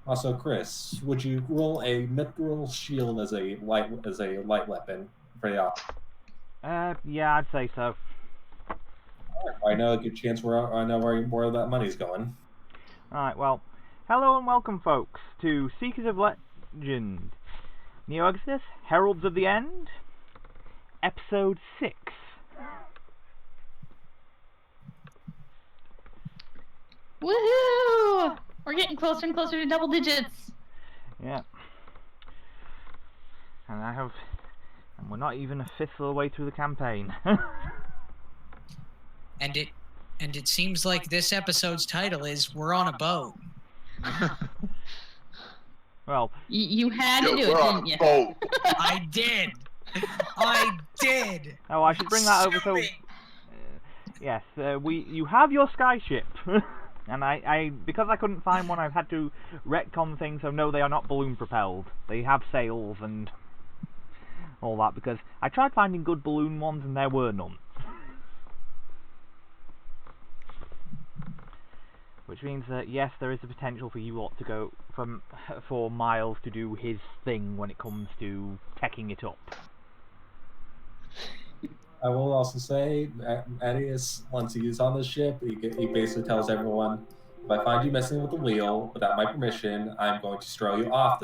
Also, Chris, would you roll a mithril shield as a light weapon for the op? Yeah, I'd say so. I know a good chance where I know where more of that money's going. Alright, well, hello and welcome, folks, to Seekers of Legend, Neoexodus, Heralds of the End, Episode 6. Woohoo! We're getting closer and closer to double digits. Yeah. And we're not even a fifth of the way through the campaign. And it seems like this episode's title is "We're on a Boat." Well, you had to do it, didn't you? I did. I did. Oh, I should bring that over. So, yes, you have your skyship, and I because I couldn't find one, I've had to retcon things. So no, they are not balloon propelled. They have sails and all that because I tried finding good balloon ones and there were none. Which means that yes, there is a potential for you lot to go for Miles to do his thing when it comes to teching it up. I will also say, Adius, once he's on the ship, he basically tells everyone, if I find you messing with the wheel without my permission, I'm going to throw you off.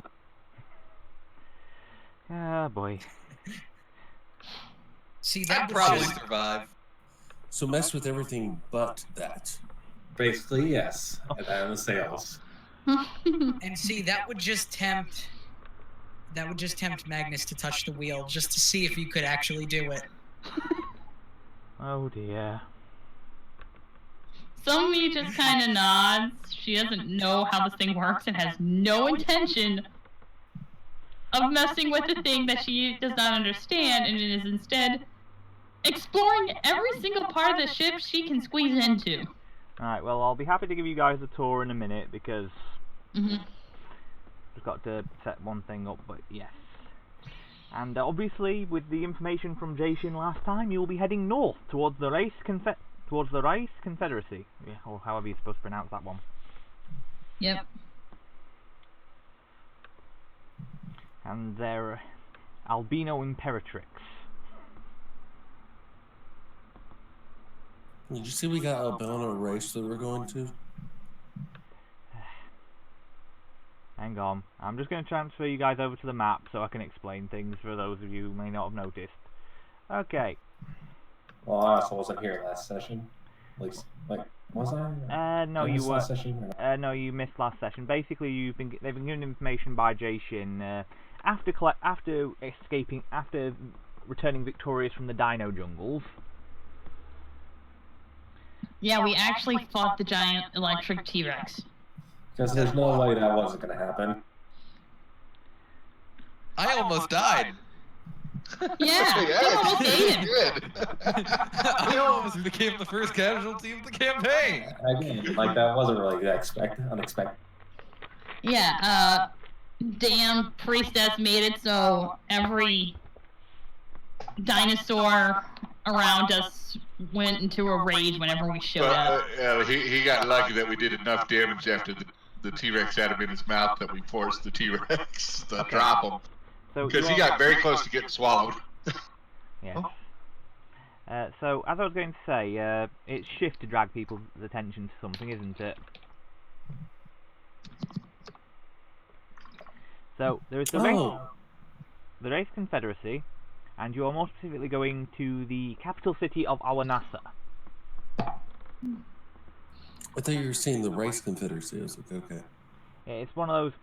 Ah, boy. See, that I'd probably survive. So mess with everything but that. Basically, yes. And then the sails. And see, that would just tempt Magnus to touch the wheel just to see if you could actually do it. Oh dear. Somebody just kind of nods. She doesn't know how this thing works and has no intention of messing with the thing that she does not understand, and is instead exploring every single part of the ship she can squeeze into. Alright, well, I'll be happy to give you guys a tour in a minute because I've got to set one thing up, but yes. And obviously, with the information from Jae-shin last time, you'll be heading north towards the Reis Confederacy, yeah, or however you're supposed to pronounce that one. Yep. And their albino imperatrix. Did you see we got albino race that we're going to? Hang on, I'm just going to transfer you guys over to the map so I can explain things for those of you who may not have noticed. Okay. Well, I also wasn't here last session. At least, was I? No, you last were. Session? No, you missed last session. Basically, they've been given information by Jae-shin after returning victorious from the Dino jungles. Yeah, we actually fought the giant electric T-Rex. Because there's no way that wasn't going to happen. I almost died. Yeah, you almost ate him. Good. I almost became the first casualty of the campaign. Again, that wasn't really unexpected. Yeah, damn priestess made it so every dinosaur around us went into a rage whenever we showed up. He got lucky that we did enough damage after the T-Rex had him in his mouth that we forced the T-Rex to drop him. Because he got very close to getting swallowed. Yeah. So, as I was going to say, it's shift to drag people's attention to something, isn't it? So, there is the Reis Confederacy, and you are more specifically going to the capital city of Awanasa. I thought you were saying the Reis Confederacy. I was like, okay. Yeah, it's one of those.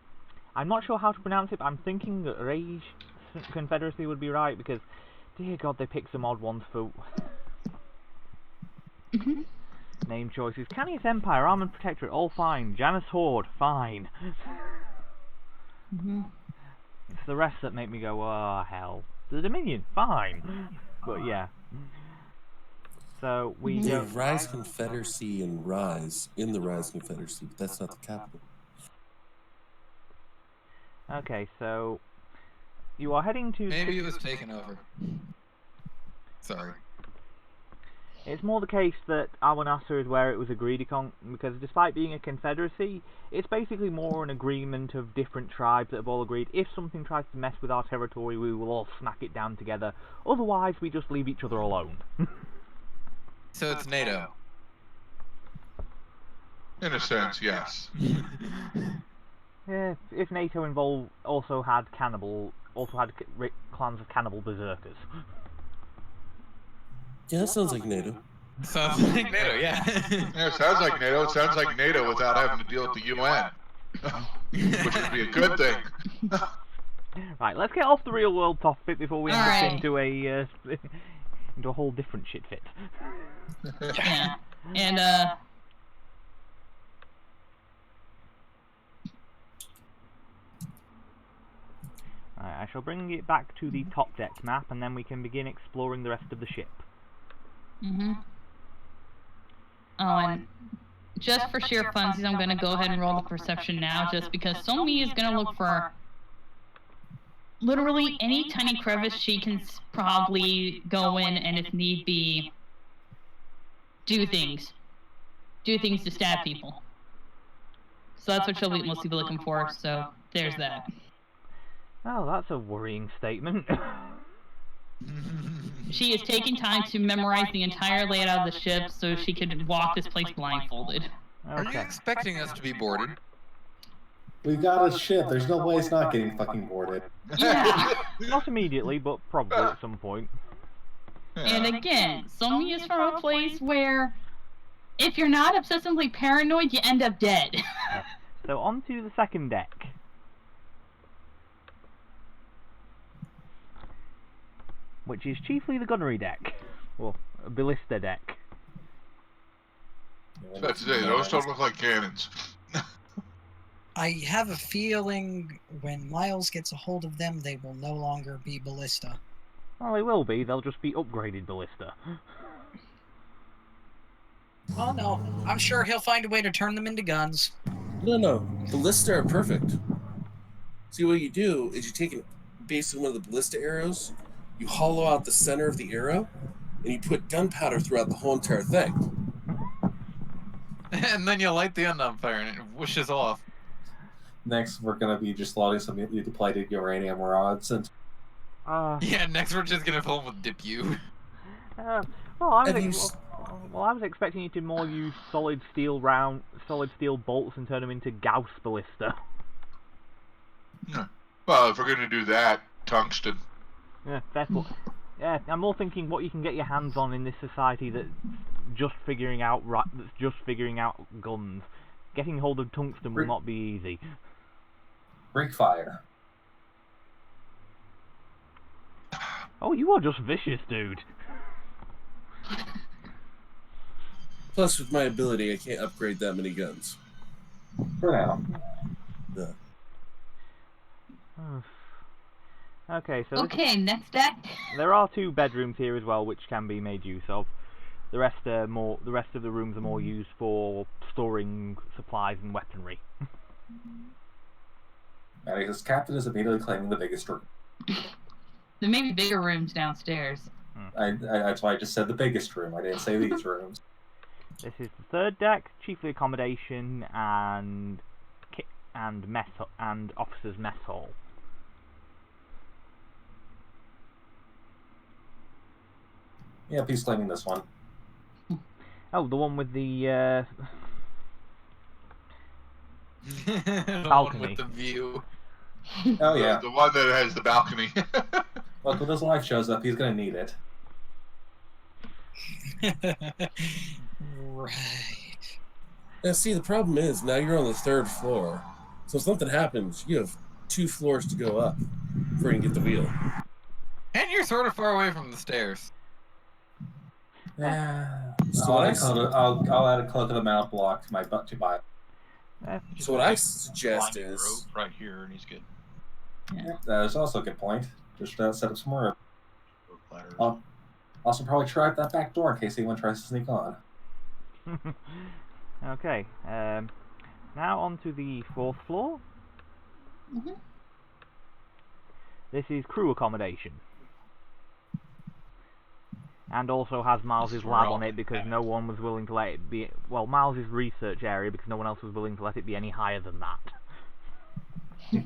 I'm not sure how to pronounce it, but I'm thinking that Reis Confederacy would be right because, dear God, they picked some odd ones for name choices. Canius Empire, Armored Protectorate, all fine. Janus Horde, fine. It's the rest that make me go, oh hell. The Dominion, fine. But yeah. So we have Reis Confederacy and Rise in the Reis Confederacy, but that's not the capital. Okay, so you are heading to. Maybe it was taken over. Sorry. It's more the case that our NASA is where it was agreed upon, because despite being a confederacy, it's basically more an agreement of different tribes that have all agreed if something tries to mess with our territory, we will all smack it down together. Otherwise, we just leave each other alone. So it's NATO. In a sense, yes. Yeah, if NATO also had clans of cannibal berserkers. Yeah, that sounds like NATO. Sounds like NATO, yeah. Yeah, it sounds like NATO. It sounds like NATO without having to deal with the UN, which would be a good thing. Right, let's get off the real world topic before we end up Alright. into a into a whole different shit fit. Yeah. And, I shall bring it back to the top deck map, and then we can begin exploring the rest of the ship. Oh, and just for sheer funsies, I'm gonna go ahead and roll the perception now, just because Somi is gonna look for literally any tiny crevice she can probably go in, and if need be, do things to stab people. So that's what she'll mostly be looking for. So there's that. Oh, that's a worrying statement. She is taking time to memorize the entire layout of the ship so she could walk this place blindfolded. Are you expecting us to be boarded? We got a ship. There's no way it's not getting fucking boarded. Yeah. Not immediately, but probably at some point. And again, Somi is from a place where if you're not obsessively paranoid, you end up dead. So on to the second deck. Which is chiefly the gunnery deck. Well, a ballista deck. That's it. Those don't look like cannons. I have a feeling when Miles gets a hold of them, they will no longer be ballista. Well, they will be. They'll just be upgraded ballista. Oh no, I'm sure he'll find a way to turn them into guns. No. Ballista are perfect. See, what you do is you take basically one of the ballista arrows, you hollow out the center of the arrow, and you put gunpowder throughout the whole entire thing. And then you light the end on fire and it whooshes off. Next, we're gonna be just loading some depleted uranium rods and. Yeah, next we're just gonna fill them with DPU. Well, I was expecting you to more use solid steel bolts and turn them into Gauss ballista. Well, if we're gonna do that, tungsten. Yeah, therefore. Yeah, I'm more thinking what you can get your hands on in this society that's just figuring out guns. Getting hold of tungsten will not be easy. Break fire. Oh, you are just vicious, dude. Plus, with my ability, I can't upgrade that many guns. For now. Yeah. Okay, so next deck. there are 2 bedrooms here as well, which can be made use of. The rest of the rooms are more used for storing supplies and weaponry. Because Captain is immediately claiming the biggest room. There may be bigger rooms downstairs. That's why I just said the biggest room. I didn't say these rooms. This is the third deck, chiefly accommodation and officers' mess hall. Yeah, he's claiming this one. Oh, the one with the The balcony. one with the view. Oh yeah. The one that has the balcony. Look, when his wife shows up, he's gonna need it. Right. Now, see, the problem is now you're on the 3rd floor. So if something happens, you have 2 floors to go up before you can get the wheel. And you're sort of far away from the stairs. Yeah. So I'll add a cloak of the mount block to my butt to buy. So what I suggest is right here, and he's good. Yeah, that is also a good point. Just set up some more. Also, probably try out that back door in case anyone tries to sneak on. Okay. Now on to the 4th floor. This is crew accommodation. And also has Miles's lab on it because no one was willing to let it be... Well, Miles's research area because no one else was willing to let it be any higher than that.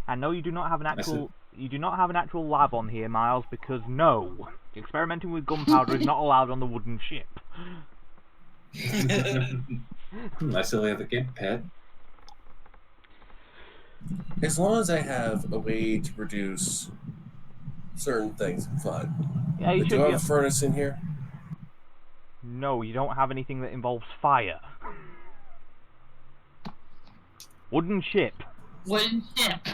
And no, you do not have an actual... You do not have an actual lab on here, Miles, because no, experimenting with gunpowder is not allowed on the wooden ship. I still have the kid pet. As long as I have a way to produce certain things, I'm fine. Yeah, you But should do I be have a furnace in here? No, you don't have anything that involves fire. Wooden ship. Wooden ship.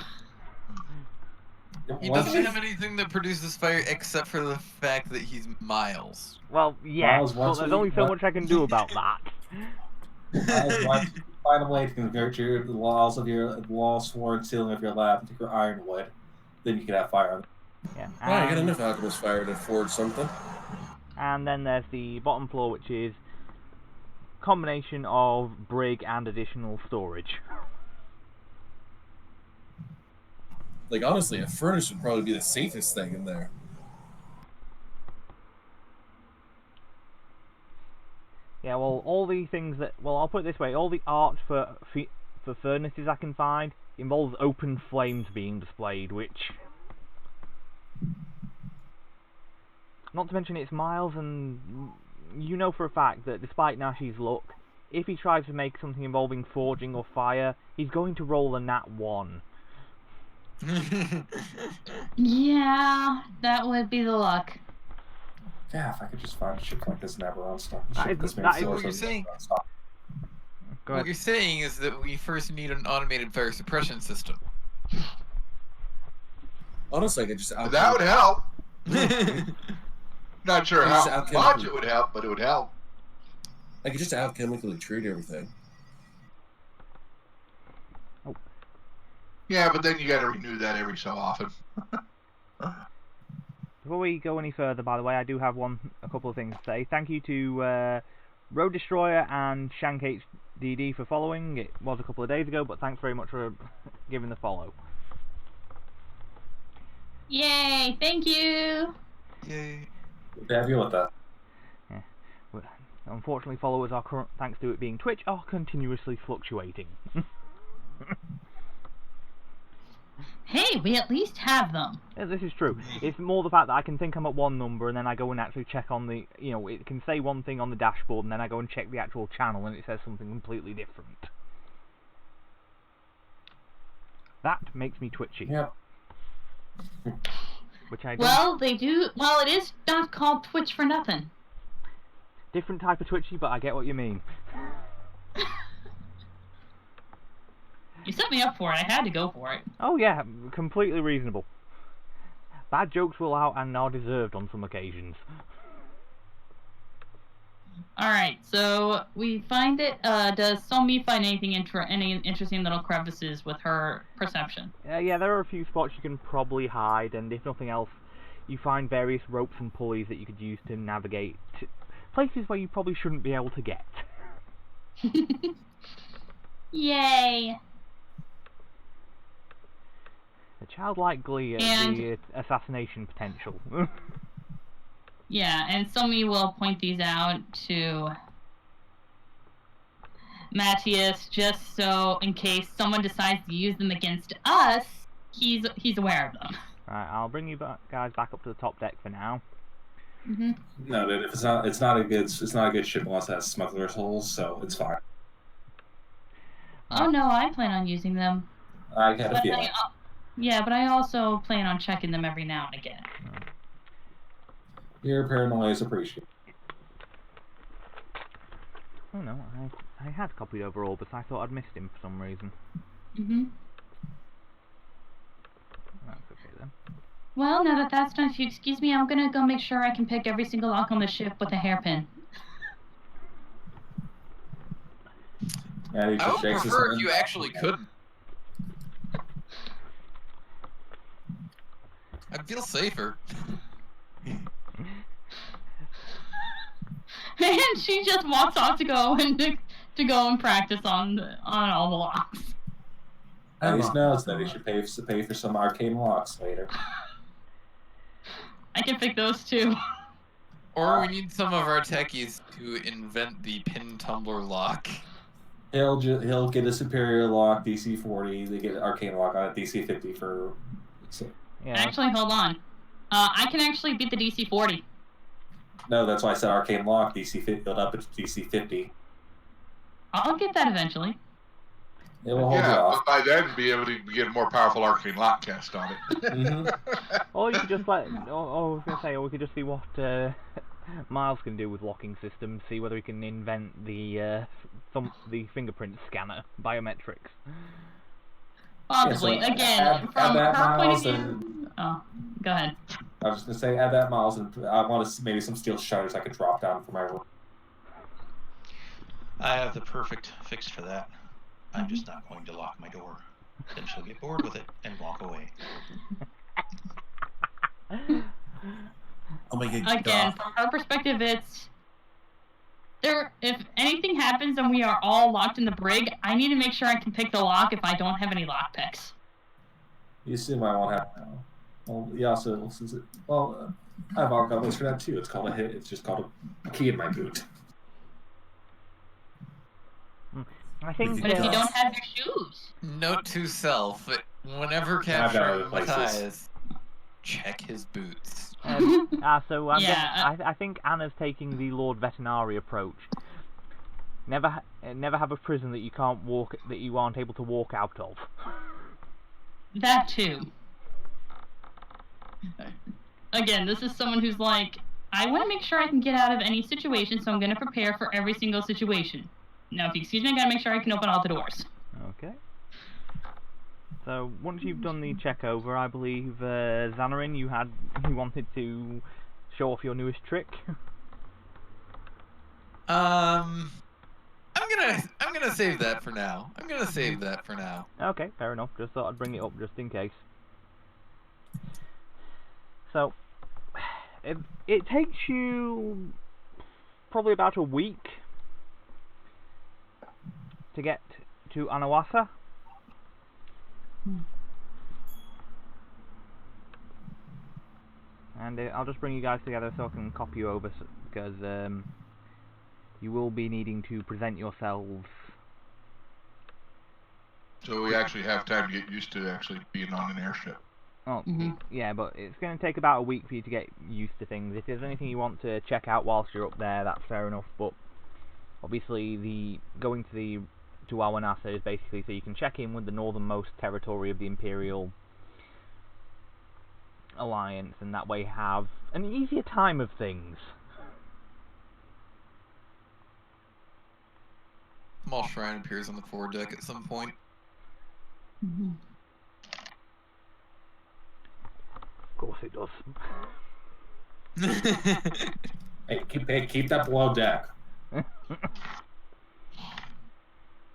He doesn't have anything that produces fire except for the fact that he's Miles. Well, yeah, Miles, but there's only so much I can do about that. Once you find a way to convert the walls sworn ceiling of your lab into ironwood, then you can have fire on it. Yeah. I got enough alchemist fire to forge something. And then there's the bottom floor, which is combination of brig and additional storage. Like, honestly, a furnace would probably be the safest thing in there. Yeah, well, all the things that... Well, I'll put it this way. All the art for furnaces I can find involves open flames being displayed, which... Not to mention it's Miles, and you know for a fact that despite Nashi's luck, if he tries to make something involving forging or fire, he's going to roll a nat 1. Yeah, that would be the luck. Yeah, if I could just find a ship like this in Aberon stock. That is what you're saying. Go What ahead. you're saying is that we first need an automated fire suppression system. Honestly, I could just That would help. Not sure Just how alchemically- much it would help, but it would help. I could just alchemically treat everything. Yeah, but then you got to renew that every so often. Before we go any further, by the way, I do have a couple of things to say. Thank you to Road Destroyer and Shank HDD for following. It was a couple of days ago, but thanks very much for giving the follow. Yay, thank you. Yay. Have you with that? Yeah. Well, unfortunately, followers are thanks to it being Twitch, are continuously fluctuating. Hey, we at least have them. Yeah, this is true. It's more the fact that I can think I'm at one number and then I go and actually check on the, you know, it can say one thing on the dashboard and then I go and check the actual channel and it says something completely different. That makes me twitchy. Yep. Which I don't... Well, they do. Well, it is not called Twitch for nothing. Different type of twitchy, but I get what you mean. You set me up for it. I had to go for it. Oh yeah, completely reasonable. Bad jokes will out and are deserved on some occasions. Alright, so we find it. Does Somi find anything any interesting little crevices with her perception? Yeah, there are a few spots you can probably hide, and if nothing else, you find various ropes and pulleys that you could use to navigate to places where you probably shouldn't be able to get. Yay! A childlike glee at And- the assassination potential. Yeah, and Somi will point these out to Matthias just so in case someone decides to use them against us, he's aware of them. Right, I'll bring you guys back up to the top deck for now. Mm-hmm. No, dude, if it's not a good ship unless it has smuggler's holes, so it's fine. Oh no, I plan on using them. I had a But feeling. yeah, but I also plan on checking them every now and again. Your paranoia is appreciated. Oh no, I had copied over Orbis. I thought I'd missed him for some reason. Mm-hmm. That's okay then. Well, now that that's done, if you excuse me, I'm gonna go make sure I can pick every single lock on the ship with a hairpin. Yeah, he I just would shakes his prefer head. if you actually couldn't. I'd feel safer. And she just walks off to go and practice on all the locks. At least knows that he should pay for some arcane locks later. I can pick those two. Or we need some of our techies to invent the pin tumbler lock. He'll get a superior lock, DC 40. They get arcane lock on it, DC 50 for. So. Yeah. Actually, hold on. I can actually beat the DC 40. No, that's why I said arcane lock, DC 50, build up to DC 50. I'll get that eventually. It will hold you Yeah, off. but by then be able to get a more powerful arcane lock cast on it. Or you could just let. I was gonna say, or we could just see what Miles can do with locking systems. See whether he can invent the fingerprint scanner biometrics. Possibly. Yeah, so Again, from her point of view. Oh, go ahead. I was just gonna say, add that, Miles, and I want to maybe some steel shutters I could drop down for my room. I have the perfect fix for that. I'm just not going to lock my door. Then she'll get bored with it and walk away. Oh my god. Again, from her perspective, it's if anything happens and we are all locked in the brig, I need to make sure I can pick the lock if I don't have any lock picks. You assume I won't have. Well, yeah. Well, I've got ways for that too. It's called a hit. It's just called a key in my boot. I think. But if you don't have your shoes. Note to self: whenever capturing Matthias, check his boots. So I think Anna's taking the Lord Veterinary approach. Never have a prison that you can't walk, that you aren't able to walk out of. That too. Again, this is someone who's like, I want to make sure I can get out of any situation, so I'm going to prepare for every single situation. Now, if you excuse me, I got to make sure I can open all the doors. Okay. So once you've done the check over, I believe Xanarin, you wanted to show off your newest trick. I'm gonna save that for now. Okay, fair enough. Just thought I'd bring it up just in case. So it takes you probably about a week to get to Anawasa. And I'll just bring you guys together so I can copy you over, because you will be needing to present yourselves. So we actually have time to get used to actually being on an airship. Oh, yeah, but it's going to take about a week for you to get used to things. If there's anything you want to check out whilst you're up there, that's fair enough, but obviously going to Awanasa is basically so you can check in with the northernmost territory of the Imperial Alliance, and that way have an easier time of things. Small shrine appears on the foredeck at some point. Of course it does. Hey, keep that below deck.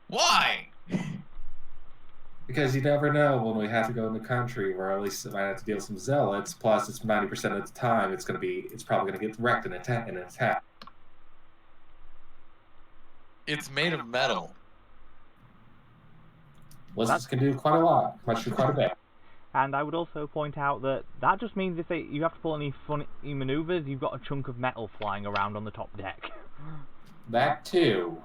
Why? Because you never know when we have to go in the country, where at least I might have to deal with some zealots. Plus, it's 90% of the time it's probably gonna get wrecked in an attack. It's made of metal. Lizards can do quite a lot, much do quite a bit. And I would also point out that just means if you have to pull any funny maneuvers, you've got a chunk of metal flying around on the top deck. That too.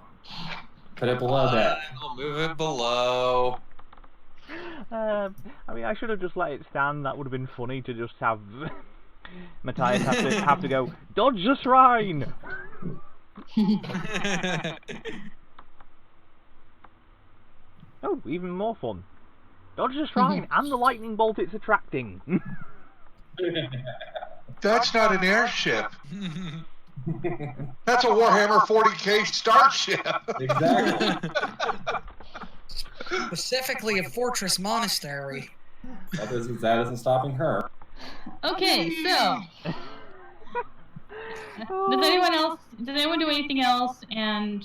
Put it below deck. I'll move it below. I mean, I should have just let it stand. That would have been funny to just have Matthias have to go, dodge the shrine! Oh, even more fun. Dodge the shrine and the lightning bolt it's attracting. That's not an airship. That's a Warhammer 40k starship. Exactly. Specifically a fortress monastery. That isn't stopping her. Okay, so does anyone do anything else? And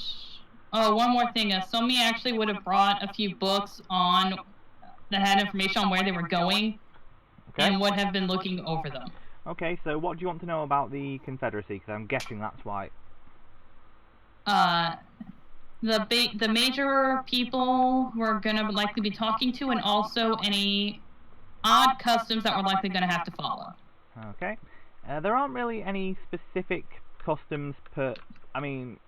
one more thing. Somi actually would have brought a few books that had information on where they were going, and would have been looking over them. Okay, so what do you want to know about the Confederacy? Because I'm guessing that's why. The major people we're gonna likely be talking to, and also any odd customs that we're likely gonna have to follow. Okay, There aren't really any specific customs I mean,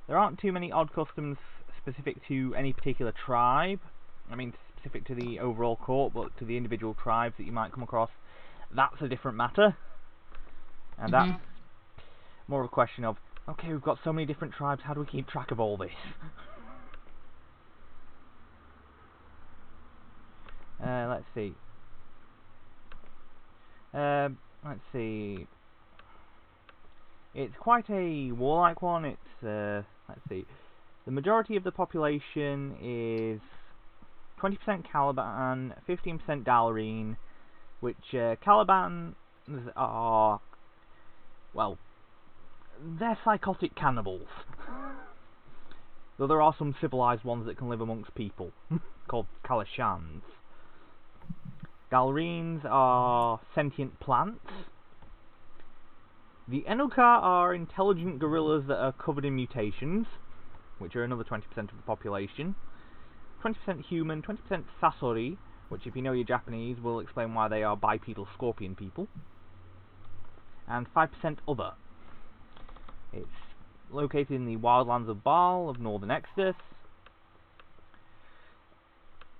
there aren't too many odd customs specific to any particular tribe. I mean, specific to the overall court, but to the individual tribes that you might come across, that's a different matter. And that's more of a question of, okay, we've got so many different tribes, how do we keep track of all this? Let's see. Let's see. It's quite a warlike one. It's, let's see. The majority of the population is 20% Caliban, 15% Dalrine, which Caliban are, well, they're psychotic cannibals. Though there are some civilized ones that can live amongst people, called Kalashans. Dalrines are sentient plants. The Enuka are intelligent gorillas that are covered in mutations, which are another 20% of the population. 20% human, 20% Sasori, which if you know your Japanese will explain why they are bipedal scorpion people. And 5% other. It's located in the wildlands of Baal of northern Exodus.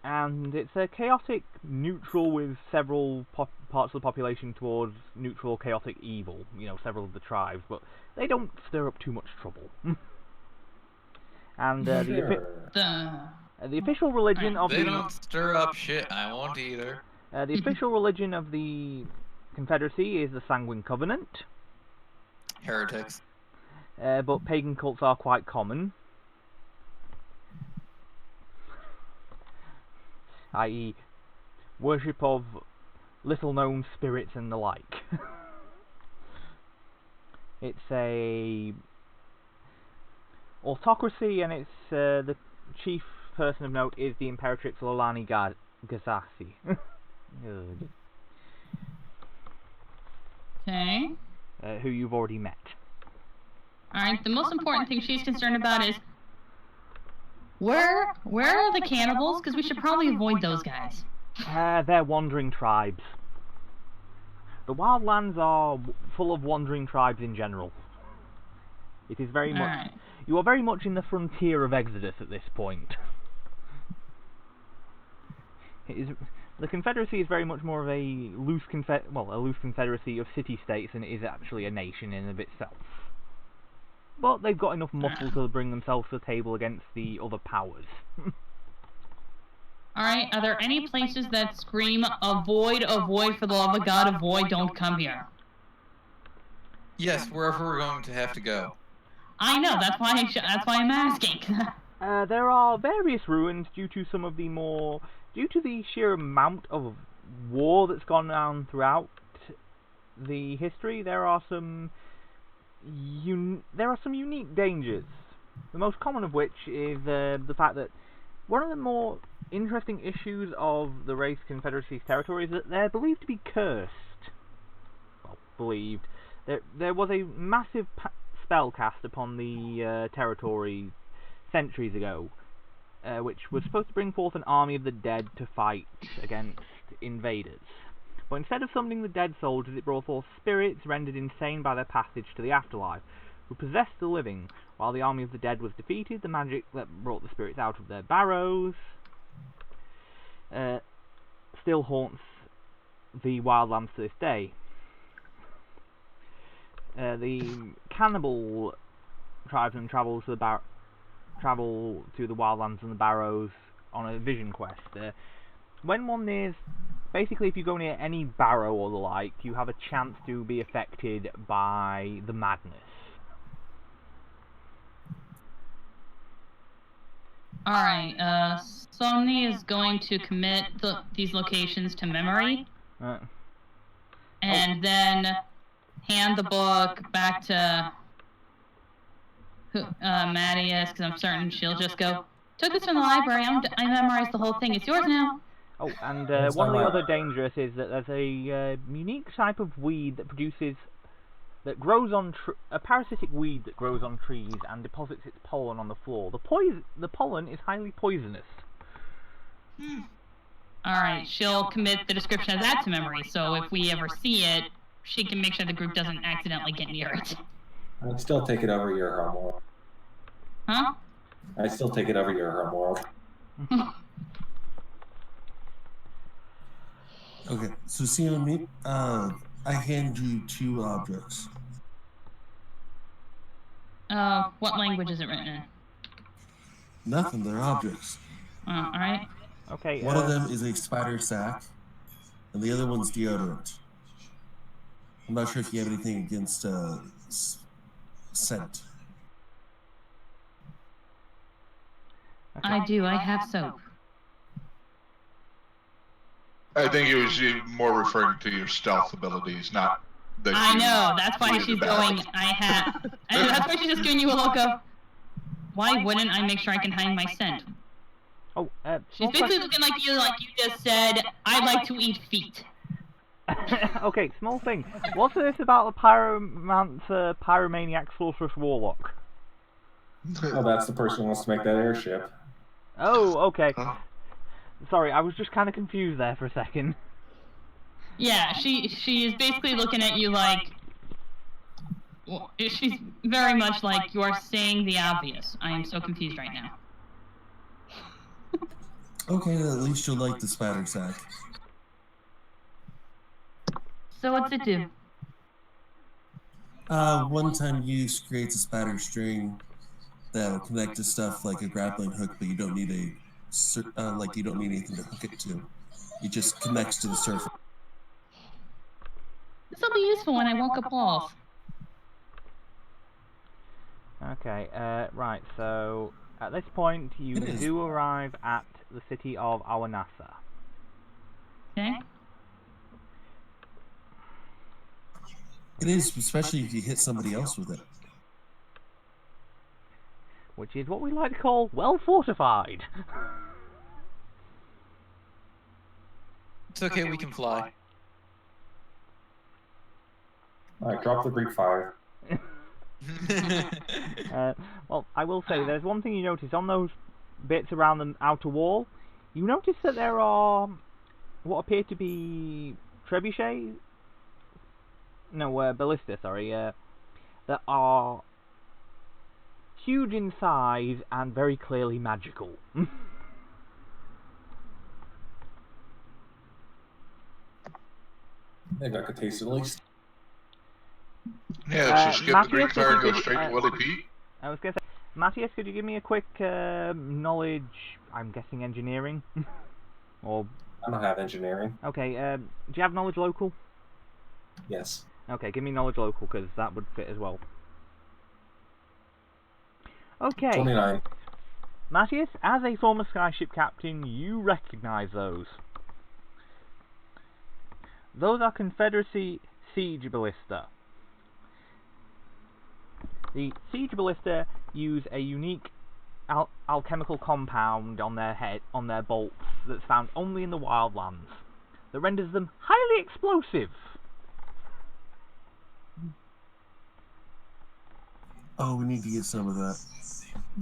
And it's a chaotic neutral with several parts of the population towards neutral chaotic evil, you know, several of the tribes, but they don't stir up too much trouble. And the official religion of They don't stir up shit, I won't either. The official religion of the Confederacy is the Sanguine Covenant. Heretics. But pagan cults are quite common. I.e., worship of little-known spirits and the like. It's a autocracy, and it's the chief person of note is the Imperatrix Lolani Gazasi. Okay. Who you've already met. Alright, the most important thing she's concerned about is where are the cannibals? Because we should probably avoid those guys. They're wandering tribes. The wildlands are full of wandering tribes in general. It is very much... Right. You are very much in the frontier of Exodus at this point. The Confederacy is very much more of a loose confederacy of city-states than it is actually a nation in and of itself. But they've got enough muscle to bring themselves to the table against the other powers. Alright, are there any places that scream, avoid, avoid, for the love of God, avoid, don't come here? Yes, wherever we're going to have to go. I know, that's why I'm asking. There are various ruins due to the sheer amount of war that's gone on throughout the history. There are some unique dangers. The most common of which is the fact that one of the more interesting issues of the Reis Confederacy's territory is that they're believed to be cursed. Well, believed. There was a massive spell cast upon the territory centuries ago, which was supposed to bring forth an army of the dead to fight against invaders. But instead of summoning the dead soldiers, it brought forth spirits rendered insane by their passage to the afterlife, who possessed the living. While the army of the dead was defeated, the magic that brought the spirits out of their barrows still haunts the wildlands to this day. The cannibal tribesmen travel to the wildlands and the barrows on a vision quest. When one nears, basically if you go near any barrow or the like, you have a chance to be affected by the madness. Alright, Somni is going to commit these locations to memory. And then hand the book back to Mattias, because I'm certain she'll just go, took this from the library, I memorized the whole thing, it's yours now. Oh, and one of the other dangers is that there's a unique type of weed that grows on a parasitic weed that grows on trees and deposits its pollen on the floor. The pollen is highly poisonous. Alright, she'll commit the description of that to memory, so if we ever see it, she can make sure the group doesn't accidentally get near it. I'd still take it over your home world. Huh? I still take it over your home world. Okay, so see what I mean? I hand you 2 objects. What language is it written in? Nothing, they're objects. Alright. Okay. One of them is a spider sack, and the other one's deodorant. I'm not sure if you have anything against scent. Okay. I do. I have soap. I think it was more referring to your stealth abilities, not that I you know. That's why needed she's a bath. going. I have. And that's why she's just giving you a look of. Why wouldn't I make sure I can hide my scent? Oh, She's basically looking like you just said. I like to eat feet. Okay, small thing. What's this about the pyromancer, pyromaniac, sorceress, warlock? Oh, that's the person who wants to make that airship. Oh, okay. Sorry, I was just kind of confused there for a second. Yeah, she is basically looking at you like. Well, she's very much like you are saying the obvious. I am so confused right now. Okay, at least you'll like the spider sack. So what's it do? One time use creates a spider string that'll connect to stuff like a grappling hook, but you don't need you don't need anything to hook it to. It just connects to the surface. This will be useful when I walk up walls. Okay, right, so at this point you do arrive at the city of Awanasa. Okay. It is, especially if you hit somebody else with it. Which is what we like to call well fortified. It's okay, we can fly. Alright, drop the Greek fire. Well, I will say, there's one thing you notice on those bits around the outer wall. You notice that there are what appear to be trebuchets? No, ballista, sorry. That are huge in size and very clearly magical. Maybe I could taste it at least. Yeah, let's just skip the Greek fire and go straight to Willie Pete. I was going to say, Matthias, could you give me a quick knowledge, I'm guessing engineering? Or I don't have engineering. okay, do you have knowledge local? Yes. Okay, give me knowledge local, because that would fit as well. Okay. 29. Matthias, as a former skyship captain, you recognise those. Those are Confederacy siege ballista. The siege ballista use a unique alchemical compound on their bolts that's found only in the wildlands that renders them highly explosive. Oh, we need to get some of that.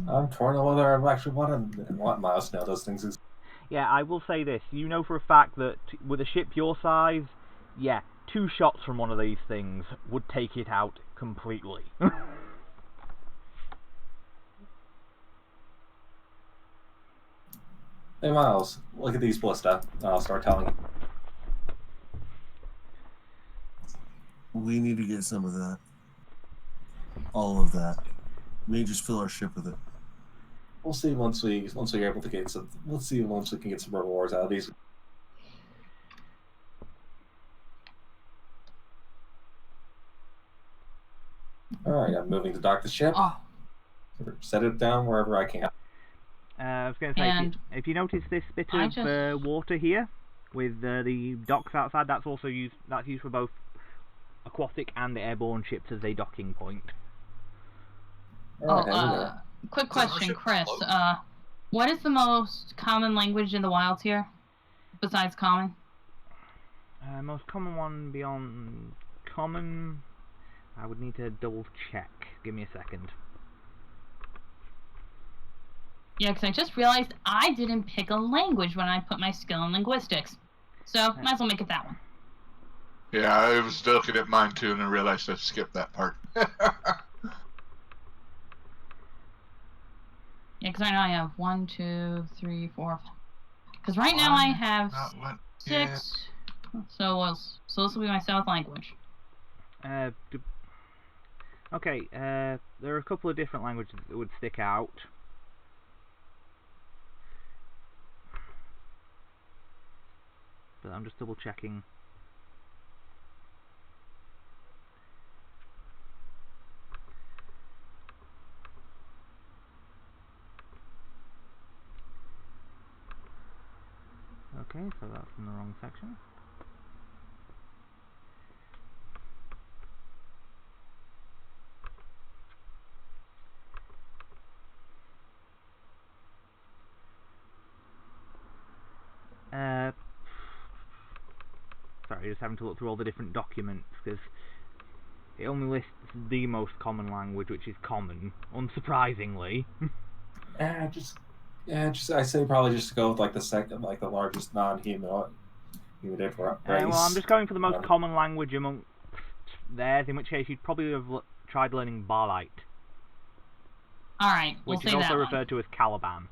I'm torn on whether I actually want Miles to know those things. Yeah, I will say this. You know for a fact that with a ship your size, yeah, 2 shots from one of these things would take it out completely. Hey Miles, look at these ballista. I'll start telling you. We need to get some of that. All of that. Maybe just fill our ship with it. We'll see once we're able to get some. Let's see once we can get some rewards out of these. All right, I'm moving to dock the ship. Oh. Set it down wherever I can. I was going to say, if you notice this bit of water here, with the docks outside, that's also used for both aquatic and airborne ships as a docking point. Quick question, Chris. What is the most common language in the wilds here, besides common? Most common one beyond common, I would need to double check. Give me a second. Yeah, because I just realized I didn't pick a language when I put my skill in linguistics. So, might as well make it that one. Yeah, I was looking at mine too, and I realized I skipped that part. Yeah, because right now I have 1, 2, 3, 4. Because right now I have 6. So this will be my 7th language. Okay, there are a couple of different languages that would stick out. But I'm just double checking. Okay, so that's in the wrong section. Sorry, just having to look through all the different documents, because it only lists the most common language, which is common, unsurprisingly. I say probably just to go with like the largest non-humanoid race. Well, I'm just going for the most common language among theirs, in which case you'd probably have tried learning Barlite. Alright, we'll which is also referred to as Caliban,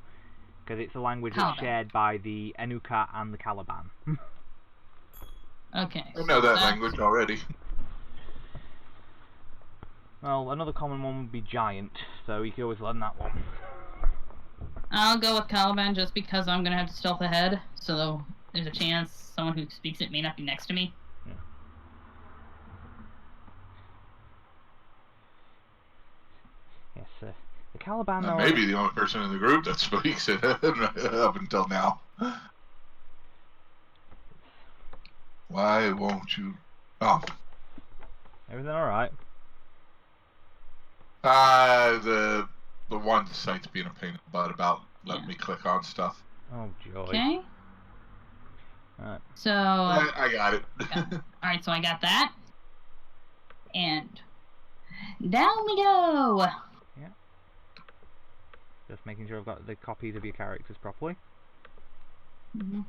because it's a language that's shared by the Enuka and the Caliban. Okay. I know that language already. Well, another common one would be Giant, so you can always learn that one. I'll go with Caliban just because I'm going to have to stealth ahead, so there's a chance someone who speaks it may not be next to me. Yeah. Yes, the Caliban... I may be the only person in the group that speaks it up until now. Why won't you... Oh. Everything alright? The one site's being a pain in the butt about letting me click on stuff. Oh, joy. Okay. Alright. So... I got it. Alright, so I got that. And... down we go! Yeah. Just making sure I've got the copies of your characters properly. Mm-hmm.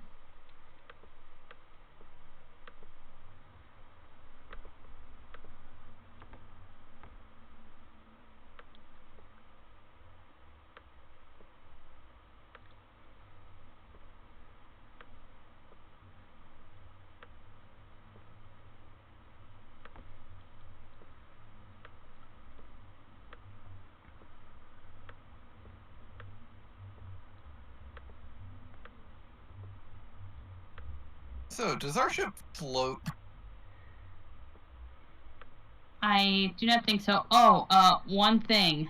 So, does our ship float? I do not think so. Oh, one thing.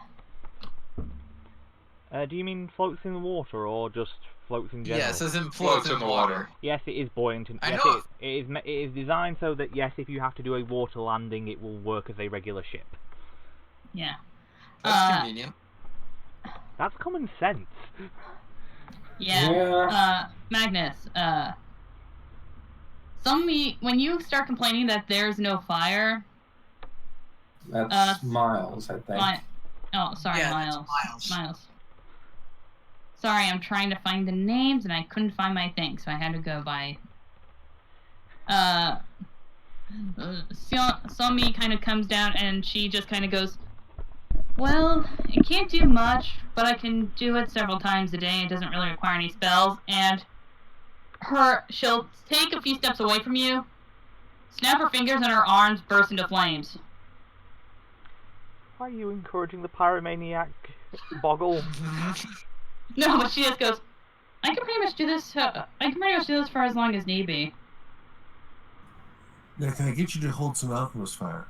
Do you mean floats in the water, or just floats in general? Yes, as in floats in the water. Yes, it is buoyant. Yes, it is designed so that, yes, if you have to do a water landing, it will work as a regular ship. Yeah. That's convenient. That's common sense. Yeah. Magnus, when you start complaining that there's no fire... That's Miles, I think. Oh, sorry, Yeah, Miles. that's Miles. Sorry, I'm trying to find the names, and I couldn't find my thing, so I had to go by... Somi kind of comes down, and she just kind of goes, well, I can't do much, but I can do it several times a day. It doesn't really require any spells, and she'll take a few steps away from you, snap her fingers, and her arms burst into flames. Why are you encouraging the pyromaniac Boggle? No, but she just goes, I can pretty much do this for as long as need be. Now, can I get you to hold some alchemist fire?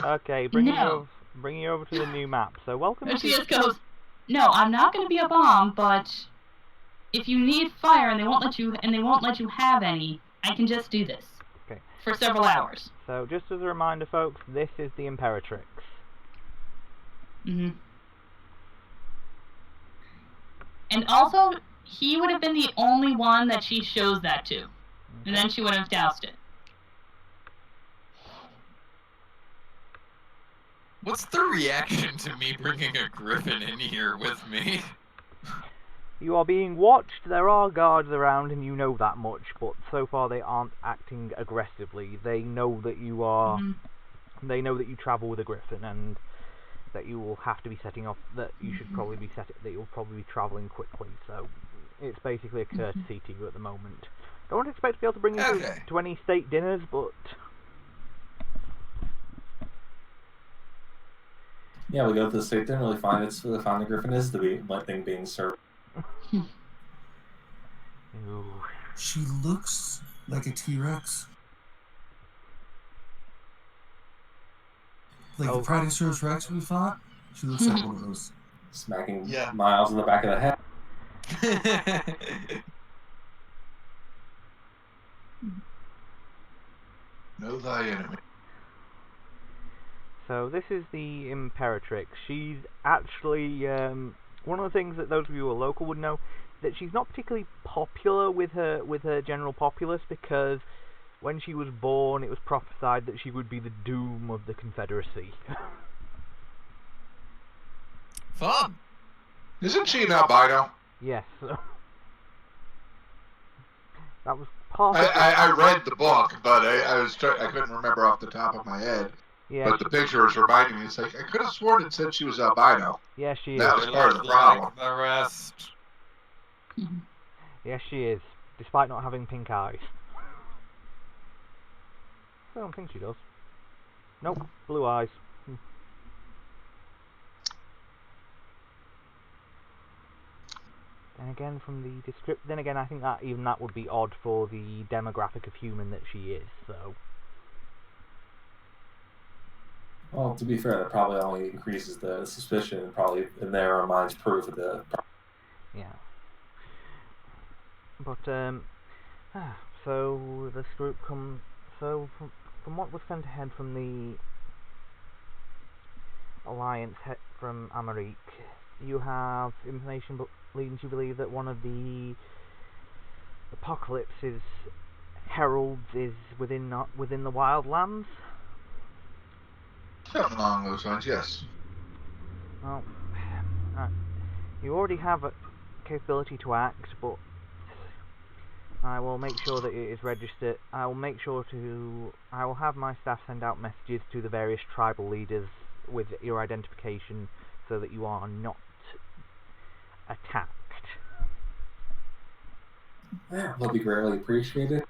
Okay, bringing you over to the new map. So welcome. And she just goes, no, I'm not going to be a bomb, but if you need fire and they won't let you have any, I can just do this. Okay. For several hours. So just as a reminder, folks, this is the Imperatrix. Mm-hmm. And also, he would have been the only one that she shows that to. Okay. And then she would have doused it. What's the reaction to me bringing a griffin in here with me? You are being watched. There are guards around, and you know that much. But so far, they aren't acting aggressively. They know that you are. They know that you travel with a griffin, and that you will have to be setting off. That you should probably be that you'll probably be traveling quickly. So it's basically a courtesy to you at the moment. Don't expect to be able to bring you to any state dinners, but. Yeah, we go to the state dinner. We find the griffin is the thing being served. She looks like a T-Rex. Like the Prydosaurus Rex we fought. She looks like one of those. Smacking Miles in the back of the head. Know thy enemy. So this is the Imperatrix. She's actually one of the things that those of you who are local would know, that she's not particularly popular with her general populace, because when she was born it was prophesied that she would be the doom of the Confederacy. Fun! Isn't she an albino? Yes. That was part of I read the book, but I couldn't remember off the top of my head. Yeah, but the picture was reminding me. It's like I could have sworn it said she was albino. Yeah, she is. That was part of the problem. The rest. Yes, she is, despite not having pink eyes. I don't think she does. Nope, blue eyes. And again, from the description, then again, I think that even that would be odd for the demographic of human that she is. So. Well, to be fair, that probably only increases the suspicion, and probably in their own minds proof of the. Yeah. But so this group come. So from what was sent ahead from the Alliance from Amerique, you have information leading to believe that one of the Apocalypse's heralds is within the wildlands. Something along those lines, yes. Well, you already have a capability to act, but I will make sure that it is registered. I will have my staff send out messages to the various tribal leaders with your identification, so that you are not attacked. Yeah, that'll be greatly appreciated.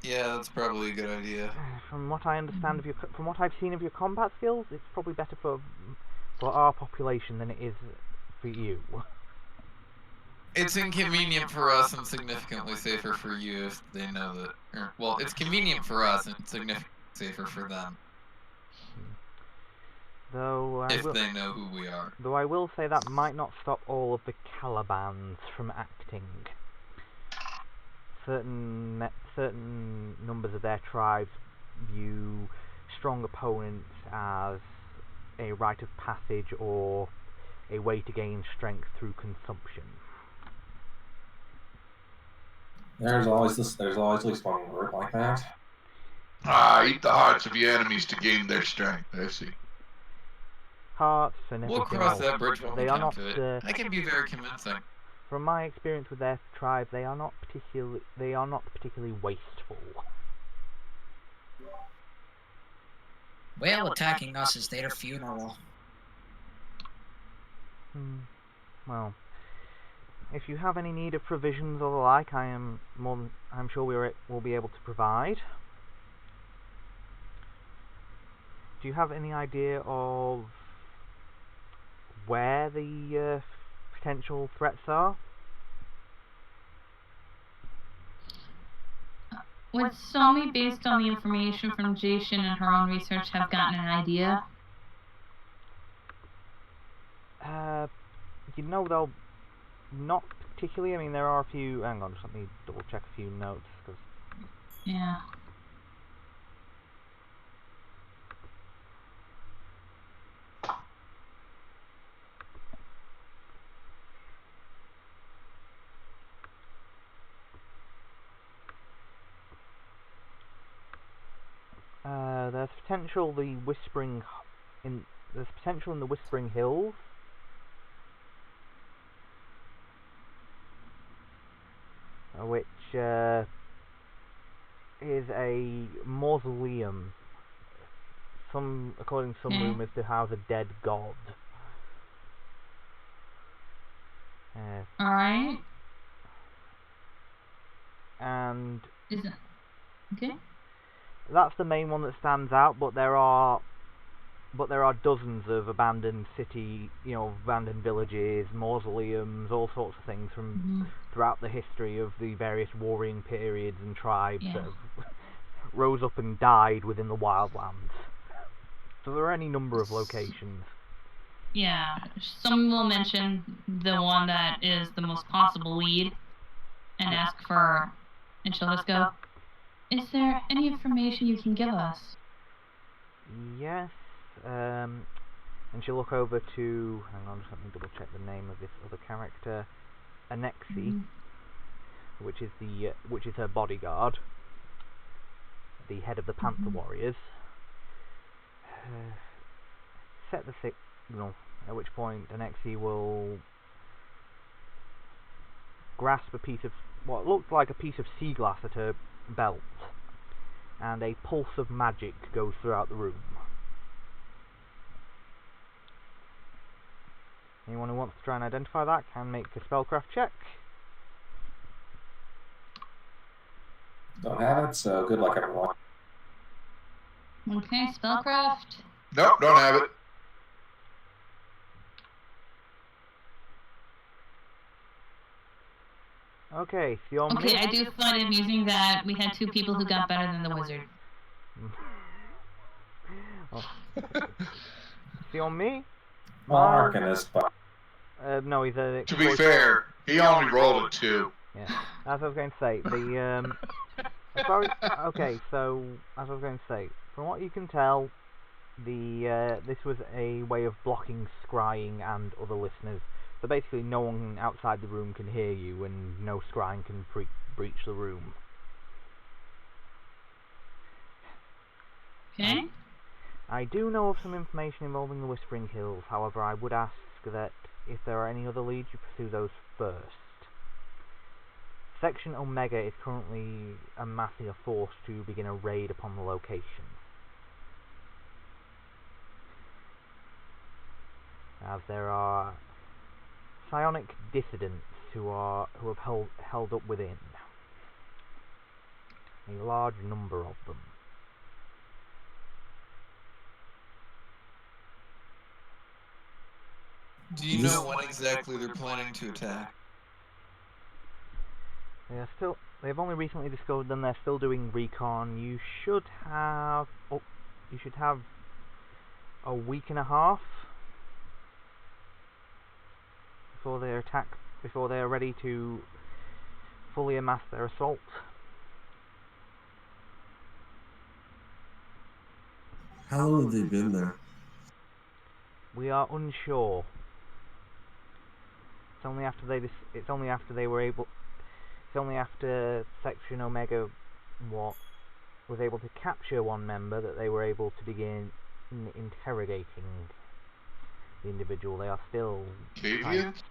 Yeah, that's probably a good idea. From what I understand from what I've seen of your combat skills, it's probably better for our population than it is for you. It's inconvenient for us and significantly safer for you if they know that. Well, it's convenient for us and significantly safer for them. If they know who we are. Though I will say that might not stop all of the Calibans from acting. Certain numbers of their tribes view strong opponents as a rite of passage or a way to gain strength through consumption. There's always at least one group like that. Eat the hearts of your enemies to gain their strength. I see. Hearts and we'll everything cross else. that bridge when we come to it. I can be very convincing. From my experience with their tribe, they are not particularly wasteful. Well, attacking us is their funeral. Well, if you have any need of provisions or the like, I'm sure we'll be able to provide. Do you have any idea of where the potential threats are? Would Somi, based on the information from Jae-shin and her own research, have gotten an idea? They'll not particularly. I mean, there are a few. Hang on, just let me double check a few notes. Yeah. There's potential there's potential in the Whispering Hills. which is a mausoleum. According to some rumors, to house a dead god. Alright. And Is it okay? That's the main one that stands out, but there are dozens of abandoned abandoned villages, mausoleums, all sorts of things from throughout the history of the various warring periods and tribes that have rose up and died within the wildlands. So there are any number of locations. Yeah, some will mention the one that is the most possible lead and ask for, and she'll just go, is there any information you can give us? Yes, and she'll look over to, hang on, just let me double check the name of this other character, Anexi, which is her bodyguard, the head of the Panther Warriors. Set the signal, at which point Anexi will grasp a piece of what looked like a piece of sea glass at her belt, and a pulse of magic goes throughout the room. Anyone who wants to try and identify that can make a spellcraft check. Don't have it, so good luck, everyone. Okay, spellcraft. Nope, don't have it. Okay, Sion Okay, I do find it amusing that we had two people who got better than the wizard. Sion me? Well, Arcanist, but... No, he's a... To be fair, he only rolled a 2. Yeah, as I was going to say, okay, so, as I was going to say, from what you can tell, this was a way of blocking scrying and other listeners. So basically no one outside the room can hear you, and no scrying can breach the room. Okay. I do know of some information involving the Whispering Hills, however I would ask that if there are any other leads, you pursue those first. Section Omega is currently amassing a force to begin a raid upon the location, as there are psionic dissidents who have held up within. A large number of them. Do you know when exactly they're planning to attack? They've only recently discovered them. They're still doing recon. You should have a week and a half before they are ready to fully amass their assault. How long have they been there? We are unsure. It's only after Section Omega was able to capture one member that they were able to begin interrogating the individual. They are still Cavians?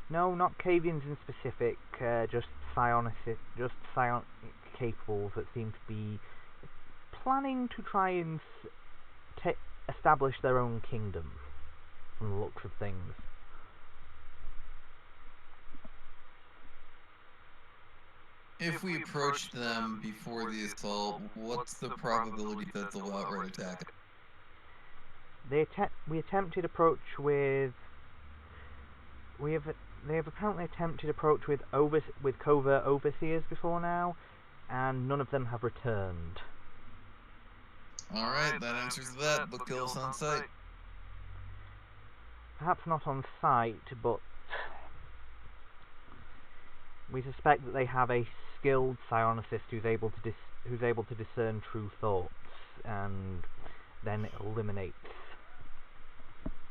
No, not Cavians in specific, just psionic capables that seem to be planning to try and establish their own kingdom, from the looks of things. If we approach them before the assault, what's the probability that they'll outright attack us? We attempted approach with... They have apparently attempted approach with covert overseers before now, and none of them have returned. Alright, that answers that. They'll kill us on sight. Perhaps not on sight, but we suspect that they have a skilled psionicist who's able to discern true thoughts, and then eliminates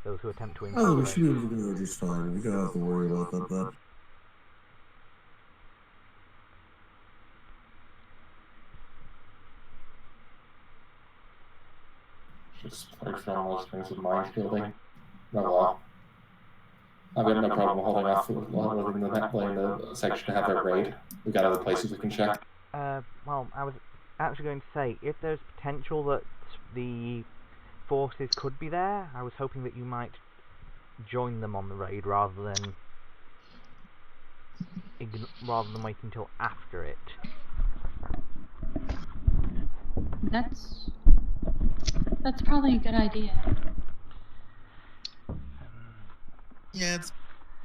those who attempt to infiltrate. Oh, we should be able to do that just fine. We don't have to worry about that then. Just play for all those things with mind fielding. Oh well. I've got no problem holding off, letting the section have their raid. We've got other places we can check. Well, I was actually going to say, if there's potential that the forces could be there, I was hoping that you might join them on the raid rather than wait until after it. That's probably a good idea. Yeah, it's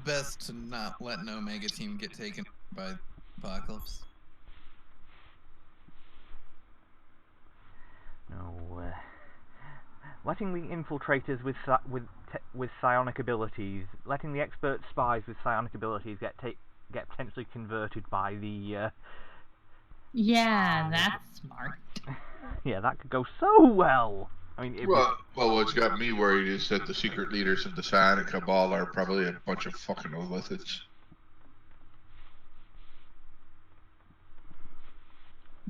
best to not let an Omega team get taken by Apocalypse. No, letting the infiltrators with psionic abilities, letting the expert spies with psionic abilities get potentially converted by the. Yeah, that's smart. Yeah, that could go so well. I mean, Well, what's got me worried is that the secret leaders of the Psionic Cabal are probably a bunch of fucking Olithids.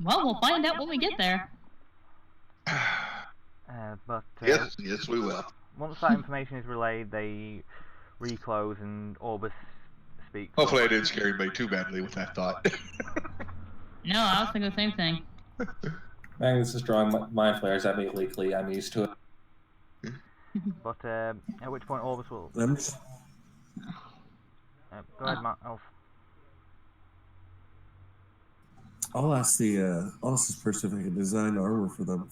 Well, we'll find out when we get there. Yes, we will. Once that information is relayed, they reclose and Orbis speaks. Hopefully I didn't scare anybody too badly with that thought. No, I was thinking the same thing. Man, this is drawing mind flares at me weekly. I'm used to it. But at which point Orbis will... go ahead, Elf. I'll ask this person if I can design armor for them.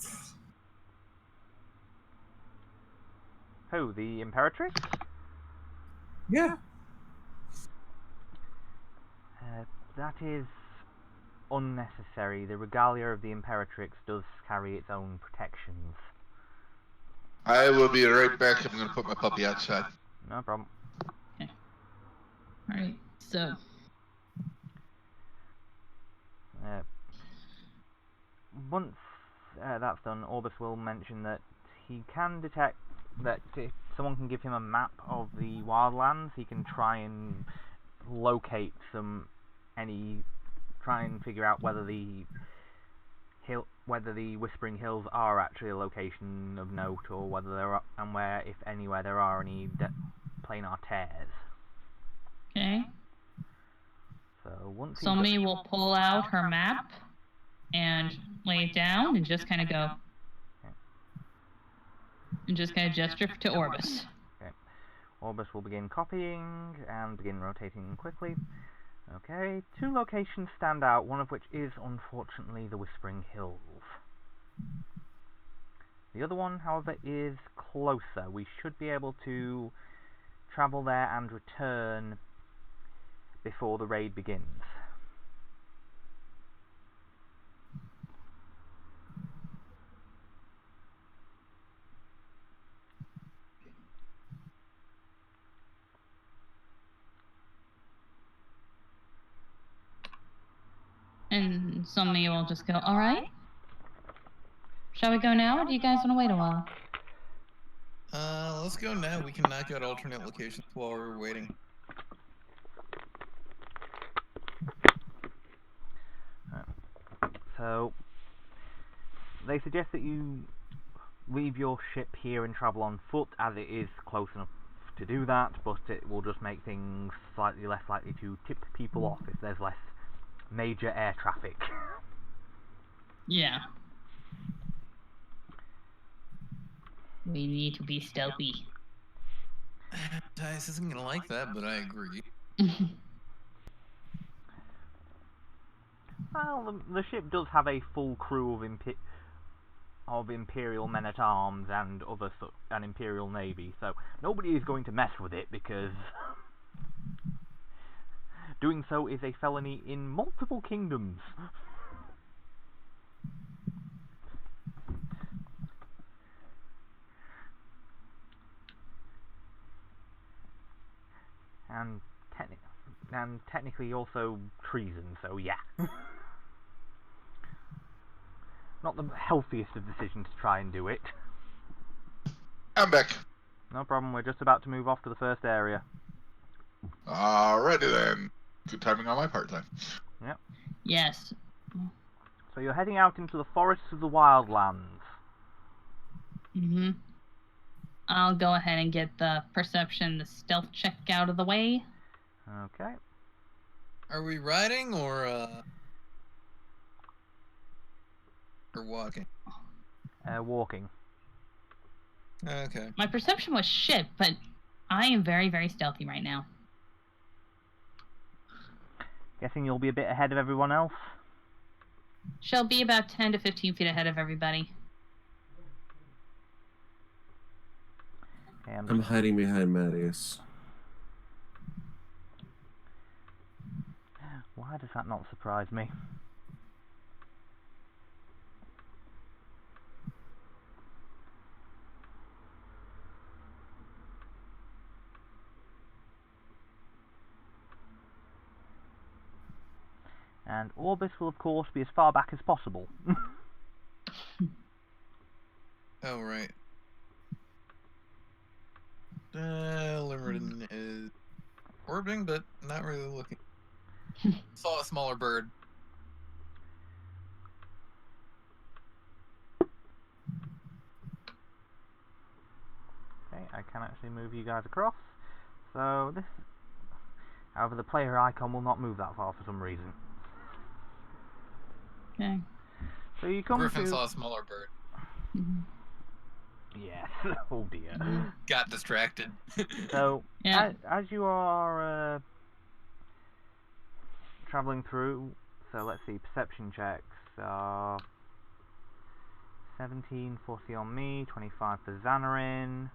Who, the Imperatrix? Yeah. That is unnecessary. The regalia of the Imperatrix does carry its own protections. I will be right back. I'm going to put my puppy outside. No problem. Okay. Alright, so... once that's done, Orbis will mention that he can detect that if someone can give him a map of the wildlands, he can try and locate try and figure out whether the Whispering Hills are actually a location of note, or whether there are, and where, if anywhere, there are any planar tears. Okay. So once Somebody will pull out her map and lay it down and just kind of go. Okay. And just kind of gesture to Orbis. Okay. Orbis will begin copying and begin rotating quickly. Okay, 2 locations stand out, one of which is unfortunately the Whispering Hills. The other one, however, is closer. We should be able to travel there and return before the raid begins. And somebody will just go, alright? Shall we go now, or do you guys want to wait a while? Let's go now. We can knock out alternate locations while we're waiting. So, they suggest that you leave your ship here and travel on foot, as it is close enough to do that, but it will just make things slightly less likely to tip people off if there's less major air traffic. Yeah. We need to be stealthy. Dice isn't gonna like that, but I agree. Well, the ship does have a full crew of Imperial men-at-arms and an Imperial Navy, so nobody is going to mess with it, because doing so is a felony in multiple kingdoms. And technically also treason, so yeah. Not the healthiest of decisions to try and do it. I'm back. No problem, we're just about to move off to the first area. Alrighty then. Good timing on my part then. Yep. Yes. So you're heading out into the forests of the wildlands. Mm-hmm. I'll go ahead and get the perception, the stealth check out of the way. Okay. Are we riding or walking? Walking. Okay. My perception was shit, but I am very, very stealthy right now. Guessing you'll be a bit ahead of everyone else? She'll be about 10 to 15 feet ahead of everybody. Okay, I'm hiding behind Marius. Why does that not surprise me? And Orbis will, of course, be as far back as possible. Oh, right. Limerton is orbiting, but not really looking. Saw a smaller bird. Okay, I can actually move you guys across. So this... However, the player icon will not move that far for some reason. Okay. So you come Griffin to... saw a smaller bird. Yes. Oh dear. Got distracted. So, Yeah. as you are travelling through, so let's see, perception checks are 17, 40 on me, 25 for Xanarin,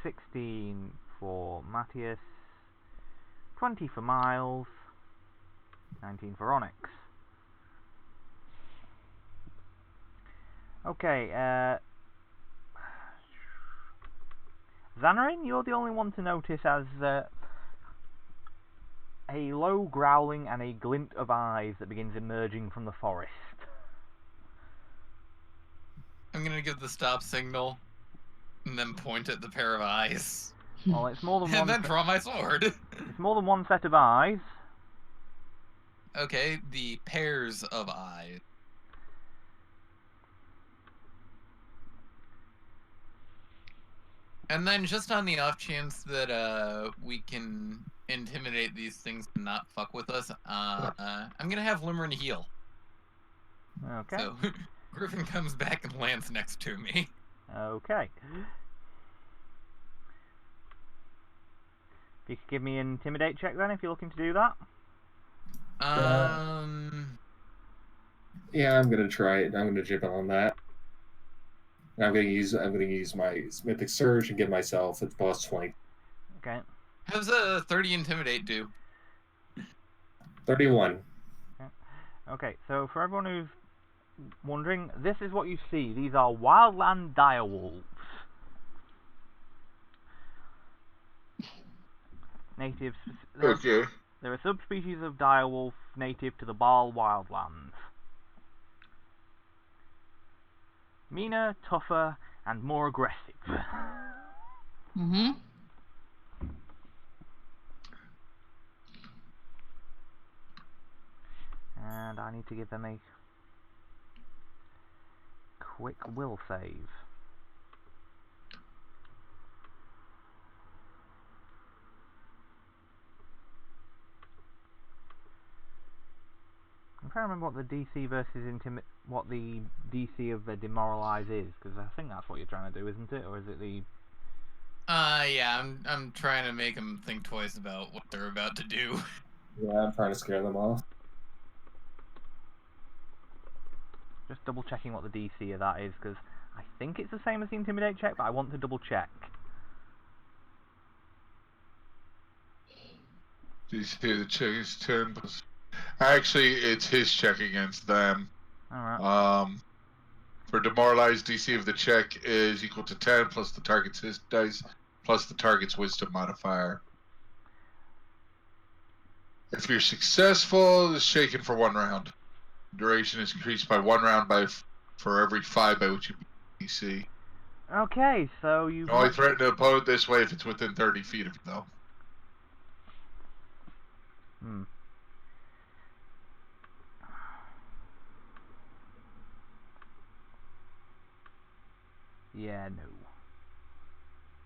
16 for Matthias, 20 for Miles, 19 for Onyx. Okay, Xanarin, you're the only one to notice as a low growling and a glint of eyes that begins emerging from the forest. I'm gonna give the stop signal and then point at the pair of eyes. Well, it's more than one. And then draw my sword. It's more than one set of eyes. Okay, the pairs of eyes. And then just on the off chance that we can intimidate these things and not fuck with us, I'm gonna have Limerton heal. Okay. So Griffin comes back and lands next to me. Okay. If you could give me an intimidate check then, if you're looking to do that. Yeah, I'm gonna try it. I'm gonna jump on that. I'm gonna use my Mythic Surge and give myself a plus 20. Okay. How's a 30 intimidate do? 31. Okay, so for everyone who's wondering, this is what you see. These are wildland direwolves. Natives. Okay. They're a subspecies of direwolf native to the Baal wildlands. Meaner, tougher, and more aggressive. Mm-hmm. And I need to give them a quick will save. I'm trying to remember what the DC versus what the DC of the demoralize is, because I think that's what you're trying to do, isn't it? Or is it the... Yeah, I'm trying to make them think twice about what they're about to do. Yeah, I'm trying to scare them off. Just double checking what the DC of that is, because I think it's the same as the intimidate check, but I want to double check. DC of the check is 10 plus... Actually, it's his check against them. Alright. For demoralized, DC of the check is equal to 10 plus the target's his dice plus the target's wisdom modifier. If you're successful, it's shaken for 1 round. Duration is increased by 1 round for every 5 by which you beat DC. Okay, so you... Only threaten to opponent this way if it's within 30 feet of you, though. Yeah, no.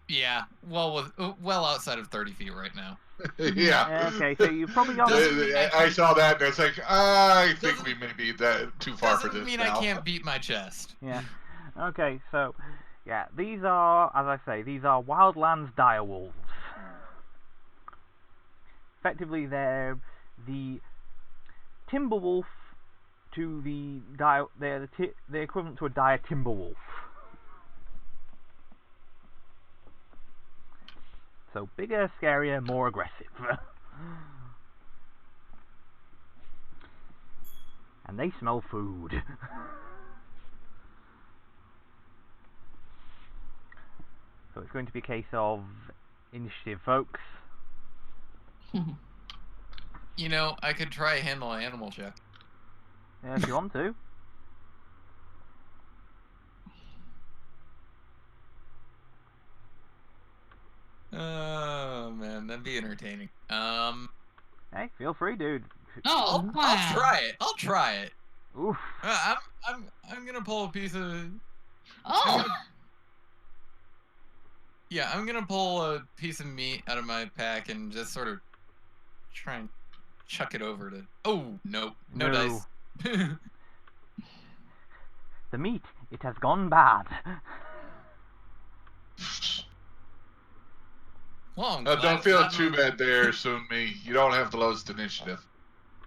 Yeah, well outside of 30 feet right now. Yeah. Okay, so you've probably got. I saw that and it's like, I think we may be too far for Doesn't this mean now. I can't beat my chest. Yeah. Okay, so yeah, these are, as I say, these are wildlands direwolves. Effectively, they're the timber wolf to they're the equivalent to a dire timber wolf. So bigger, scarier, more aggressive. And they smell food. So it's going to be a case of initiative, folks. You know, I could try a handle animal check. Yeah, if you want to. Oh man, that'd be entertaining. Hey, feel free, dude. Oh, wow. I'll try it. I'll try it. Oof. I'm gonna pull a piece of. Oh. Yeah, I'm gonna pull a piece of meat out of my pack and just sort of try and chuck it over to. Oh no, no dice. The meat, it has gone bad. Well, don't feel too bad there, Soon-mi. You don't have the lowest initiative.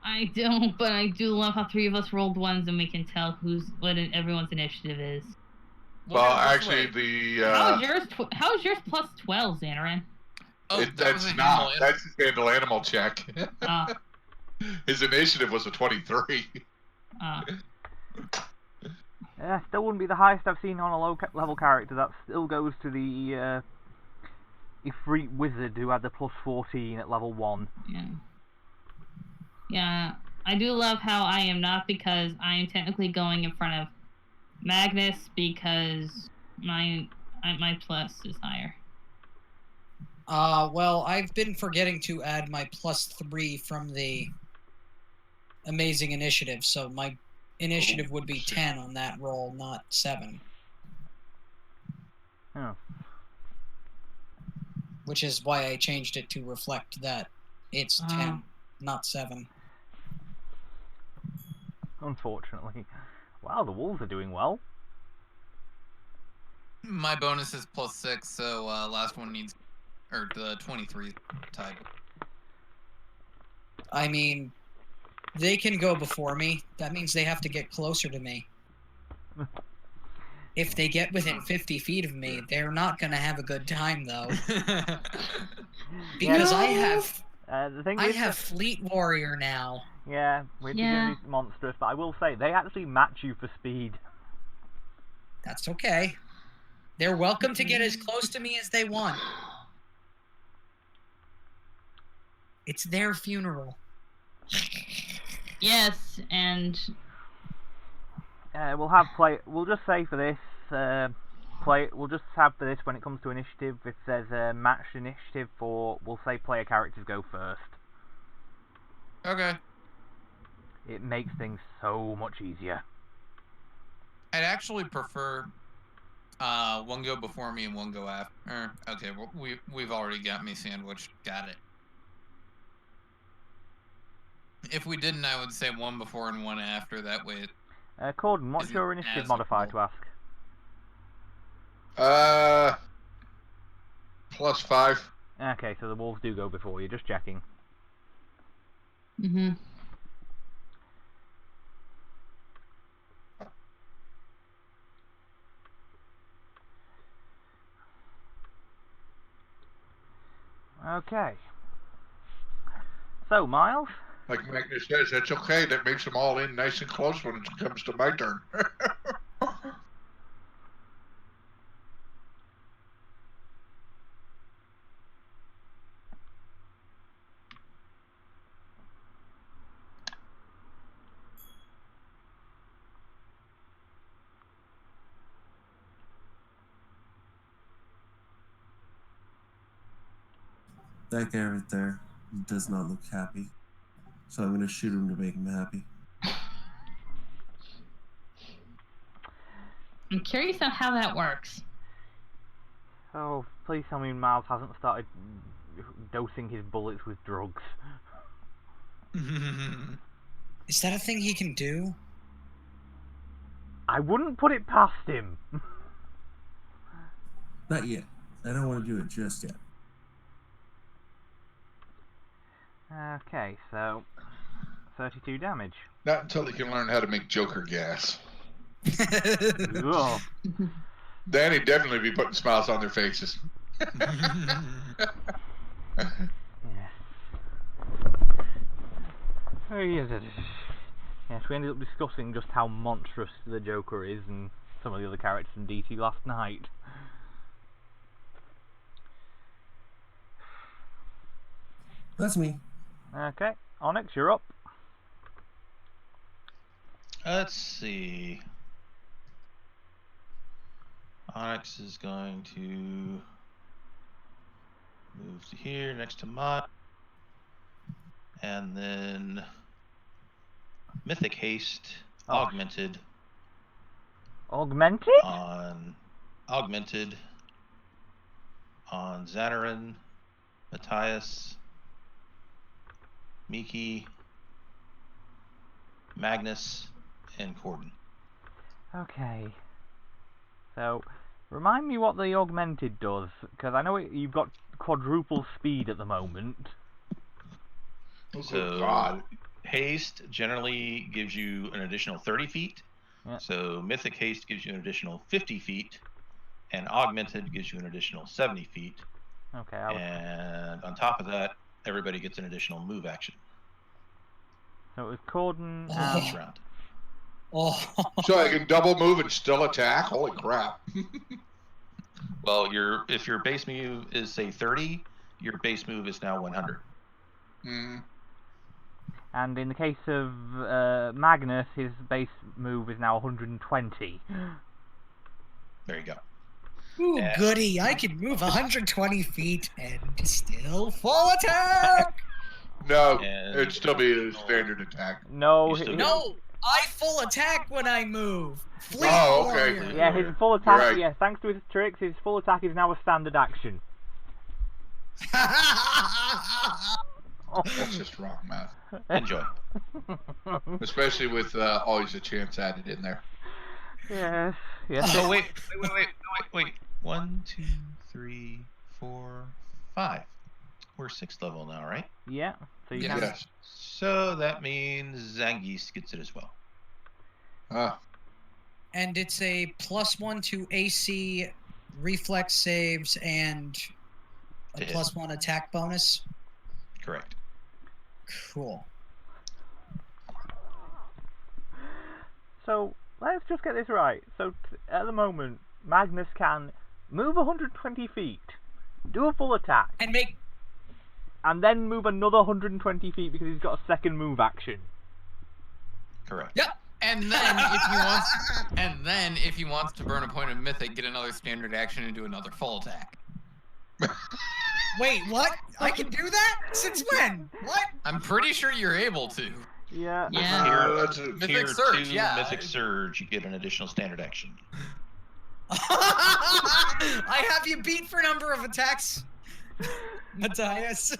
I don't, but I do love how 3 of us rolled ones and we can tell what everyone's initiative is. Well, actually, How's yours plus 12, Xanaran? Oh, that's not. That's his handle animal check. His initiative was a 23. Yeah, still wouldn't be the highest I've seen on a low level character. That still goes to the Ifrit wizard who had the plus 14 at level 1. Yeah. Yeah, I do love how I am not, because I am technically going in front of Magnus, because my plus is higher. Well, I've been forgetting to add my plus 3 from the amazing initiative, so my initiative would be 10 on that roll, not 7. Oh. Which is why I changed it to reflect that it's 10, not 7. Unfortunately. Wow, the wolves are doing well. My bonus is plus 6, so last one needs, or the 23 type. I mean, they can go before me. That means they have to get closer to me. If they get within 50 feet of me, they're not going to have a good time, though. Because I have Fleet Warrior now. Yeah, which is going to be monstrous, but I will say, they actually match you for speed. That's okay. They're welcome to get as close to me as they want. It's their funeral. Yes, and we'll just say for this, we'll just have for this when it comes to initiative, if there's a matched initiative we'll say player characters go first. Okay. It makes things so much easier. I'd actually prefer one go before me and one go after. Okay, well, we've already got me sandwiched. Got it. If we didn't, I would say one before and one after. That way. Corden, what's your initiative modifier to ask? Plus 5. Okay, so the wolves do go before you. Just checking. Mm-hmm. Okay. So, Miles? Like Magnus says, that's okay. That makes them all in nice and close when it comes to my turn. That guy right there does not look happy. So I'm going to shoot him to make him happy. I'm curious on how that works. Oh, please tell me Miles hasn't started dosing his bullets with drugs. Is that a thing he can do? I wouldn't put it past him. Not yet. I don't want to do it just yet. Okay, so 32 damage. Not until they can learn how to make Joker gas. Ugh. Then he'd definitely be putting smiles on their faces. Yes. Oh, yes, yes, we ended up discussing just how monstrous the Joker is and some of the other characters in DC last night. That's me. Okay, Onyx, you're up. Let's see. Onyx is going to move to here next to Mott. And then Mythic Haste augmented. Augmented? Augmented on Xanarin, Matthias, Miki, Magnus, and Corden. Okay. So, remind me what the augmented does, because I know you've got quadruple speed at the moment. Oh, So, God. Haste generally gives you an additional 30 feet. Yeah. So, Mythic Haste gives you an additional 50 feet. And Augmented gives you an additional 70 feet. Okay. And on top of that, everybody gets an additional move action. So it was Corden Each round. Oh. So I can double move and still attack? Holy crap. Well, if your base move is, say, 30, your base move is now 100. Mm. And in the case of Magnus, his base move is now 120. There you go. Ooh, goody. I can move 120 feet and still full attack! No, And it'd still be a standard attack. No, No! I full attack when I move! Fleet Oh, okay. warrior. yeah, his full attack, Right. yeah, thanks to his tricks, his full attack is now a standard action. That's just wrong math. Enjoy. Especially with always a chance added in there. Yes, yes. Oh, wait. 1, 2, 3, 4, 5. We're 6th level now, right? Yeah, so you Yes. So that means Zangief gets it as well. And it's a +1 to AC, reflex saves, and a To hit. +1 attack bonus. Correct. Cool. So, let's just get this right. So, at the moment, Magnus can move 120 feet, do a full attack, and then move another 120 feet because he's got a second move action. Correct. Yep. And then if he wants to burn a point of mythic, get another standard action and do another full attack. Wait, what? I can do that? Since when? What? I'm pretty sure you're able to. Yeah. Yeah. Mythic Surge, 2, yeah. Mythic Surge, you get an additional standard action. I have you beat for number of attacks, Matthias.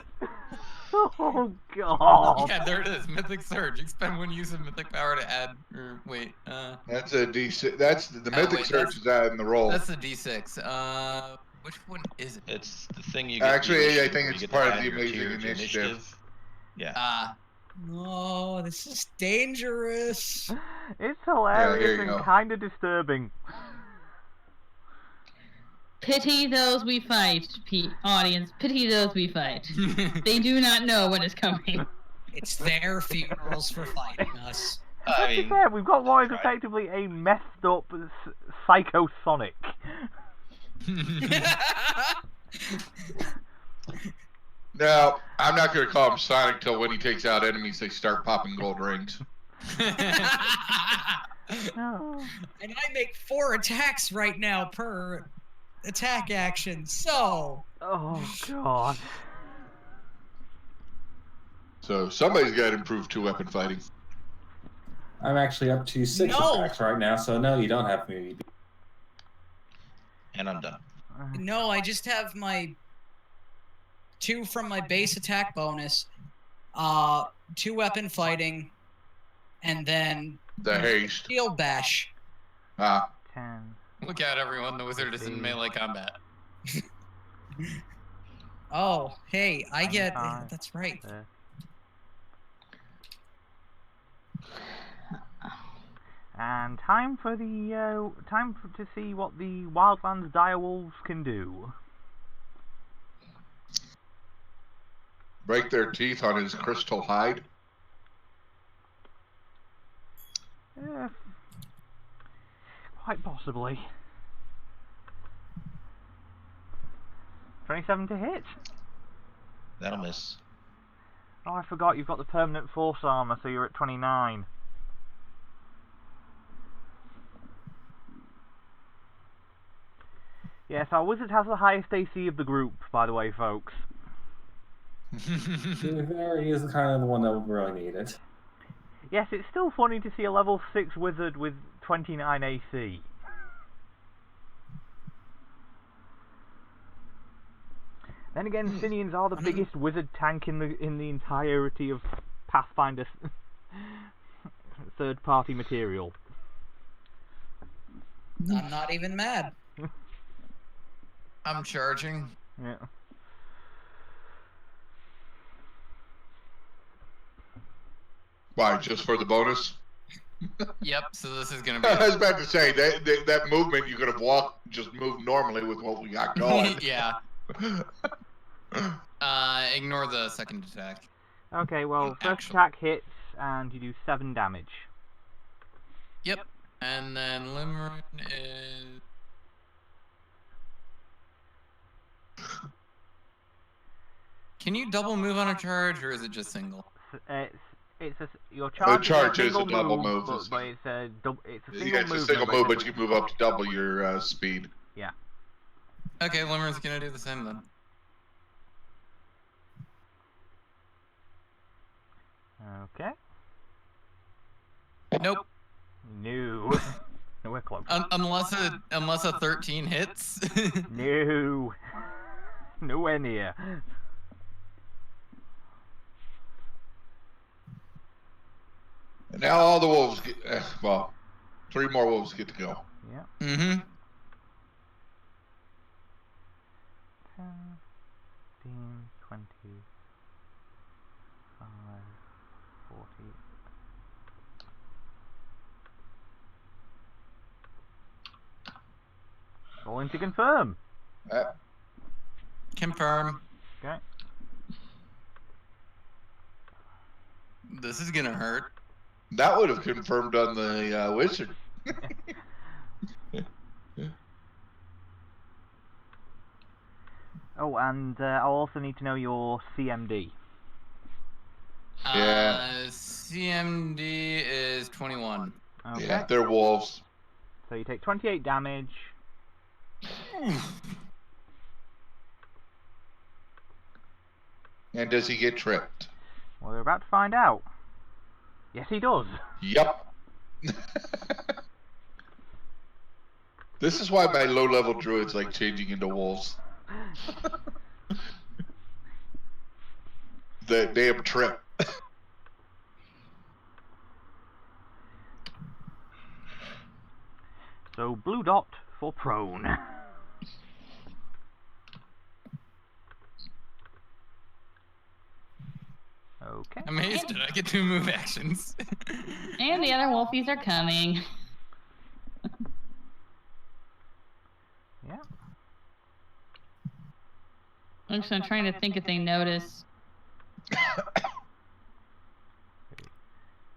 Oh, God. Yeah, there it is. Mythic Surge. Expend one use of mythic power to add. Or wait. That's a D6. That's the Mythic wait, Surge is out in the roll. That's the D6. Which one is it? It's the thing you get. Actually, I think where it's you get part to of add the your Amazing tier to Initiative. Yeah. Oh, this is dangerous. It's here hilarious you and go. kind of disturbing. Pity those we fight, audience. Pity those we fight. They do not know what is coming. It's their funerals for fighting us. To be fair, we've got what is effectively a messed up Psycho Sonic. Now, I'm not going to call him Sonic till when he takes out enemies, they start popping gold rings. Oh. And I make 4 attacks right now per attack action, so... Oh, God. So somebody's got to improve 2-weapon fighting. I'm actually up to 6 No! attacks right now, so no, you don't have me. And I'm done. No, I just have my 2 from my base attack bonus, 2 weapon fighting, and then The haste. shield bash. 10. Look out, everyone. The wizard is in 15. melee combat. Oh, hey, I get... 25. That's right. And time for the to see what the Wildlands direwolves can do. Break their teeth on his crystal hide. Quite possibly. 27 to hit. That'll miss. Oh, I forgot you've got the permanent force armor, so you're at 29. Yes, our wizard has the highest AC of the group, by the way, folks. He is kind of the one that would really need it. Yes, it's still funny to see a level 6 wizard with 29 AC. Then again, Finians are the biggest wizard tank in the entirety of Pathfinder third-party material. I'm not even mad. I'm charging. Yeah. Why, just for the bonus? Yep, so this is going to be... I was about to say, that movement, you could have walked, just moved normally with what we got going. Yeah. Ignore the second attack. Okay, well, first attack hits, and you do 7 damage. Yep. And then Limerine is... Can you double move on a charge, or is it just single? Your charge. The charge is a double move. But it's a single Yeah, it's a single move, but you move up to double your speed. Yeah. Okay, Limerine's gonna do the same then. Okay. Nope. No. Nowhere close. Unless a 13 hits. No. Nowhere near. And now all the wolves get, well, 3 more wolves get to go. Yeah. Mm-hmm. 10, 15, 20, 5, 40. Rolling to confirm. Confirm. Okay. This is gonna hurt. That would have confirmed on the wizard. Oh, and I'll also need to know your CMD. Yeah. CMD is 21. Okay. Yeah, they're wolves. So you take 28 damage. And does he get tripped? Well, we're about to find out. Yes, he does. Yep. This is why my low-level druids like changing into wolves. The damn trip. So blue dot for prone. Okay. Amazed did I get 2 move actions. And the other wolfies are coming. Yeah. I'm trying to think if they notice.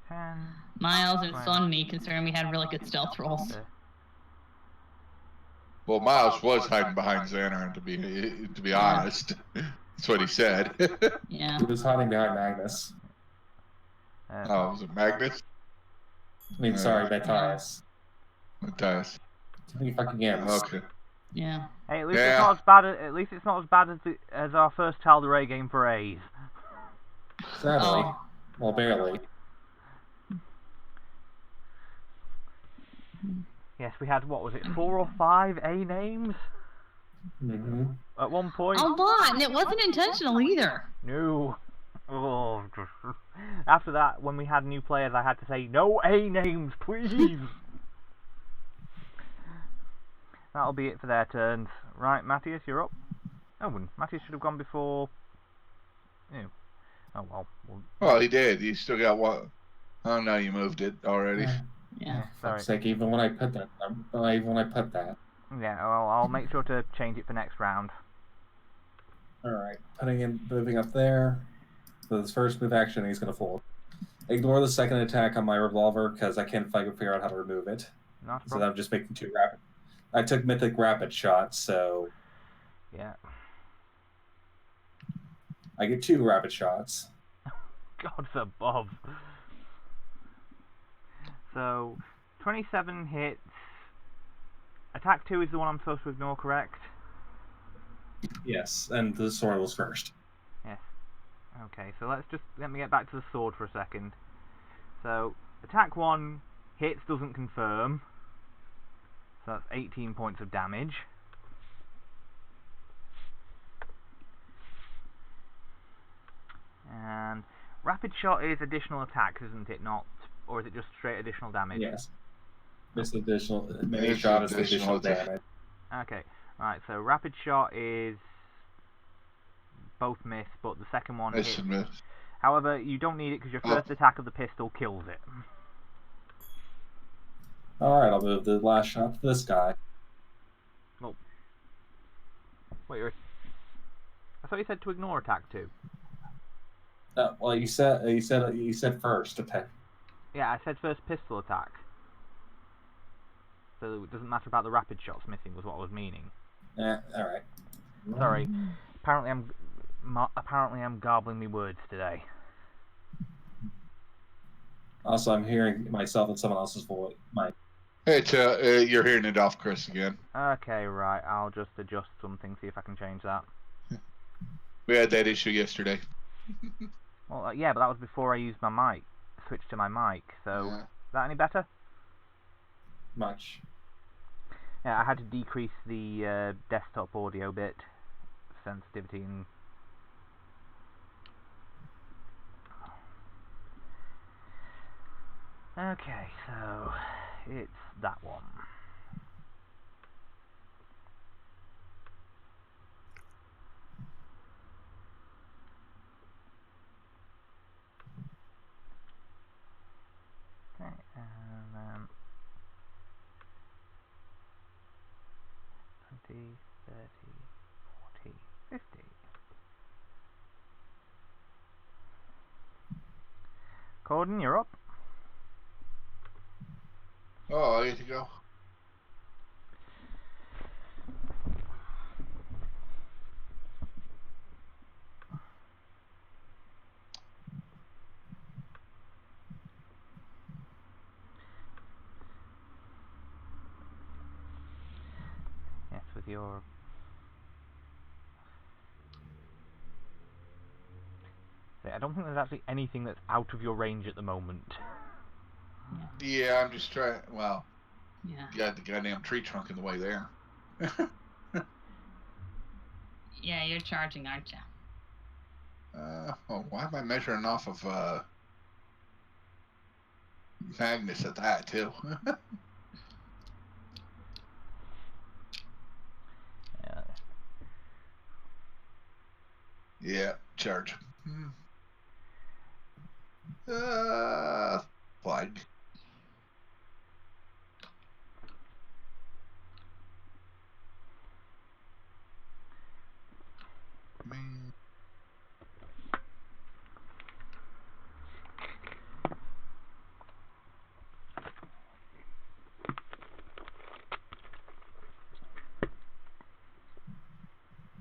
10. Miles and Sunmi, considering we had really good stealth rolls. Well, Miles was hiding behind Xanarin, to be honest. That's what he said. Yeah. He was hiding behind Magnus. Oh, was it Magnus? I mean, sorry, Matthias. Matthias. Too many fucking M's. Okay. Yeah. Hey, at least it's not as bad. At least it's not as bad as our first Tal'Darai game for A's. Sadly. Oh. Well, barely. Yes, we had, what was it, 4 or 5 A names? Mm-hmm. At one point. A lot, and it wasn't intentional either. No. Oh. After that, when we had new players, I had to say, no A names, please. That'll be it for their turns. Right, Matthias, you're up. Oh, and Matthias should have gone before. Ew. Oh, well. Well, he did. He still got one. Oh, no, you moved it already. Yeah. Sorry. Fuck's sake, even when I put that. Yeah, well, I'll make sure to change it for next round. Alright, moving up there. For this first move action, he's going to fold. Ignore the second attack on my revolver, because I can't figure out how to remove it. So I'm just making 2 rapid. I took Mythic Rapid Shot, so... Yeah. I get 2 rapid shots. Gods above. So, 27 hits. Attack 2 is the one I'm supposed to ignore, correct? Yes, and the sword was first. Yes. Okay, so let me get back to the sword for a second. So, attack 1 hits, doesn't confirm. So that's 18 points of damage. And rapid shot is additional attacks, isn't it? Not, or is it just straight additional damage? Yes. This additional mini shot is additional damage. Okay, right. So rapid shot is both miss, but the second one hits. Miss. However, you don't need it because your first attack of the pistol kills it. Alright, I'll move the last shot to this guy. Well, wait, I thought you said to ignore attack 2. Well, you said first attack. Yeah, I said first pistol attack. So it doesn't matter about the rapid shots missing, was what I was meaning. Alright. Sorry. Apparently I'm garbling me words today. Also, I'm hearing myself and someone else's voice. You're hearing it off Chris again. Okay, right. I'll just adjust something, see if I can change that. We had that issue yesterday. Well, yeah, but that was before I used my mic. Switched to my mic, so... Yeah. Is that any better? Much. Yeah, I had to decrease the desktop audio bit. Sensitivity and... Okay, so... It's that one. Okay, and then 20, 30, 40, 50. Corden, you're up. Oh, I get to go. Yes, with your... I don't think there's actually anything that's out of your range at the moment. Yeah, I'm just trying. Well, Yeah. you got the goddamn tree trunk in the way there. Yeah, you're charging, aren't you? Well, why am I measuring off of Magnus at that too? Yeah. Yeah, charge. Flag.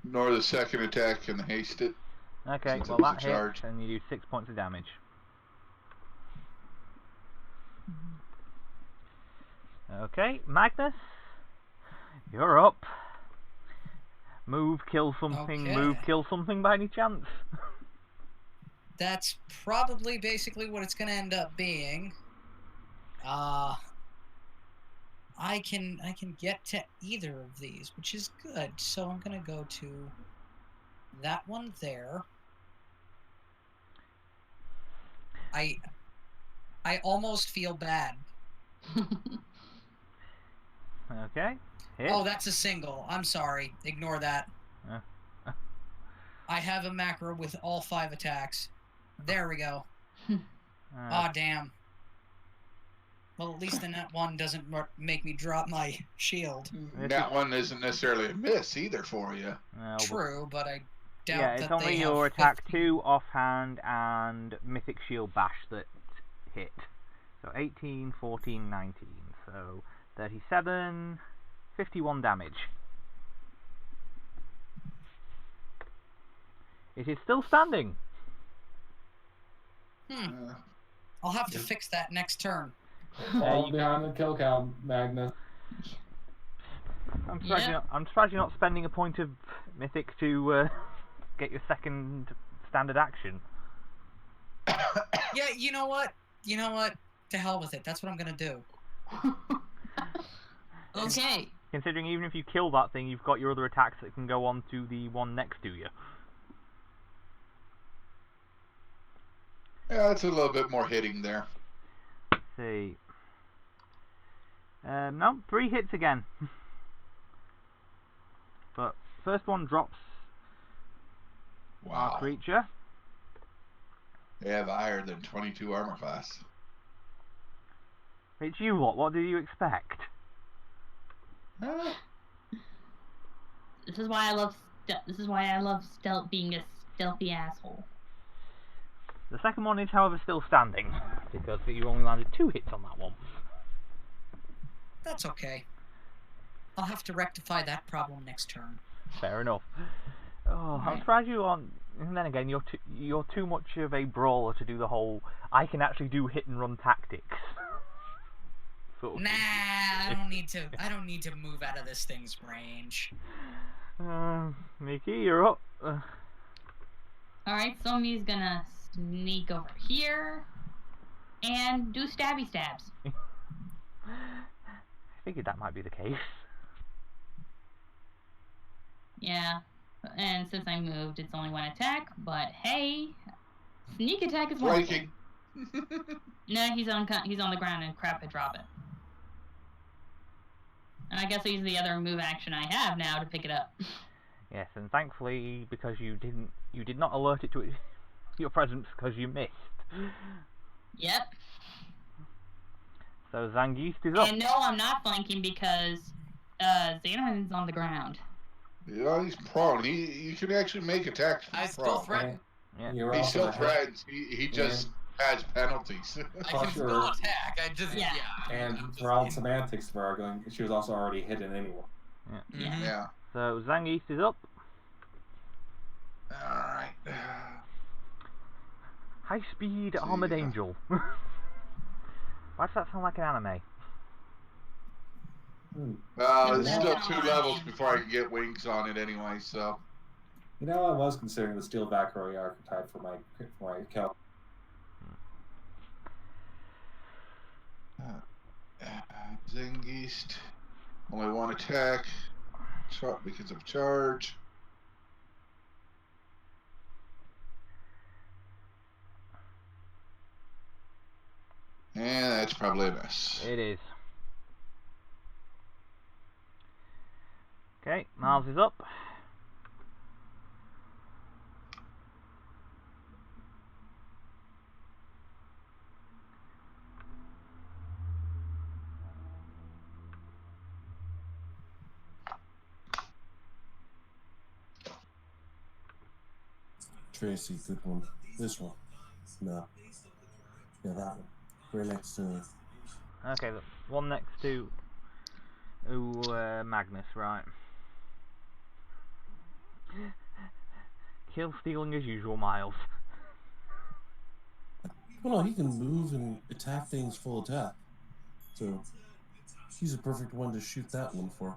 Ignore the second attack and haste it. Okay, Since well it was that a hits, charge. and you do 6 points of damage. Okay, Magnus, you're up. Move, kill something, Okay. move, kill something by any chance? That's probably basically what it's going to end up being. I can get to either of these, which is good. So I'm gonna go to that one there. I almost feel bad. Okay. Hit. Oh, that's a single. I'm sorry. Ignore that. I have a macro with all 5 attacks. There we go. Aw, damn. Well, at least the net one doesn't make me drop my shield. That one isn't necessarily a miss either for you. True, but I doubt yeah, that it's only they your have attack 15. 2, offhand, and Mythic Shield Bash that hit. So 18, 14, 19. So 37, 51 damage. It is still standing. I'll have to fix that next turn. Fall behind the kill count, Magnus. I'm surprised you're not spending a point of Mythic to get your second standard action. Yeah, you know what? You know what? To hell with it. That's what I'm gonna do. Okay. Considering even if you kill that thing, you've got your other attacks that can go on to the one next to you. Yeah, it's a little bit more hitting there. Let's see. No, 3 hits again. But first one drops our creature. They have higher than 22 armor class. It's you lot. What do you expect? This is why I love. Stealth being a stealthy asshole. The second one is, however, still standing because you only landed 2 hits on that one. That's okay. I'll have to rectify that problem next turn. Fair enough. Oh, I'm surprised you aren't. And then again, you're too much of a brawler to do the whole I can actually do hit and run tactics. Sort of nah, I don't need to move out of this thing's range. Mickey, you're up. Alright, so Mi's gonna sneak over here and do stabby stabs. I figured that might be the case. Yeah, and since I moved, it's only 1 attack, but hey, sneak attack is wonderful. No, he's on the ground and crap, I drop it. And I guess I use the other move action I have now to pick it up. Yes, and thankfully, because you did not alert it to your presence because you missed. Yep. So Zangief is up. And no, I'm not flanking because Xanon's on the ground. Yeah, he's prone. You can actually make attacks from I still threaten. Yeah. He still threatens. He just has penalties. I can still attack. I just And for all semantics, she was also already hidden anyway. Yeah. So Zangief is up. Alright. High speed armored angel. Why does that sound like an anime? There's still 2 levels before I can get wings on it anyway, so. You know, I was considering the Steel Valkyrie archetype for my kill. Zangief. Only 1 attack. Shot because of charge. And that's probably a miss. It is. Okay, Miles is up. Tracy, good one. This one. No. Yeah, that one. Right next to it. Okay, the one next to Magnus, right. Kill stealing as usual, Miles. Well, no, he can move and attack things full attack. So, he's a perfect one to shoot that one for.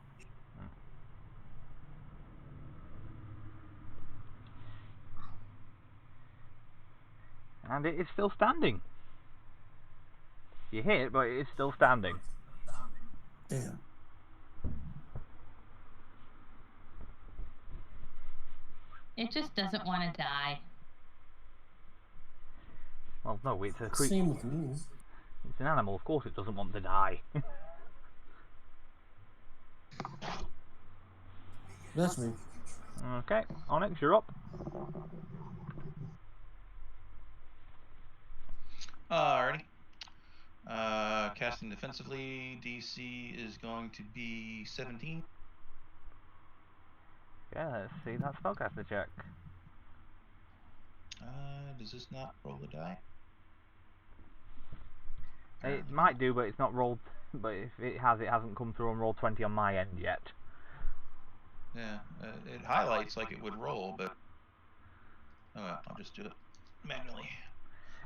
And it is still standing. You hit, but it is still standing. Damn. It just doesn't want to die. Well, no, it's a creature. Same with me. It's an animal, of course it doesn't want to die. That's me. Okay, Onyx, you're up. Alrighty. Casting defensively, DC is going to be 17. Yeah, let's see that spellcaster check. Does this not roll a die? It might do, but it's not rolled. But if it has, it hasn't come through and rolled 20 on my end yet. Yeah, it highlights like it would roll, but oh well, I'll just do it manually.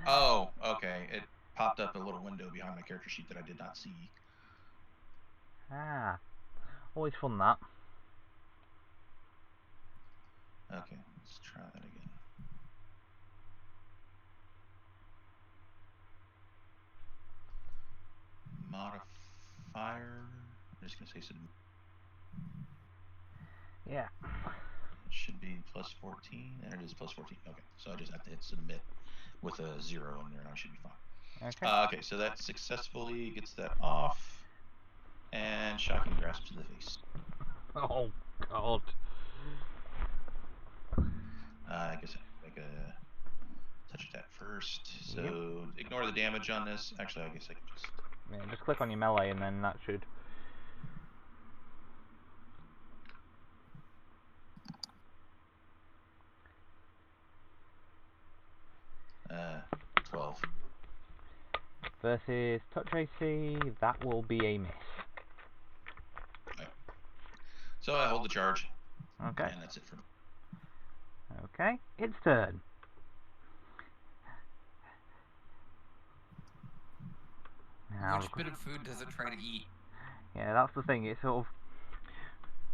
Oh, okay. It popped up a little window behind my character sheet that I did not see. Ah, always fun that. Okay, let's try that again. Modifier. I'm just gonna say submit. Yeah. It should be plus 14, and it is plus 14. Okay, so I just have to hit submit with a 0 in there, and I should be fine. Okay. Okay, so that successfully gets that off, and shocking grasp to the face. Oh God. I guess I make a touch attack first. So ignore the damage on this. Actually, I guess I can just. Yeah, just click on your melee, and then that should. 12. Versus touch AC, that will be a miss. Okay. So I hold the charge. Okay. And that's it for me. Okay, its turn. Now, Which bit of food does it try to eat? yeah, that's the thing. It's sort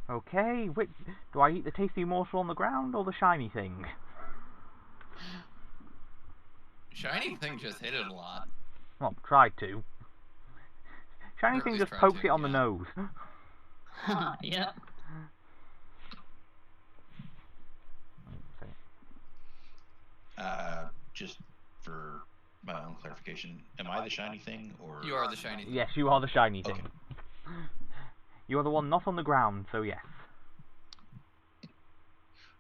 of okay. Which do I eat? The tasty morsel on the ground or the shiny thing? Shiny thing just hit it a lot. Well, tried to. Shiny thing just pokes it on the nose. Yep. Just for my own clarification, am I the shiny thing, or you are the shiny thing? Yes, you are the shiny thing. Okay. You are the one not on the ground, so yes.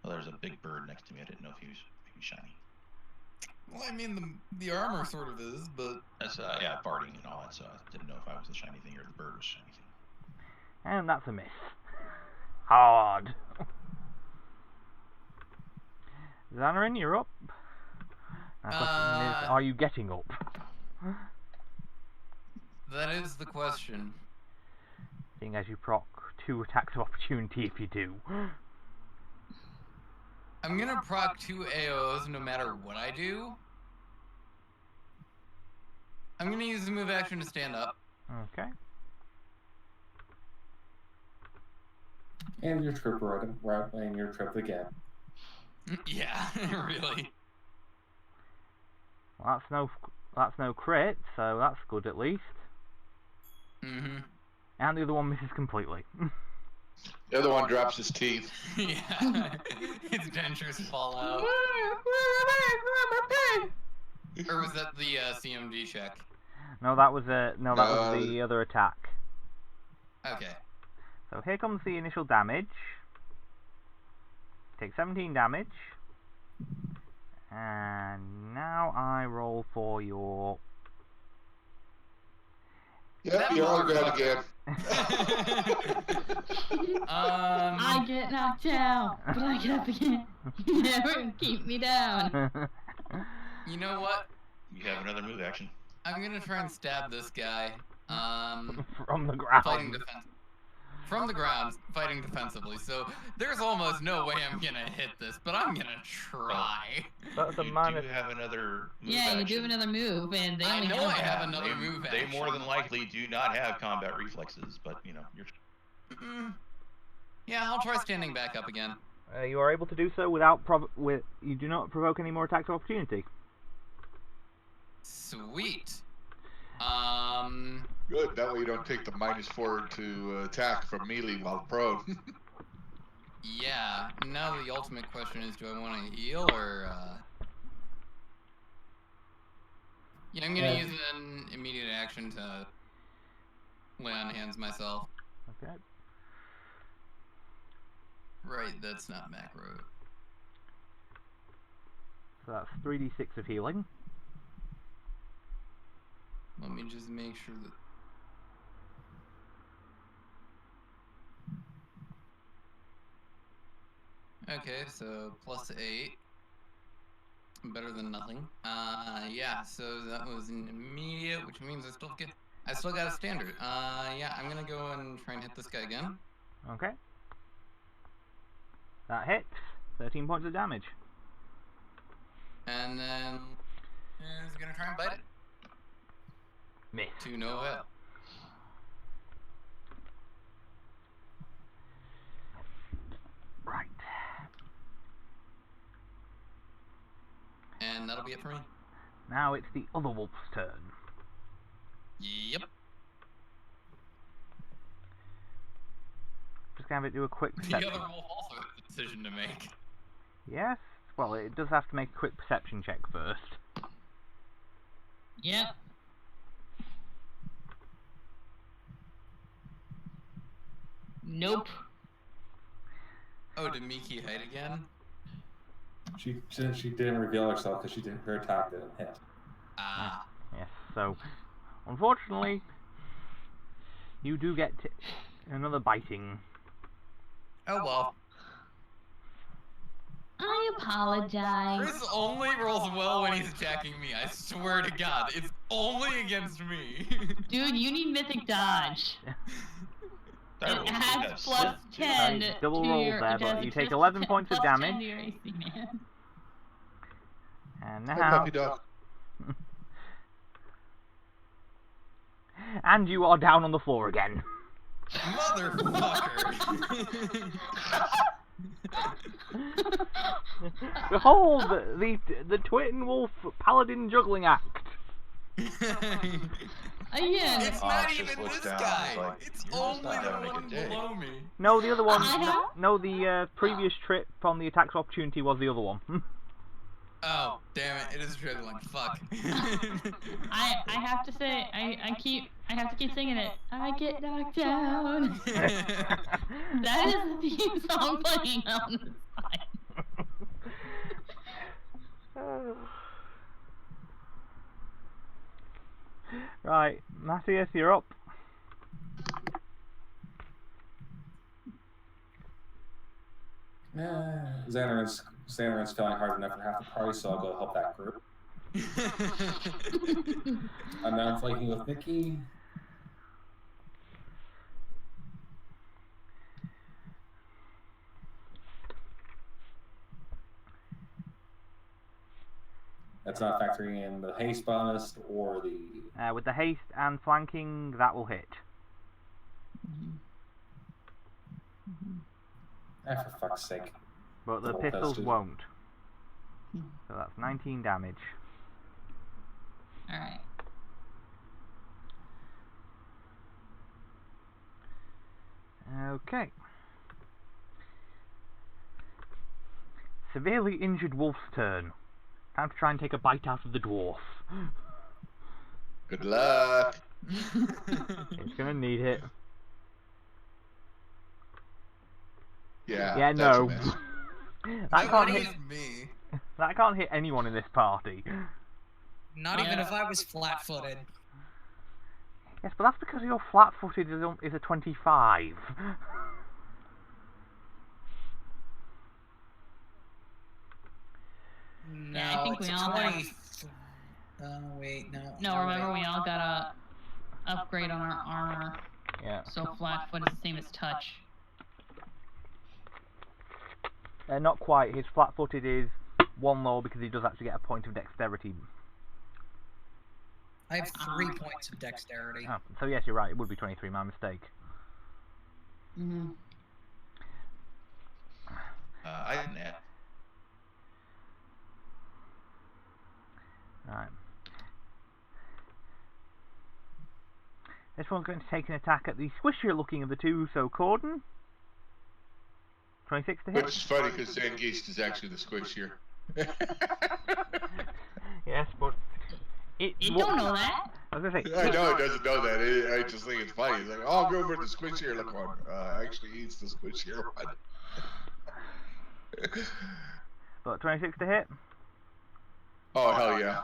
Well, there's a big bird next to me. I didn't know if he was shiny. Well, I mean, the armor sort of is, but... That's, yeah, barding and all that, so I didn't know if I was the shiny thing or the bird was the shiny thing. And that's a miss. Hard. Xanarin, you're up. The question is, are you getting up? That is the question. Seeing as you proc 2 attacks of opportunity if you do. I'm gonna proc 2 AOs no matter what I do. I'm gonna use the move action to stand up. Okay. And your trip right, and your trip again. Yeah, really. Well, that's no crit, so that's good at least. Mm-hmm. And the other one misses completely. The other one drops his teeth. Yeah, his dentures fall out. Or was that the CMD check? No, that was that was the other attack. Okay. So here comes the initial damage. Take 17 damage. And now I roll for your... Yep, you're all good again. I get knocked out, but I get up again. You never keep me down. You know what? You have another move action. I'm gonna try and stab this guy. From the ground. Fighting from the ground, fighting defensively. So there's almost no way I'm gonna hit this, but I'm gonna try. That's a You minus. do have another move Yeah, action. you do have another move, and they I only know I have another They- move They action. more than likely do not have combat reflexes, but you know, you're... Yeah, I'll try standing back up again. You are able to do so without you do not provoke any more attacks of opportunity. Sweet. Good. That way you don't take the -4 to attack from melee while prone. Yeah. Now the ultimate question is, do I want to heal or? Yeah, I'm gonna use an immediate action to lay on hands myself. Okay. Right, that's not macro. So that's 3d6 of healing. Let me just make sure that. Okay, so +8. Better than nothing. Yeah, so that was an immediate, which means I still got a standard. Yeah, I'm gonna go and try and hit this guy again. Okay. That hits. 13 points of damage. And then he's gonna try and bite it. Miss. To no avail. Right. And that'll be it for me. Now it's the other wolf's turn. Yep. Just gonna have to do a quick The perception. other wolf also has a decision to make. Yes. Well, it does have to make a quick perception check first. Yep. Nope. Oh, did Miki hide again? She didn't reveal herself because her attack didn't hit. Ah. Yes. So, unfortunately, you do get another biting. Oh well. I apologize. Chris only rolls well when he's attacking me. I swear to God, it's only against me. Dude, you need mythic dodge. It adds +10 Right, double to roll your, there, but you take 11 points of damage. +10 to your AC, man. And Hi, now, puppy dog. and you are down on the floor again. Motherfucker. Behold the twin wolf paladin juggling act. Again. It's not even this guy. Like, It's only the one below me. No, the other one. No, the previous trip on the attacks opportunity was the other one. Oh, damn it! It is juggling. Fuck. I have to say, I have to keep singing it. I get knocked down. That is the theme song playing on the side. Right, Matthias, you're up. Xanarin's feeling hard enough for half the party, so I'll go help that group. I'm now flanking with Nikki. That's not factoring in the haste bonus or the... With the haste and flanking, that will hit. For fuck's sake. But the pistols won't. So that's 19 damage. Alright. Okay. Severely injured wolf's turn. Time to try and take a bite out of the dwarf. Good luck. It's gonna need it. Yeah. Yeah, no. That can't hit me. That can't hit anyone in this party. Not even if I was flat-footed. Yes, but that's because your flat-footed is a 25. No, Yeah, I think it's we a all 20. Wait, no. No, remember we all got a upgrade on our armor. Yeah. So flat-foot is the same as touch. Not quite. His flat-footed is 1 lower because he does actually get a point of dexterity. I have 3 points of dexterity. Oh, so yes, you're right. It would be 23. My mistake. Mm-hmm. I didn't add. Right. This one's going to take an attack at the squishier looking of the two, so Corden. 26 to hit. Which is funny because Zangeast is actually the squishier. Yes, but You don't know that. I was going to say. I know he doesn't know that. I just think it's funny. He's like, oh, I'll go over the squishier look one. Actually, he's the squishier one. But 26 to hit. Oh, hell yeah.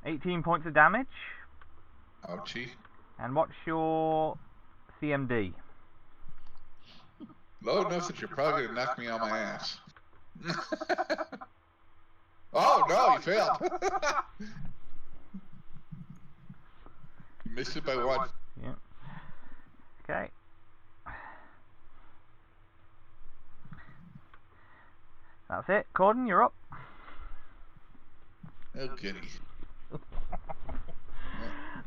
$18 points of damage. Ouchie. And what's your CMD? Low enough that you're probably going to knock me on my ass. Oh, no, you failed. You missed it by 1. Yeah. Okay. That's it. Corden, you're up. Oh, goody.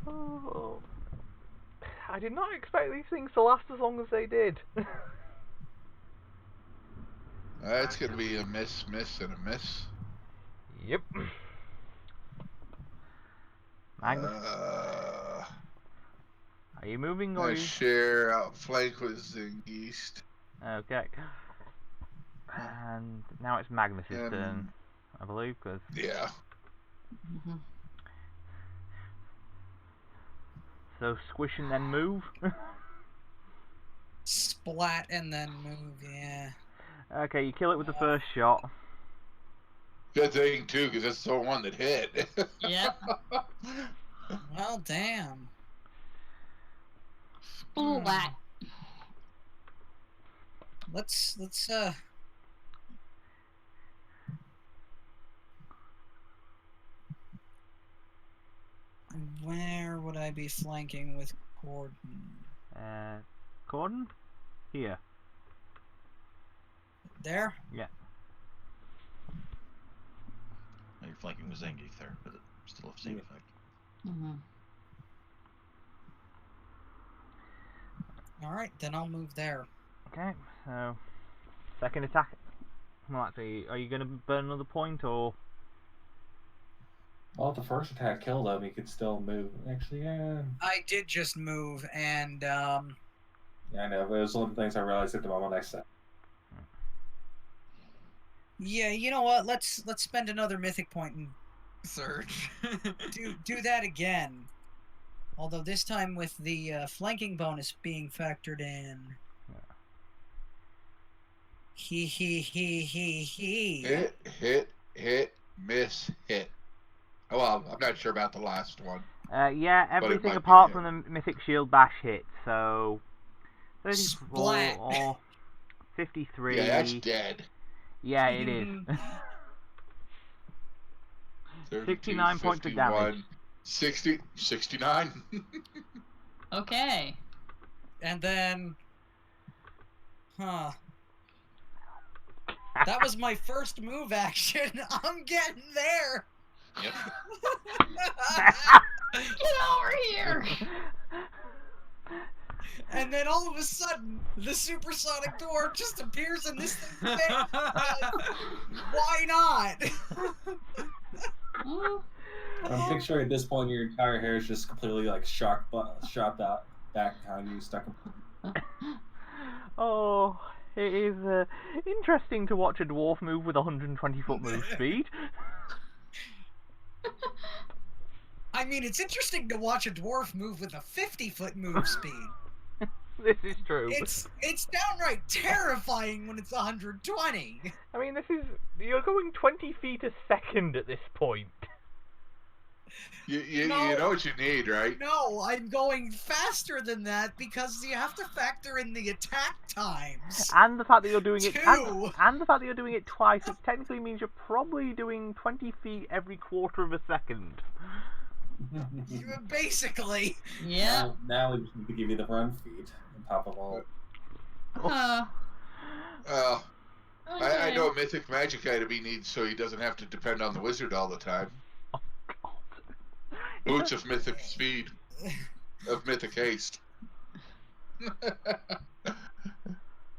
Oh. I did not expect these things to last as long as they did. That's going to be a miss, miss, and a miss. Yep. Magnus. Are you moving or I share outflank with Zangeast. Okay. And now it's Magnus's turn, I believe, because... Yeah. So squish and then move? Splat and then move, yeah. Okay, you kill it with the first shot. Good thing, too, because that's the one that hit. Yep. Well, damn. Splat. Let's where would I be flanking with Corden? Corden? Here. There? Yeah. You're flanking with Zangeast there, but it still have the same effect. Alright, then I'll move there. Okay, so... Second attack. Well, actually, are you going to burn another point, or...? Well, if the first attack killed him, he could still move. Actually, yeah. I did just move, and, Yeah, I know, but it was one of the things I realized at the moment I said. yeah, you know what? Let's spend another mythic point and Surge. do that again. Although this time with the flanking bonus being factored in. He. Hit, miss, hit. Oh, well, I'm not sure about the last one. Yeah, everything apart from the Mythic Shield Bash hit, so... 34 Splat. or 53. Yeah, that's dead. Yeah, it is. 69 points of damage. 69. Okay. And then... Huh. That was my first move action. I'm getting there. Yep. Get over here. And then all of a sudden, the supersonic door just appears in this thing. Why not? I'm picturing at this point your entire hair is just completely like shot out back behind you, stuck in. Oh, it is interesting to watch a dwarf move with 120-foot move speed. I mean, it's interesting to watch a dwarf move with a 50-foot move speed. This is true. It's downright terrifying when it's 120. I mean, you're going 20 feet a second at this point. You know what you need, right? No, I'm going faster than that because you have to factor in the attack times. And the fact that you're doing it Two. and the fact that you're doing it twice, it technically means you're probably doing 20 feet every quarter of a second. Basically. Yeah. Now we just need to give you the run feed on top of all. I know a mythic magic item he needs so he doesn't have to depend on the wizard all the time. Oh, God. Boots of mythic speed. Of mythic haste.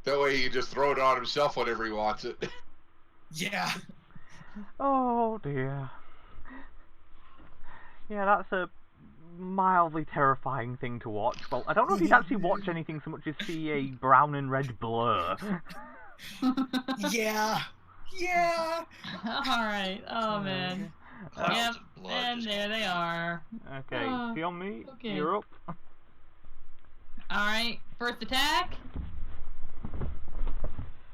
That way he can just throw it on himself whenever he wants it. Yeah. Oh dear. Yeah, that's a mildly terrifying thing to watch. Well, I don't know if you'd actually watch anything so much as see a brown and red blur. Yeah. Yeah. Alright. Oh, man. Clouds Yep, of blood and just there they are. Okay, see on me, okay. you're up. Alright, first attack.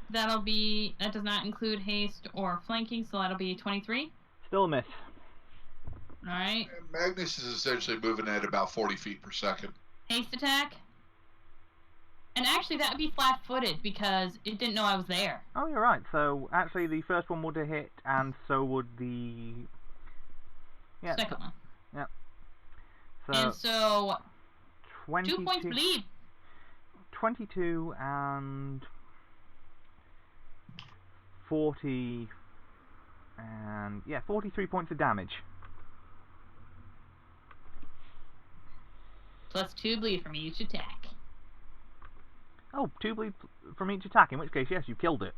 That'll be, that does not include haste or flanking, so that'll be 23. Still a miss. Alright. Magnus is essentially moving at about 40 feet per second. Haste attack. And actually, that would be flat-footed because it didn't know I was there. Oh, you're right. So, actually, the first one would have hit, and so would the... Yeah, Second one. Yeah. So, And so, 22, 2 points bleed. 22 and 40... And, yeah, 43 points of damage. Plus 2 bleed from each attack. Oh, 2 bleed from each attack, in which case, yes, you killed it.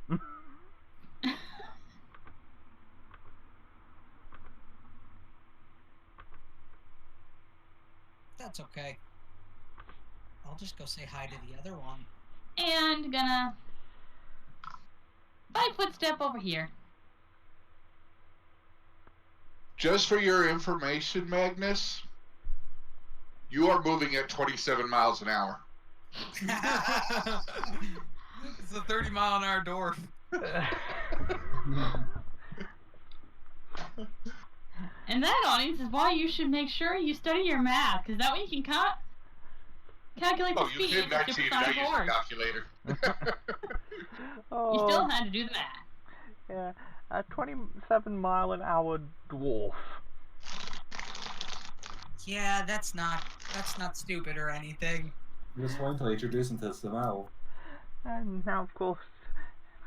That's okay. I'll just go say hi to the other one. And gonna 5-foot step over here. Just for your information, Magnus, you are moving at 27 miles an hour. It's a 30-mile-an-hour dwarf. And that, audience, is why you should make sure you study your math, because that way you can calculate the speed you of can supersonic use horse. a calculator. You still had to do the math. Yeah, a 27-mile-an-hour dwarf. Yeah, that's not stupid or anything. Just wait until you introduce him to some owl. And now, of course,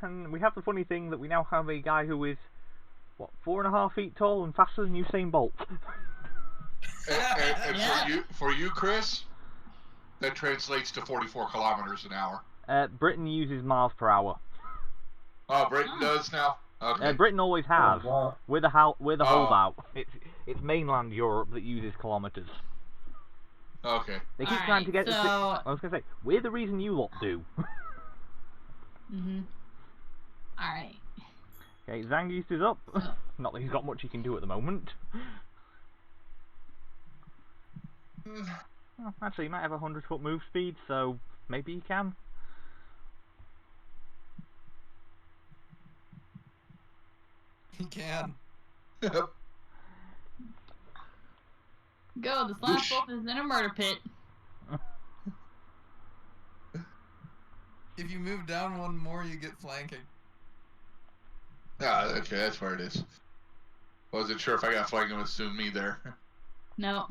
and we have the funny thing that we now have a guy who is, what, 4.5 feet tall and faster than Usain Bolt. And Yeah. for you, Chris, that translates to 44 kilometers an hour. Britain uses miles per hour. Oh, Britain does now? Okay. Britain always has. Oh, wow. We're the holdout. It's mainland Europe that uses kilometers. Okay. They keep trying to get us. I was gonna say, we're the reason you lot do. Alright. Okay, Zangief is up. Not that he's got much he can do at the moment. Well, actually, he might have 100-foot move speed, so maybe he can. He can. Go, this last wolf is in a murder pit. If you move down one more, you get flanking. Ah, okay, that's where it is. Wasn't sure if I got flanking with soon me there. No.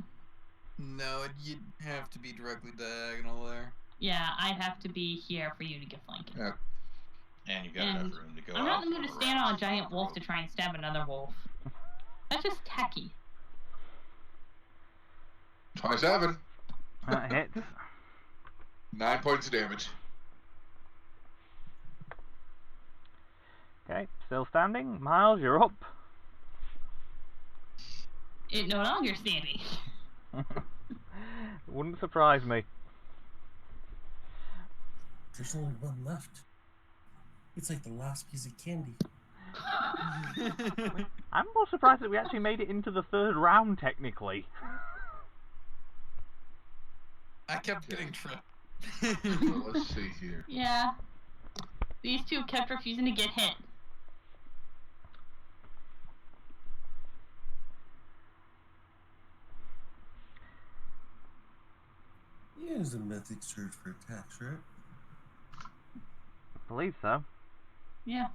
No, you'd have to be directly diagonal there. Yeah, I'd have to be here for you to get flanking. Yeah. And you got enough room to go. I'm not in the mood to stand on a giant wolf to try and stab another wolf. That's just tacky. 27. That hits. 9 points of damage. Okay, still standing. Miles, you're up. It no longer standing. Wouldn't surprise me. There's only one left. It's like the last piece of candy. I'm more surprised that we actually made it into the 3rd round, technically. I kept getting tripped. So let's see here. Yeah. These two kept refusing to get hit. Yeah, there's a mythic surge for attacks, right? I believe so. Yeah.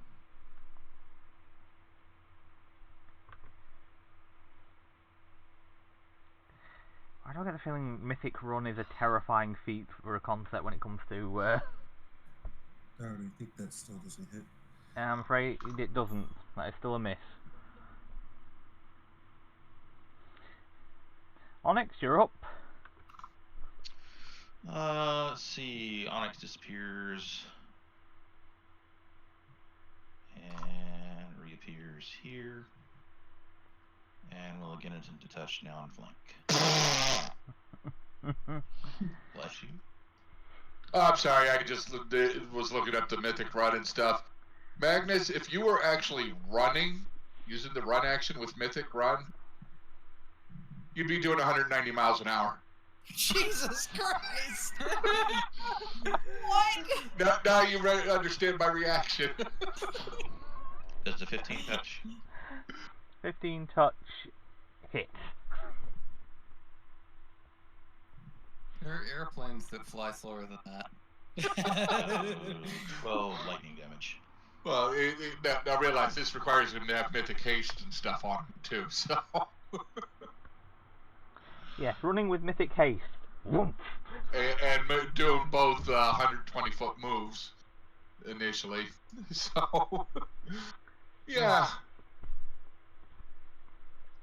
I don't get the feeling Mythic Run is a terrifying feat for a concept when it comes to... I think that still doesn't hit. I'm afraid it doesn't. That is still a miss. Onyx, you're up. Let's see. Onyx disappears. And reappears here. And will again attempt to touch now on flank. Bless you. Oh, I'm sorry, I just was looking up the Mythic Run and stuff. Magnus, if you were actually running, using the run action with Mythic Run, you'd be doing 190 miles an hour. Jesus Christ! What? Now you understand my reaction. Does the 15 touch? 15 touch hit. There are airplanes that fly slower than that. 12 lightning damage. Well, now realize this requires him to have Mythic Haste and stuff on him too, so... Yes, running with Mythic Haste. and doing both 120-foot moves initially, so... yeah.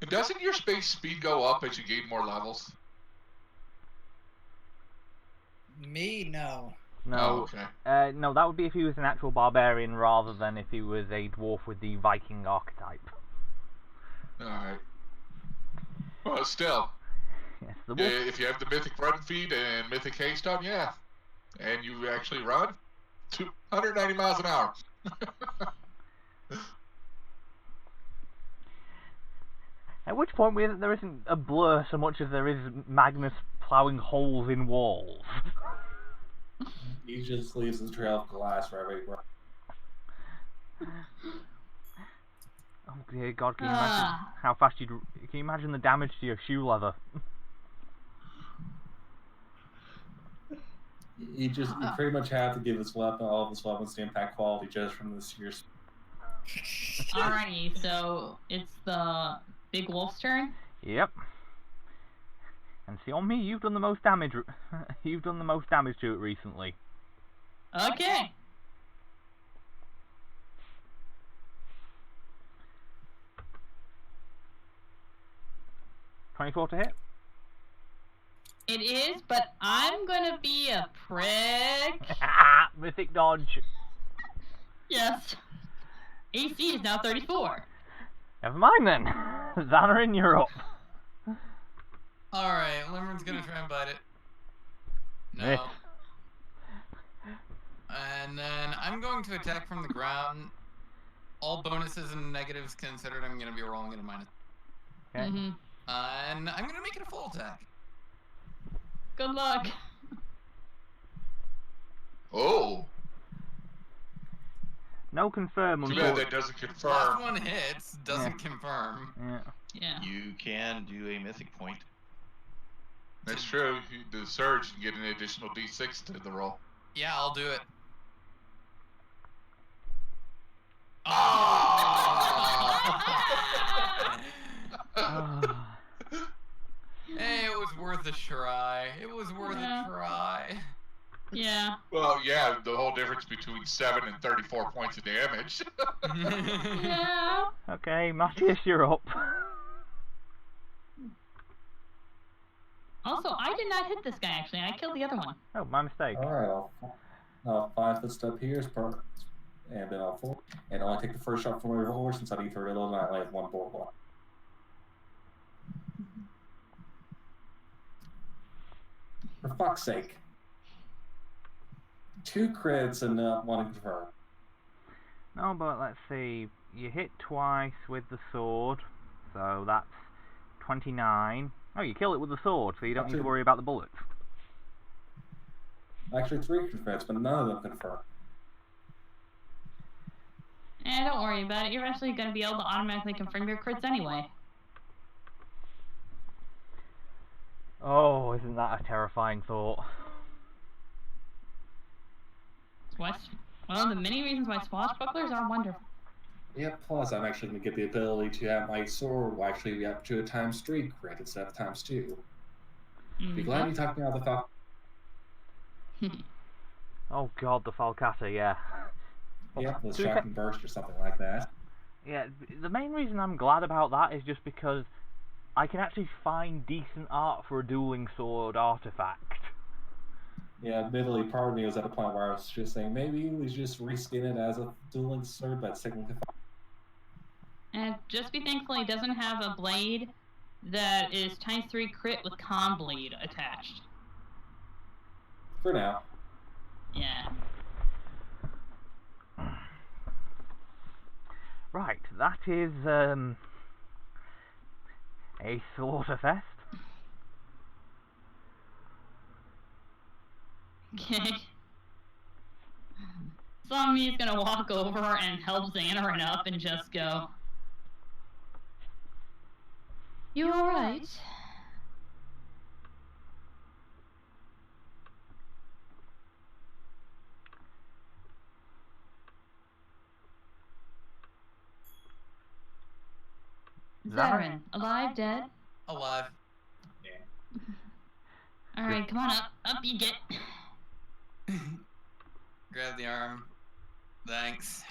And doesn't your space speed go up as you gain more levels? Me? No. No. Oh, okay. No, that would be if he was an actual barbarian rather than if he was a dwarf with the Viking archetype. Alright. Well, still. Yes, the wolf. If you have the Mythic Run feed and Mythic Haste on, yeah. And you actually run 290 miles an hour. At which point there isn't a blur so much as there is Magnus ploughing holes in walls. He just leaves a trail of glass wherever he runs. Oh dear God, can you imagine how fast you'd... Can you imagine the damage to your shoe leather? You pretty much have to give all of his weapons the impact quality just from this year's. Alrighty, so it's the big wolf's turn. Yep. And see, on me, you've done the most damage. You've done the most damage to it recently. Okay. $24 to hit. It is, but I'm gonna be a prick. Mythic dodge. Yes. AC is now 34. Never mind then. Xanarin, you're up. Alright, Limerin's gonna try and bite it. No. Miss. And then I'm going to attack from the ground. All bonuses and negatives considered, I'm gonna be rolling at a minus. Okay. Mm-hmm. And I'm gonna make it a full attack. Good luck. Oh! No confirm. Too bad that doesn't confirm. Last one hits, doesn't confirm. Yeah. Yeah. You can do a mythic point. That's true. The surge can get an additional d6 to the roll. Yeah, I'll do it. Hey, it was worth a try. It was worth a try. Yeah. Well, yeah, the whole difference between 7 and 34 points of damage. Yeah. Okay, Matthias, you're up. Also, I did not hit this guy, actually. I killed the other one. Oh, my mistake. Alright, I'll 5-foot step here, and then I'll 4. And I'll take the first shot from my revolver since I need to reload and I only have 1 bullet left. For fuck's sake. 2 crits and not 1 confirm. No, but let's see. You hit twice with the sword, so that's 29. Oh, you kill it with the sword, so you don't need to worry about the bullets. Actually, 3 crits, but none of them confirm. Don't worry about it. You're actually going to be able to automatically confirm your crits anyway. Oh, isn't that a terrifying thought? One of the many reasons why swashbucklers are wonderful. Yeah, plus I'm actually going to get the ability to have my sword actually be up to a ×3 crit instead of ×2. Be glad you talked me out of the Falcata. Oh god, the Falcata, yeah. Yeah, the shocking burst or something like that. Yeah, the main reason I'm glad about that is just because I can actually find decent art for a dueling sword artifact. Yeah, admittedly, part of me was at a point where I was just saying maybe we just reskin it as a dueling sword, but sticking to. And just be thankful he doesn't have a blade that is ×3 crit with con bleed attached. For now. Yeah. Right, that is a slaughterfest. Okay. Zombie's gonna walk over and help Xanarin up and just go, "You alright?" Xanarin, alive, dead? Alive. Yeah. Alright, come on up. Up you get. Grab the arm. Thanks.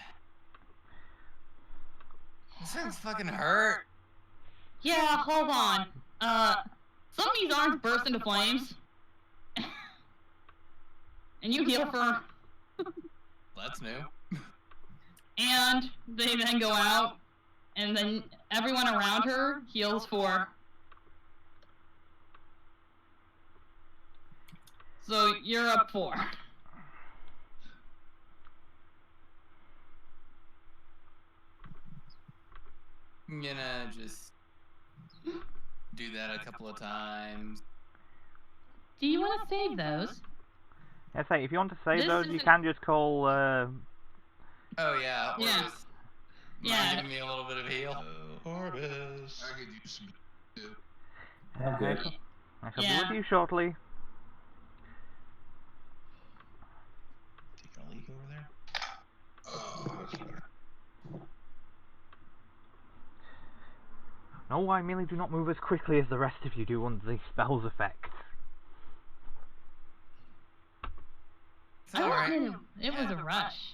This thing's fucking hurt. Yeah, hold on. Some of these arms burst into flames. And you heal for... That's new. And they then go out, and then everyone around her heals for... So you're up 4. I'm gonna just do that a couple of times. Do you want to save those? I say, if you want to save This those, you isn't- can just call. Oh yeah. Or Yeah. just Yeah. give me a little bit of heal. Orbis. I could use some too. I'm good. I shall be Yeah. with you shortly. Taking a leak over there. Oh, that's better. No, I merely do not move as quickly as the rest of you do under the spell's effect. It's I alright. wanted it was a rush.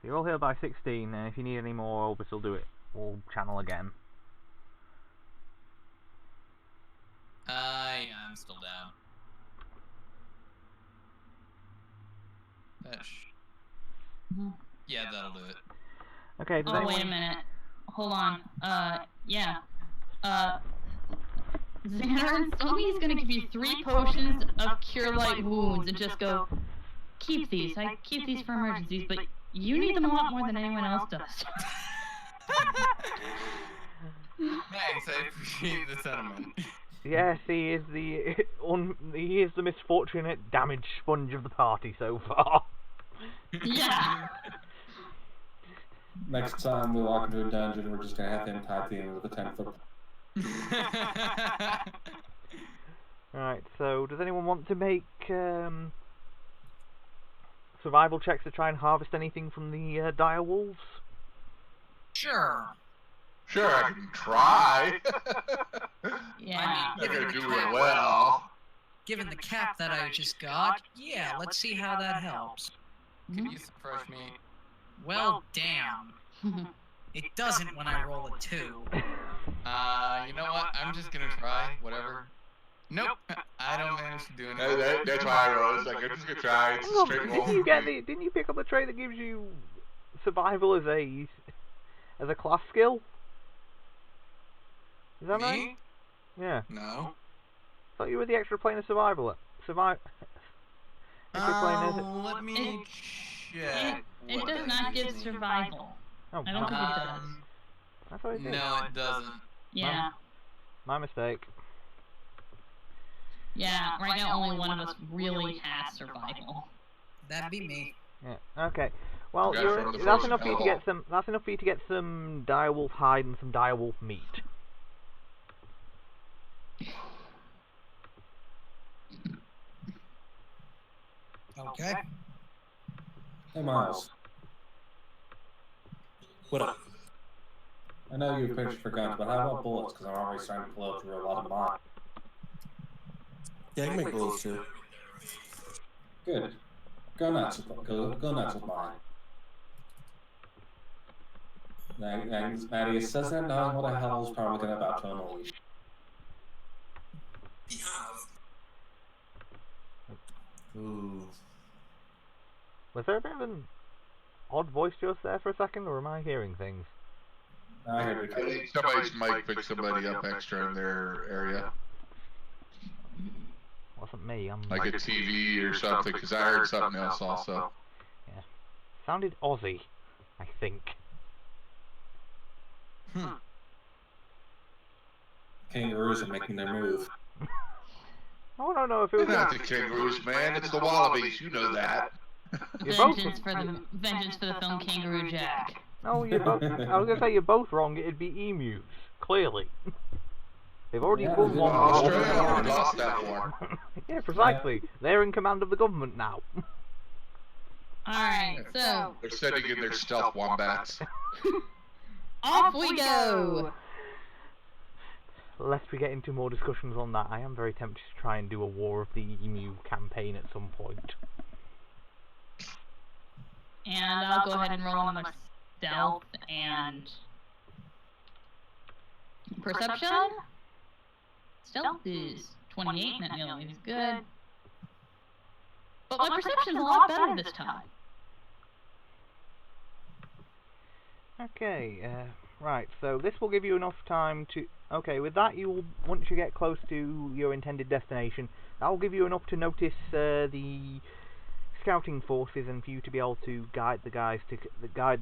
You're all here by 16, and if you need any more, Orbis will do it. We'll channel again. Yeah, I'm still down. Yeah, that'll do it. Okay, does Oh, anyone... wait a minute. Hold on. Yeah. Xanarin, somebody's gonna give you 3 potions of Cure Light Wounds and just go, keep these. I keep these for emergencies, but you need them a lot more than anyone else does. Thanks, I appreciate the sentiment. Yes, he is the misfortunate damage sponge of the party so far. Yeah. Next time we walk into a dungeon, we're just gonna have him tie the end of the 10-foot. Right, so does anyone want to make survival checks to try and harvest anything from the dire wolves? Sure. Sure, I can try. Yeah. I'm gonna do it well. Given the cap that I just got, yeah, let's see how that helps. Could use some fresh meat. Well, damn. It doesn't when I roll a 2. You know what? I'm just gonna try. Whatever. Nope. I don't manage to do anything. That's why I roll. It's like, I'm just gonna try. It's a Well, straight roll. didn't you pick up the trait that gives you survival as a class skill? Is that right? Me? Yeah. No. I thought you were the extra plane of survival. Extra plane is it? Let me check. It what does that not give gives me. survival. Oh, I don't think it does. I thought it did. No, it doesn't. Yeah. My mistake. Yeah, right now only one of us really has survival. That'd be me. Yeah. Okay. Well, Yeah, from the that's frozen enough for you to hell. get some. That's enough for you to get some direwolf hide and some direwolf meat. Okay. Hey, Miles. What up? I know you've pitched for guns, but how about bullets? Because I'm already starting to blow through a lot of mine. Yeah, I can make bullets too. Good. Go nuts with mine. Maddie says that knowing what the hell is probably going to about to unleash. Ooh. Was there a bit of an odd voice just there for a second, or am I hearing things? I heard it. I think somebody's mic picked somebody up extra in their area. Wasn't me. I'm Like a TV or something, because I heard something else also. Yeah. Sounded Aussie, I think. Kangaroos are making their move. I don't know if it was. It's not the kangaroos, man. It's the wallabies. You know that. Vengeance for the film Kangaroo Jack. No, you're both. I was gonna say you're both wrong. It'd be emus, clearly. They've already won one. Australia already lost that war. Yeah, precisely. They're in command of the government now. Alright, so... They're sending in their stealth wombats. Off we go! Lest we get into more discussions on that, I am very tempted to try and do a War of the Emu campaign at some point. And I'll go ahead and roll another stealth and... perception? Stealth is 28, not nearly as good. But my perception's a lot better this time. Okay, right, so this will give you enough time to... Okay, with that, once you get close to your intended destination, that will give you enough to notice the scouting forces and for you to be able to guide the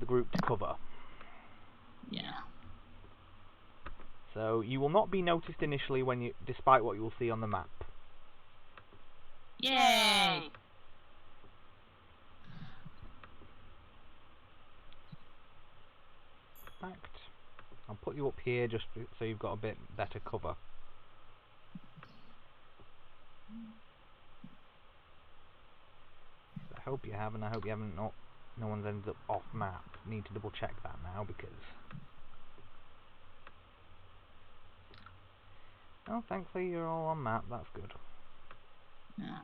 group to cover. Yeah. So you will not be noticed initially despite what you will see on the map. Yay! In fact, I'll put you up here just so you've got a bit better cover. I hope you have, and I hope you haven't. No one's ended up off map. Need to double check that now because. Oh, thankfully you're all on map. That's good. Yeah.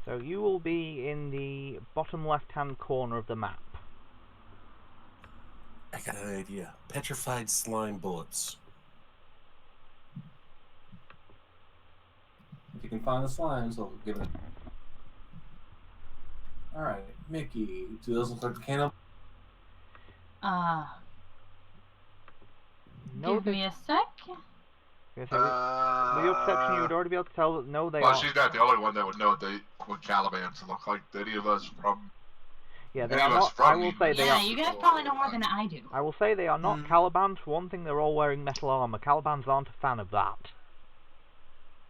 So you will be in the bottom left-hand corner of the map. I got an idea. Petrified slime bullets. If you can find the slimes, I'll give it. Alright, Mickey, do those look like the cannibal? No, Give me a sec. With your perception, you would already be able to tell that no, they Well, are. she's not the only one that would know what Calibans look like. Any of us from... Yeah, they are not. I will say they are. Yeah, you guys probably know more than I do. I will say they are not Calibans. For one thing, they're all wearing metal armor. Calibans aren't a fan of that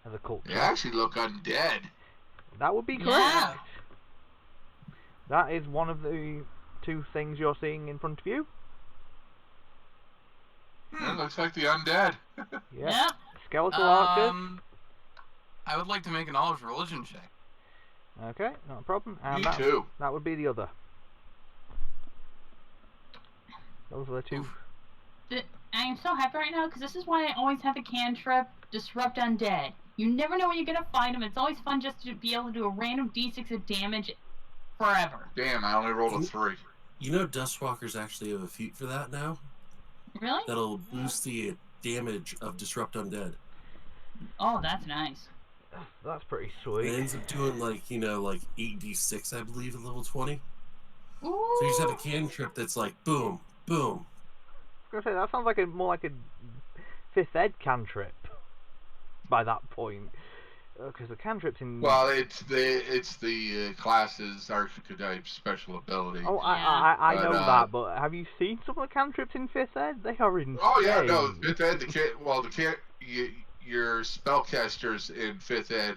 as a culture. They actually look undead. That would be correct. Yeah. That is one of the two things you're seeing in front of you. It looks like the undead. Yeah. Yep. Skeletal archers. I would like to make a knowledge religion check. Okay, not a problem. And Me too. that would be the other. Those are the two. I am so happy right now because this is why I always have a cantrip Disrupt Undead. You never know when you're gonna find them. It's always fun just to be able to do a random d6 of damage forever. Damn, I only rolled a 3. You know Dustwalkers actually have a feat for that now? Really? That'll boost the damage of Disrupt Undead. Oh, that's nice. That's pretty sweet. It ends up doing like 8d6 I believe at level 20. Ooh. So you just have a cantrip that's like boom, boom. I was gonna say that sounds like more like a 5th ed cantrip by that point, because the cantrips in. Well, it's the class's archetype special ability. Oh, Yeah. I know that, but have you seen some of the cantrips in 5th ed? They are insane. Oh yeah, no, 5th ed. Your spellcasters in 5th ed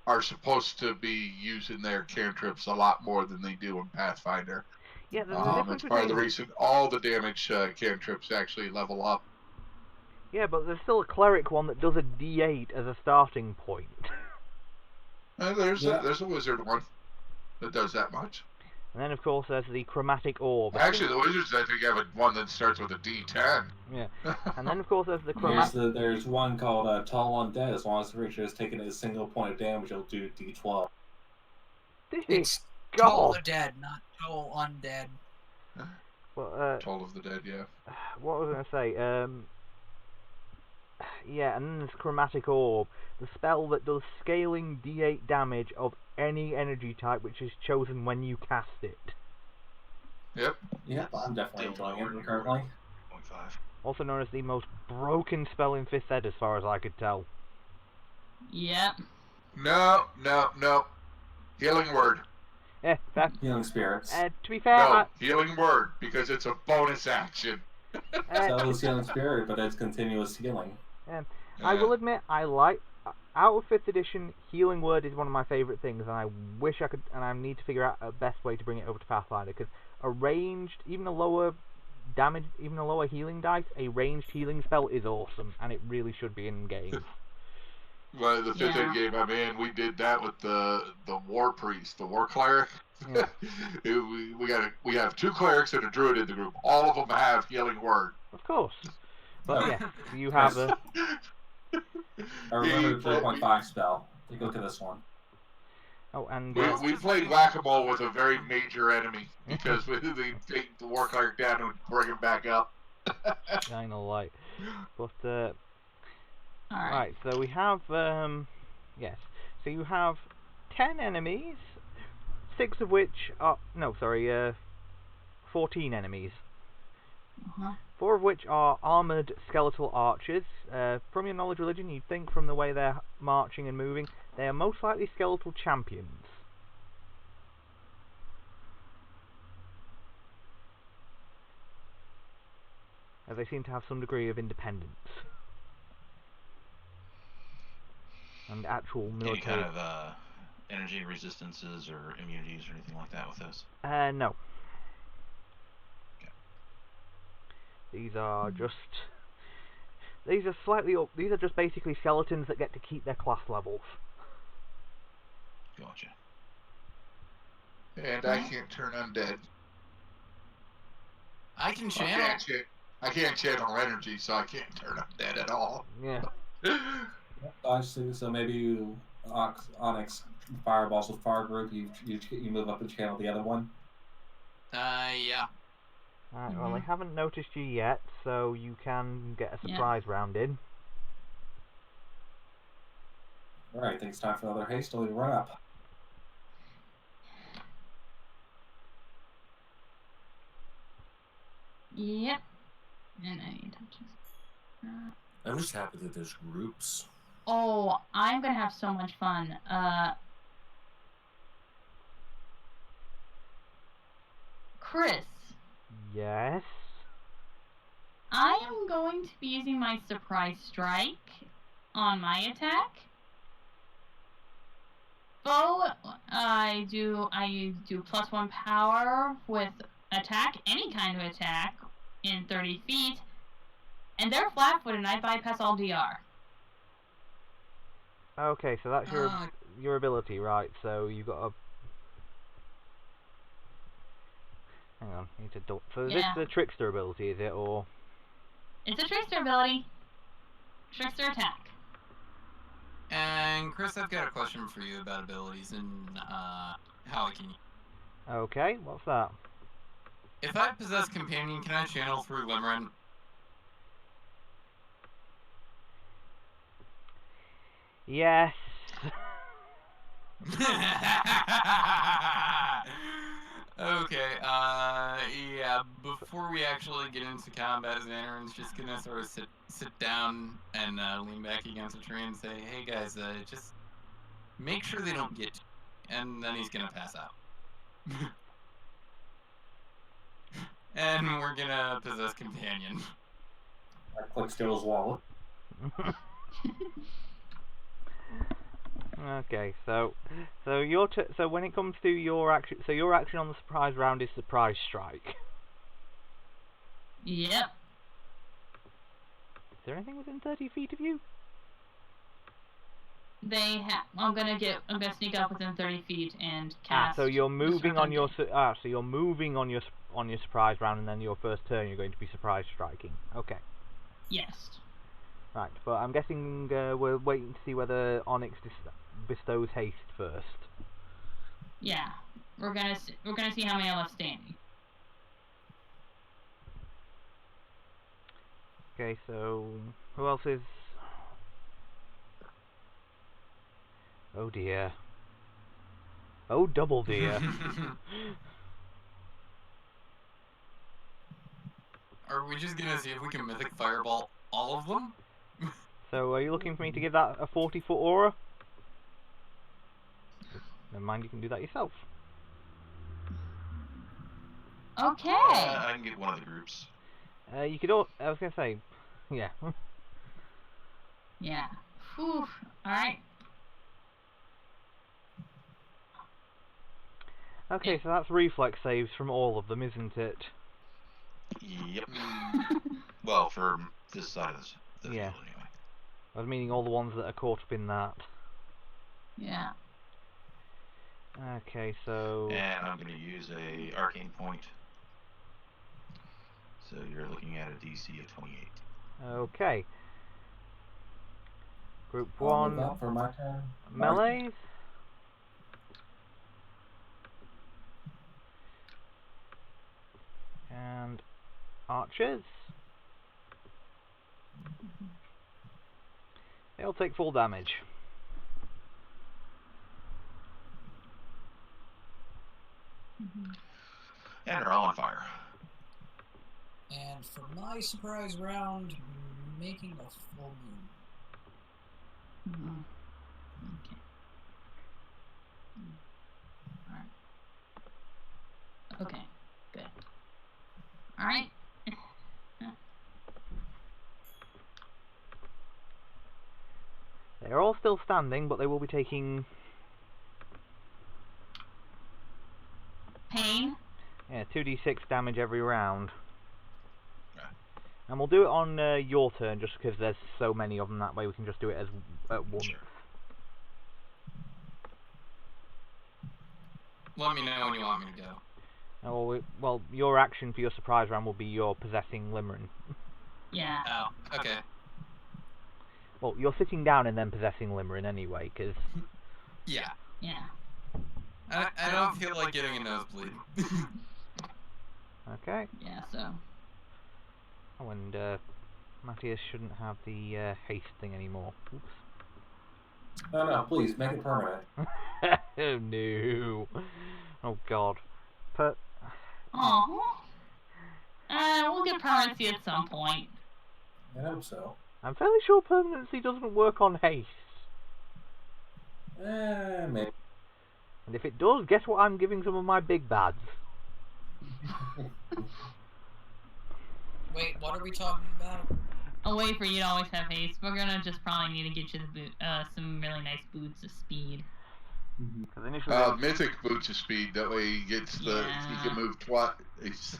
are supposed to be using their cantrips a lot more than they do in Pathfinder. Yeah, there's a difference it's part of the between... reason all the damage cantrips actually level up. Yeah, but there's still a cleric one that does a d8 as a starting point. There's a wizard one that does that much. And then, of course, there's the chromatic orb. Actually, the wizards, I think, have one that starts with a D10. Yeah. And then, of course, there's the chromatic... There's one called Tall Undead. As long as the creature has taken a single point of damage, it'll do D12. It's Toll God. the dead, not toll undead. Well, Toll of the Dead, yeah. what was I going to say? Yeah, and then there's Chromatic Orb, the spell that does scaling D8 damage of any energy type which is chosen when you cast it. Yep. Yep, I'm definitely Still enjoying lower it currently. 0.5. Also known as the most broken spell in 5th Ed as far as I could tell. Yep. No. Healing Word. Fair. Healing Spirits. To be fair, No, Healing Word, because it's a bonus action. So is Healing Spirit, but it's continuous healing. I will admit, I like, out of 5th edition, Healing Word is one of my favourite things, and I wish I could, and I need to figure out a best way to bring it over to Pathfinder, because a ranged, even a lower damage, even a lower healing dice, a ranged healing spell is awesome, and it really should be in games. Well, the 5th Ed game I'm in, we did that with the War Priest, the War Cleric. Yeah. we have 2 clerics and a druid in the group. All of them have Healing Word. Of course. But yeah, you have a... I remember the 3.5 spell. Take a look at this one. Oh, and... We played whack-a-mole with a very major enemy, because they take the War Cleric down and bring him back up. Shine a light. But, Alright. right, so we have, yes. So you have 10 enemies, 6 of which are, 14 enemies. 4 of which are armoured skeletal archers. From your knowledge of religion, you'd think from the way they're marching and moving, they are most likely skeletal champions. As they seem to have some degree of independence. And actual military... Any kind of energy resistances or immunities or anything like that with those? No. Okay. These are just... These are slightly up... These are just basically skeletons that get to keep their class levels. Gotcha. And I can't turn undead. I can channel. I can't channel energy, so I can't turn undead at all. Yeah. I see. So maybe you Onyx fireballs with fire group. You move up and channel the other one. Yeah. Alright, well, they haven't noticed you yet, so you can get a surprise round in. Alright, I think it's time for another hastily run up. Yep. And I need to I'm just happy that there's groups. Oh, I'm gonna have so much fun. Chris. Yes? I am going to be using my surprise strike on my attack. Foe, I do +1 power with attack, any kind of attack, in 30 feet, and they're flat-footed and I bypass all DR. Okay, so that's your ability, right? So you've got a... Hang on, I need to do... So is this the Trickster ability, is it, or...? It's a Trickster ability. Trickster attack. And Chris, I've got a question for you about abilities and how I can... Okay, what's that? If I possess Companion, can I channel through Limerent? Yes. Okay, yeah, before we actually get into combat, Xanarin's just gonna sort of sit down and lean back against a tree and say, hey guys, just make sure they don't get to me. And then he's gonna pass out. And we're gonna possess Companion. I click Steel's wallet. Okay, so when it comes to your action, so your action on the surprise round is surprise strike. Yep. Is there anything within 30 feet of you? I'm gonna sneak up within 30 feet and cast. So you're moving on your surprise round, and then your first turn you're going to be surprise striking. Okay. Yes. Right, but I'm guessing we're waiting to see whether Onyx bestows haste first. Yeah. we're gonna see how many are left standing. Okay, so who else is? Oh dear. Oh double dear. Are we just gonna see if we can mythic fireball all of them? So are you looking for me to give that a 40-foot aura? Never mind, you can do that yourself. Okay. I can get one of the groups. You could all. I was gonna say, yeah. Yeah. Whew. All right. Okay, so that's reflex saves from all of them, isn't it? Yep. Well, for this side of the Yeah. field, anyway. I was meaning all the ones that are caught up in that. Yeah. Okay, so. And I'm going to use a arcane point. So you're looking at a DC of 28. Okay. Group I'll one. move up for my turn. Melees. And archers. They'll take full damage. And they're all on fire. And for my surprise round, making a full moon. Okay. Alright. Okay, good. Alright. They're all still standing, but they will be taking... Pain? Yeah, 2d6 damage every round. Okay. And we'll do it on your turn, just because there's so many of them, that way we can just do it as at once. Sure. Let me know when you want me to go. Well, your action for your surprise round will be your possessing Limerine. Yeah. Oh, okay. Well, you're sitting down and then possessing Limerine anyway, because... Yeah. Yeah. I don't feel like getting a nosebleed. Okay. Yeah, so. Oh, and Matthias shouldn't have the haste thing anymore. Oops. No, please, make it permanent. Oh no. Oh god. Oh. We'll get permanency at some point. I hope so. I'm fairly sure permanency doesn't work on haste. Maybe. And if it does, guess what I'm giving some of my big bads? Wait, what are we talking about? A way for you to always have haste. We're gonna just probably need to get you the some really nice boots of speed. Because initially Mythic boots of speed. That way he gets the he can move twice.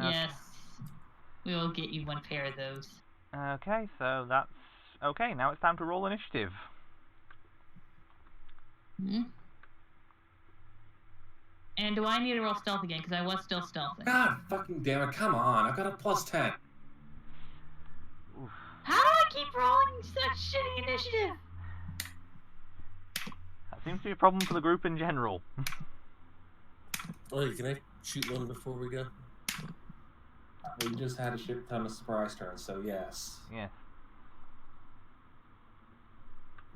Yes. We will get you one pair of those. Okay, so that's... Okay, now it's time to roll initiative. Hmm? And do I need to roll stealth again? Because I was still stealthing. God fucking damn it, come on. I've got a +10. How do I keep rolling such shitty initiative? That seems to be a problem for the group in general. Oh, can I shoot one before we go? We just had a shit ton of surprise turns, so yes. Yeah.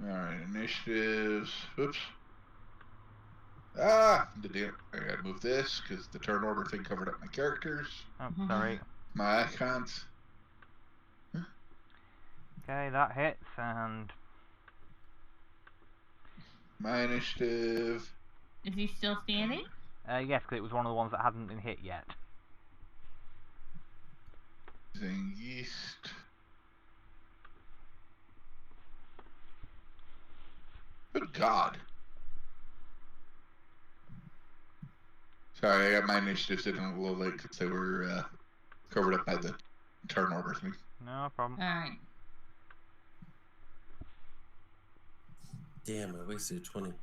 Alright, initiatives. Oops. Ah! Damn. I gotta move this because the turn order thing covered up my characters. Oh, sorry. My icons. Okay, that hits, and... My initiative. Is he still standing? yes, because it was one of the ones that hadn't been hit yet. Zing East. Good God. Sorry, I got my initiatives in a little late because they were covered up by the turn order thing. No problem. Alright. Damn, I wasted 20.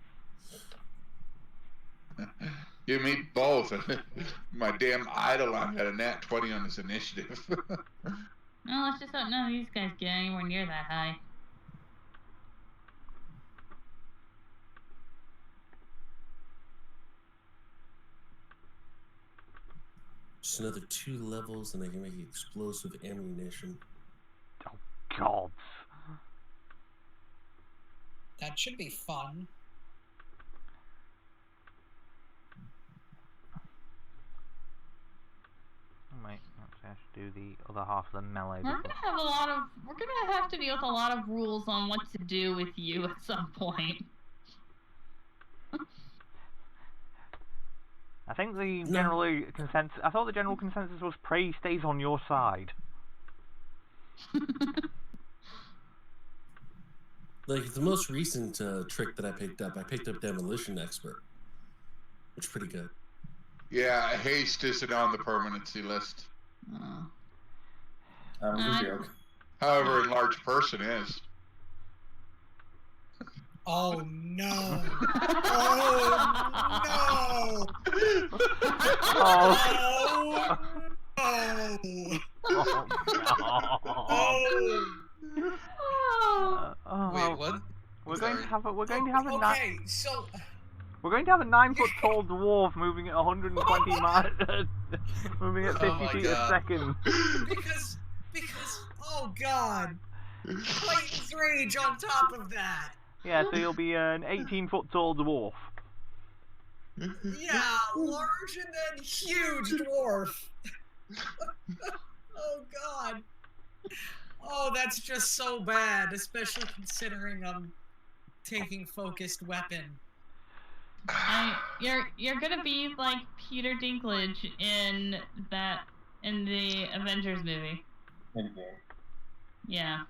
Give me both. My damn Eidolon got a nat 20 on his initiative. Well, let's just hope none of these guys get anywhere near that high. Just another 2 levels, and I can make explosive ammunition. Oh, God. That should be fun. Wait, I have to do the other half of the melee. We're gonna have to deal with a lot of rules on what to do with you at some point. I think the I thought the general consensus was Prey stays on your side. Like, the most recent trick that I picked up Demolition Expert, which is pretty good. Yeah, haste isn't on the permanency list. That was a joke. However, enlarged person is. Oh no! Oh no! Oh. Wait, what? We're going to have a 9-foot tall dwarf moving at 120 miles, moving at 50 feet a second. Because oh god, Titan's Rage on top of that. Yeah, so you'll be an 18-foot tall dwarf. Yeah, large and then huge dwarf. Oh god. Oh, that's just so bad, especially considering I'm taking focused weapon. You're gonna be like Peter Dinklage in the Avengers movie. Yeah.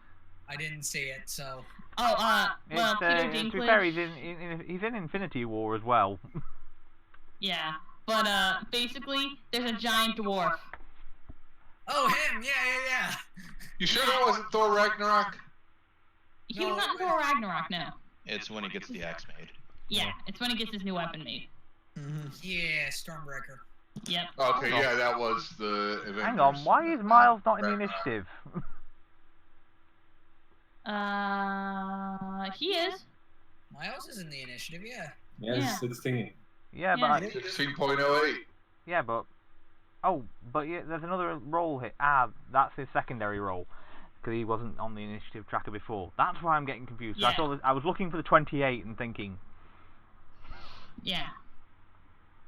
I didn't see it, so. Well, Peter Dinklage. To be fair, he's in Infinity War as well. Yeah, but basically, there's a giant dwarf. Oh, him! Yeah. You sure that wasn't Thor Ragnarok? He's not Thor Ragnarok, no. It's when he gets the axe made. Yeah, it's when he gets his new weapon made. Yeah, Stormbreaker. Yep. Okay, yeah, that was the Avengers. Hang on, why is Miles not in the initiative? He is. Miles is in the initiative, yeah. Yeah, 16. Yeah, but 16.08. Yeah, but yeah, there's another role here. That's his secondary role because he wasn't on the initiative tracker before. That's why I'm getting confused. Yeah. I was looking for the 28 and thinking. Yeah.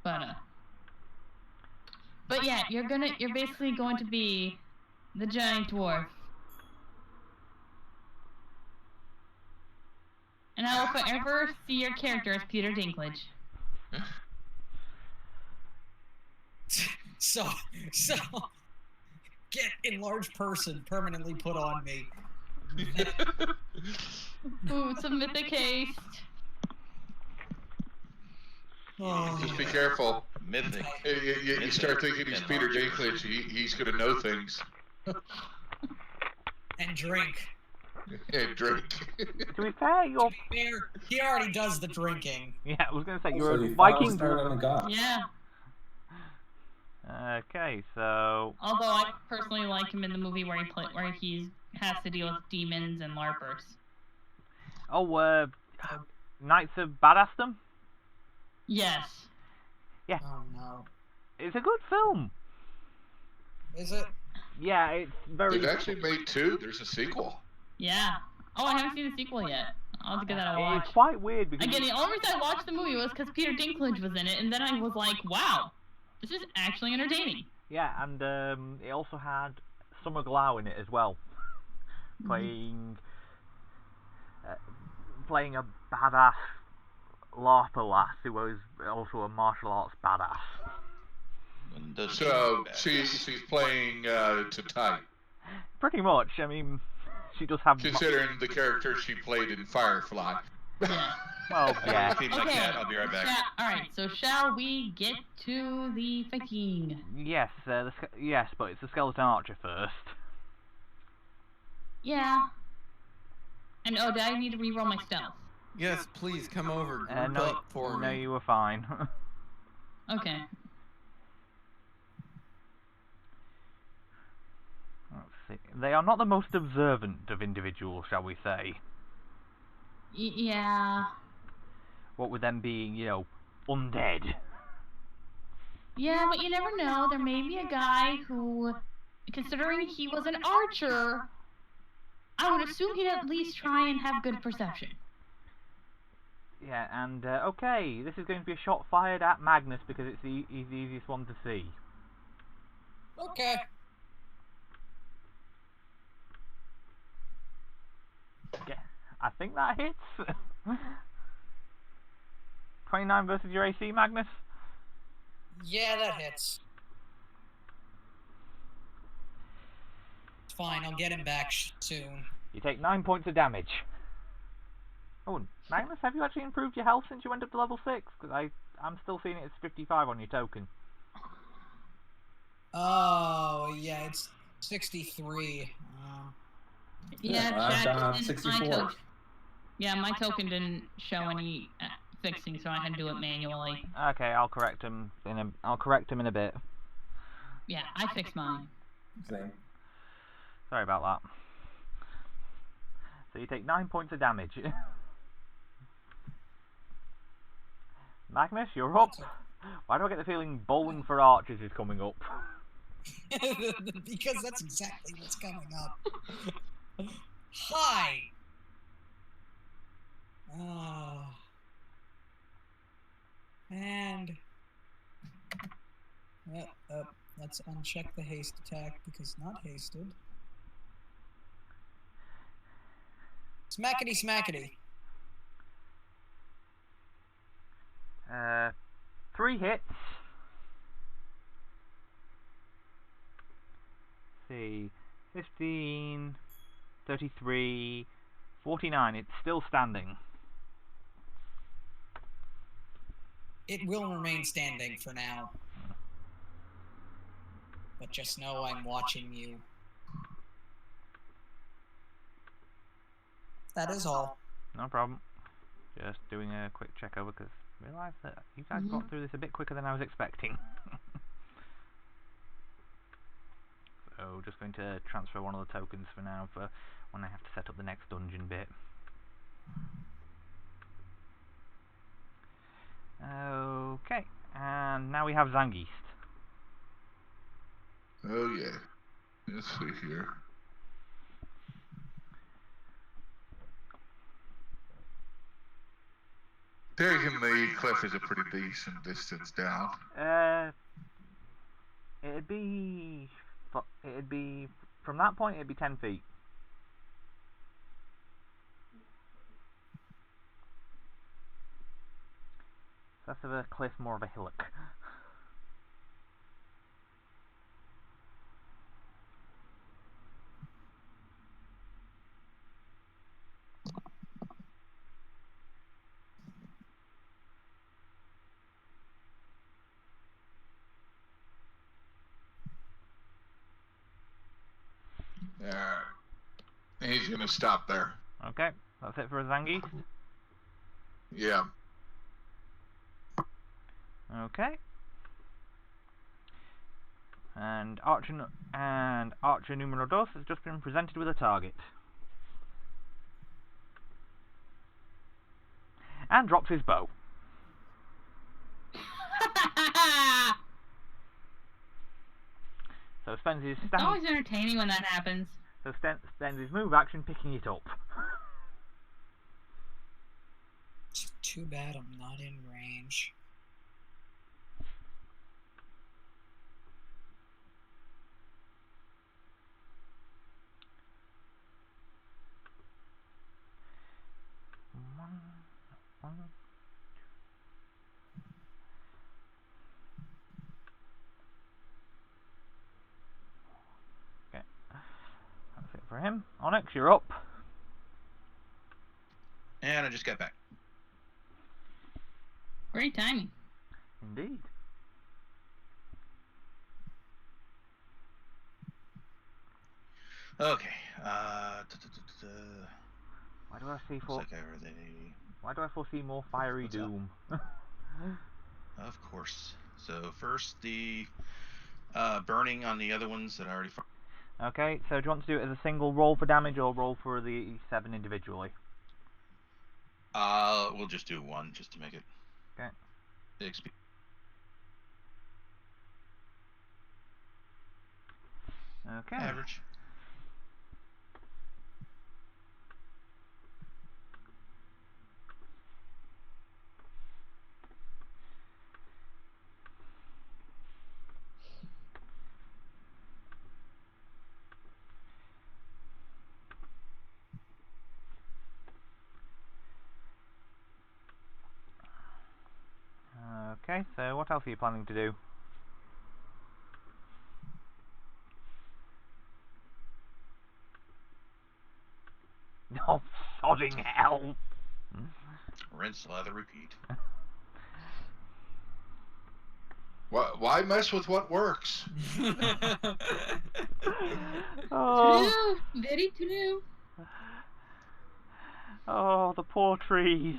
But yeah, you're basically going to be the giant dwarf. And I will forever see your character as Peter Dinklage. So, get enlarged person permanently put on me. Boots of mythic haste. Oh. Just be careful. Mythic. You start thinking he's Peter Dinklage, he's gonna know things. And drink. And drink. To be fair, He already does the drinking. Yeah, I was going to say, you're So a the Viking. final on God. Yeah. Okay, so. Although I personally like him in the movie where he has to deal with demons and larpers. Oh, Knights of Badassdom? Yes. Yeah. Oh no. It's a good film. Is it? Yeah, it's very. They've actually made 2. There's a sequel. Yeah. Oh, I haven't seen the sequel yet. I'll have to give that a watch. It's quite weird because. Again, the only reason I watched the movie was because Peter Dinklage was in it, and then I was like, wow, this is actually entertaining. Yeah, and it also had Summer Glau in it as well, playing a badass LARPer lass who was also a martial arts badass. So she's playing to type. Pretty much. I mean, she does have. Considering the character she played in Firefly. Yeah. Well, yeah. Feed my cat, I'll be right back. Alright, so shall we get to the fighting? Yes, yes, but it's the skeleton archer first. Yeah. And do I need to reroll my stealth? Yes, please come over. Group No, up for me. no, you were fine. Okay. Let's see. They are not the most observant of individuals, shall we say? Yeah. What with them being, undead. Yeah, but you never know. There may be a guy who, considering he was an archer, I would assume he'd at least try and have good perception. Yeah, and okay, this is going to be a shot fired at Magnus because it's he's the easiest one to see. Okay. Okay, I think that hits. 29 versus your AC, Magnus? Yeah, that hits. It's fine, I'll get him back soon. You take 9 points of damage. Oh, Magnus, have you actually improved your health since you went up to level 6? Because I'm still seeing it as 55 on your token. Oh, yeah, it's 63. Yeah, I've Chad, got 64. Yeah, my token didn't show any fixing, so I had to do it manually. Okay, I'll correct him in a bit. Yeah, I fixed mine. Same. Sorry about that. So you take 9 points of damage. Magnus, you're up. Why do I get the feeling bowling for archers is coming up? Because that's exactly what's coming up. Hi! Oh. And... let's uncheck the haste attack because not hasted. Smackety smackety. 3 hits. See, 15, 33, 49. It's still standing. It will remain standing for now. But just know I'm watching you. That is all. No problem. Just doing a quick check over because I realised that you guys got through this a bit quicker than I was expecting. So just going to transfer one of the tokens for now for when I have to set up the next dungeon bit. Okay, and now we have Zangiest. Oh yeah. Let's see here. Taking the cliff is a pretty decent distance down. It'd be from that point it'd be 10 feet. Less of a cliff, more of a hillock. He's gonna stop there. Okay, that's it for a Zangiest. Yeah. Okay. And Archer numero dos has just been presented with a target. And drops his bow. So spends his It's always entertaining when that happens. So spends his move action picking it up. It's too bad I'm not in range. Okay, that's it for him. Onyx, you're up. And I just got back. Great timing. Indeed. Okay. Why do I see Why do I foresee more fiery doom? Of course. So first the burning on the other ones that I already. Okay, so do you want to do it as a single roll for damage or roll for the 7 individually? We'll just do one just to make it. Okay. Okay. Average. Okay, so what else are you planning to do? No, sodding hell! Rinse, lather, repeat. Why mess with what works? Oh, True. Very true. oh, the poor trees.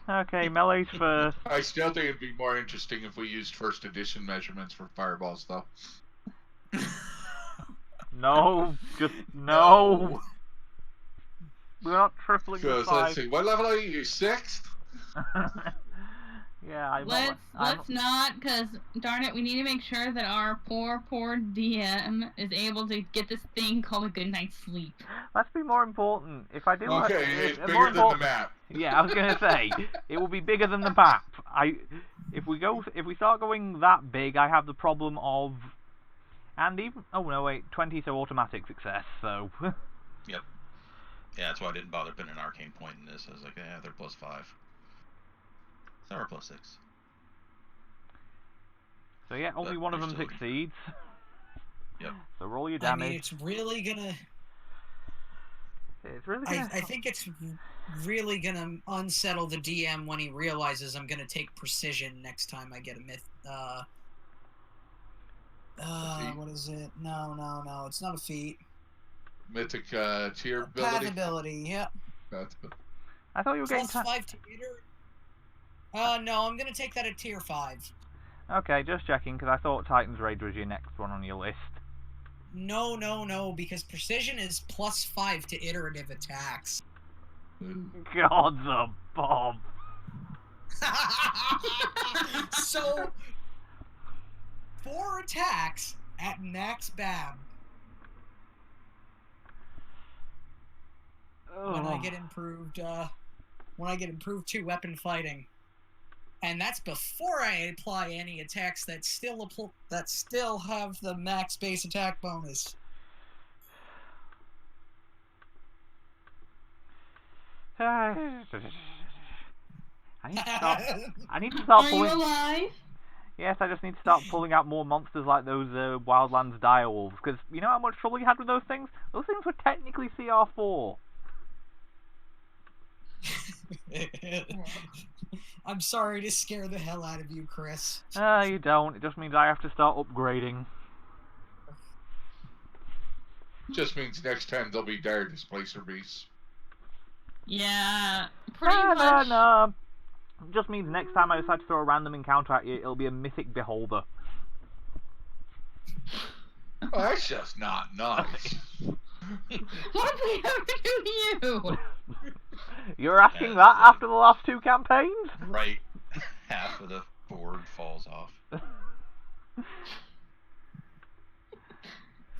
Okay, melee's first. I still think it'd be more interesting if we used first edition measurements for fireballs, though. No, just no. We're not tripling the Because size. let's see, what level are you? 6th? Yeah, I'm Let's not, because darn it, we need to make sure that our poor DM is able to get this thing called a good night's sleep. Let's be more important. If I do, Okay, it's more bigger than the important- map. Yeah, I was gonna say it will be bigger than the map. If we start going that big, I have the problem of, and even oh no wait, 20 so automatic success. So. Yep. Yeah, that's why I didn't bother putting an arcane point in this. I was like, yeah, they're +5. Some are +6. So yeah, only one of them succeeds. Yep. So roll your damage. I mean, it's really gonna. I think it's really gonna unsettle the DM when he realizes I'm gonna take precision next time I get a myth. What is it? No, it's not a feat. Mythic tier ability. Path ability, yep. I thought you were getting +5 to iter. No, I'm gonna take that at tier 5. Okay, just checking because I thought Titan's Rage was your next one on your list. No, because precision is +5 to iterative attacks. God's above. So, 4 attacks at max BAB. When I get improved, 2 weapon fighting, and that's before I apply any attacks that still have the max base attack bonus. I need to start pulling. Are you alive? Yes, I just need to start pulling out more monsters like those Wildlands direwolves, because you know how much trouble you had with those things? Those things were technically CR4. I'm sorry to scare the hell out of you, Chris. You don't. It just means I have to start upgrading. Just means next time they'll be dire displacer beasts. Yeah, pretty much. No. It just means next time I decide to throw a random encounter at you, it'll be a mythic beholder. Oh, that's just not nice. What did we ever do to you? You're asking that after the last 2 campaigns? Right. Half of the board falls off.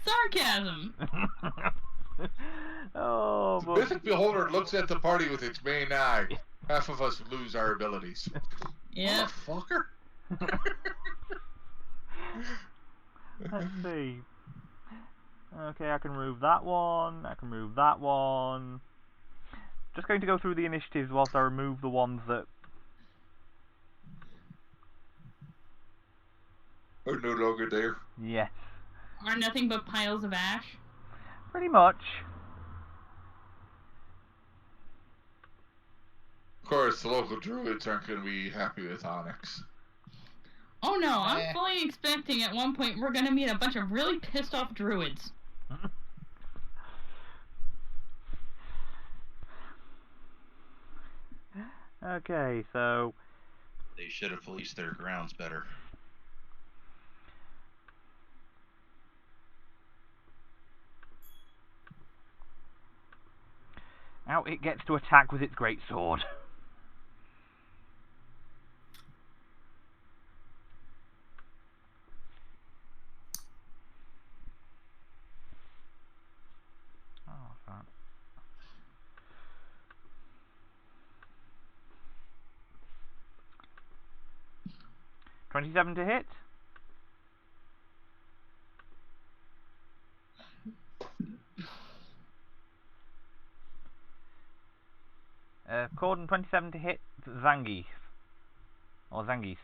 Sarcasm. Oh, the mythic beholder looks at the party with its main eye. Half of us lose our abilities. Yeah. Motherfucker. Let's see. Okay, I can remove that one. I can remove that one. Just going to go through the initiatives whilst I remove the ones that are no longer there. Yes. Are nothing but piles of ash. Pretty much. Of course, the local druids aren't going to be happy with Onyx. Oh no, I'm fully expecting at one point we're going to meet a bunch of really pissed off druids. Okay, so they should have policed their grounds better. Now it gets to attack with its greatsword. 27 to hit. Corden, 27 to hit Zangief. Or Zangiest.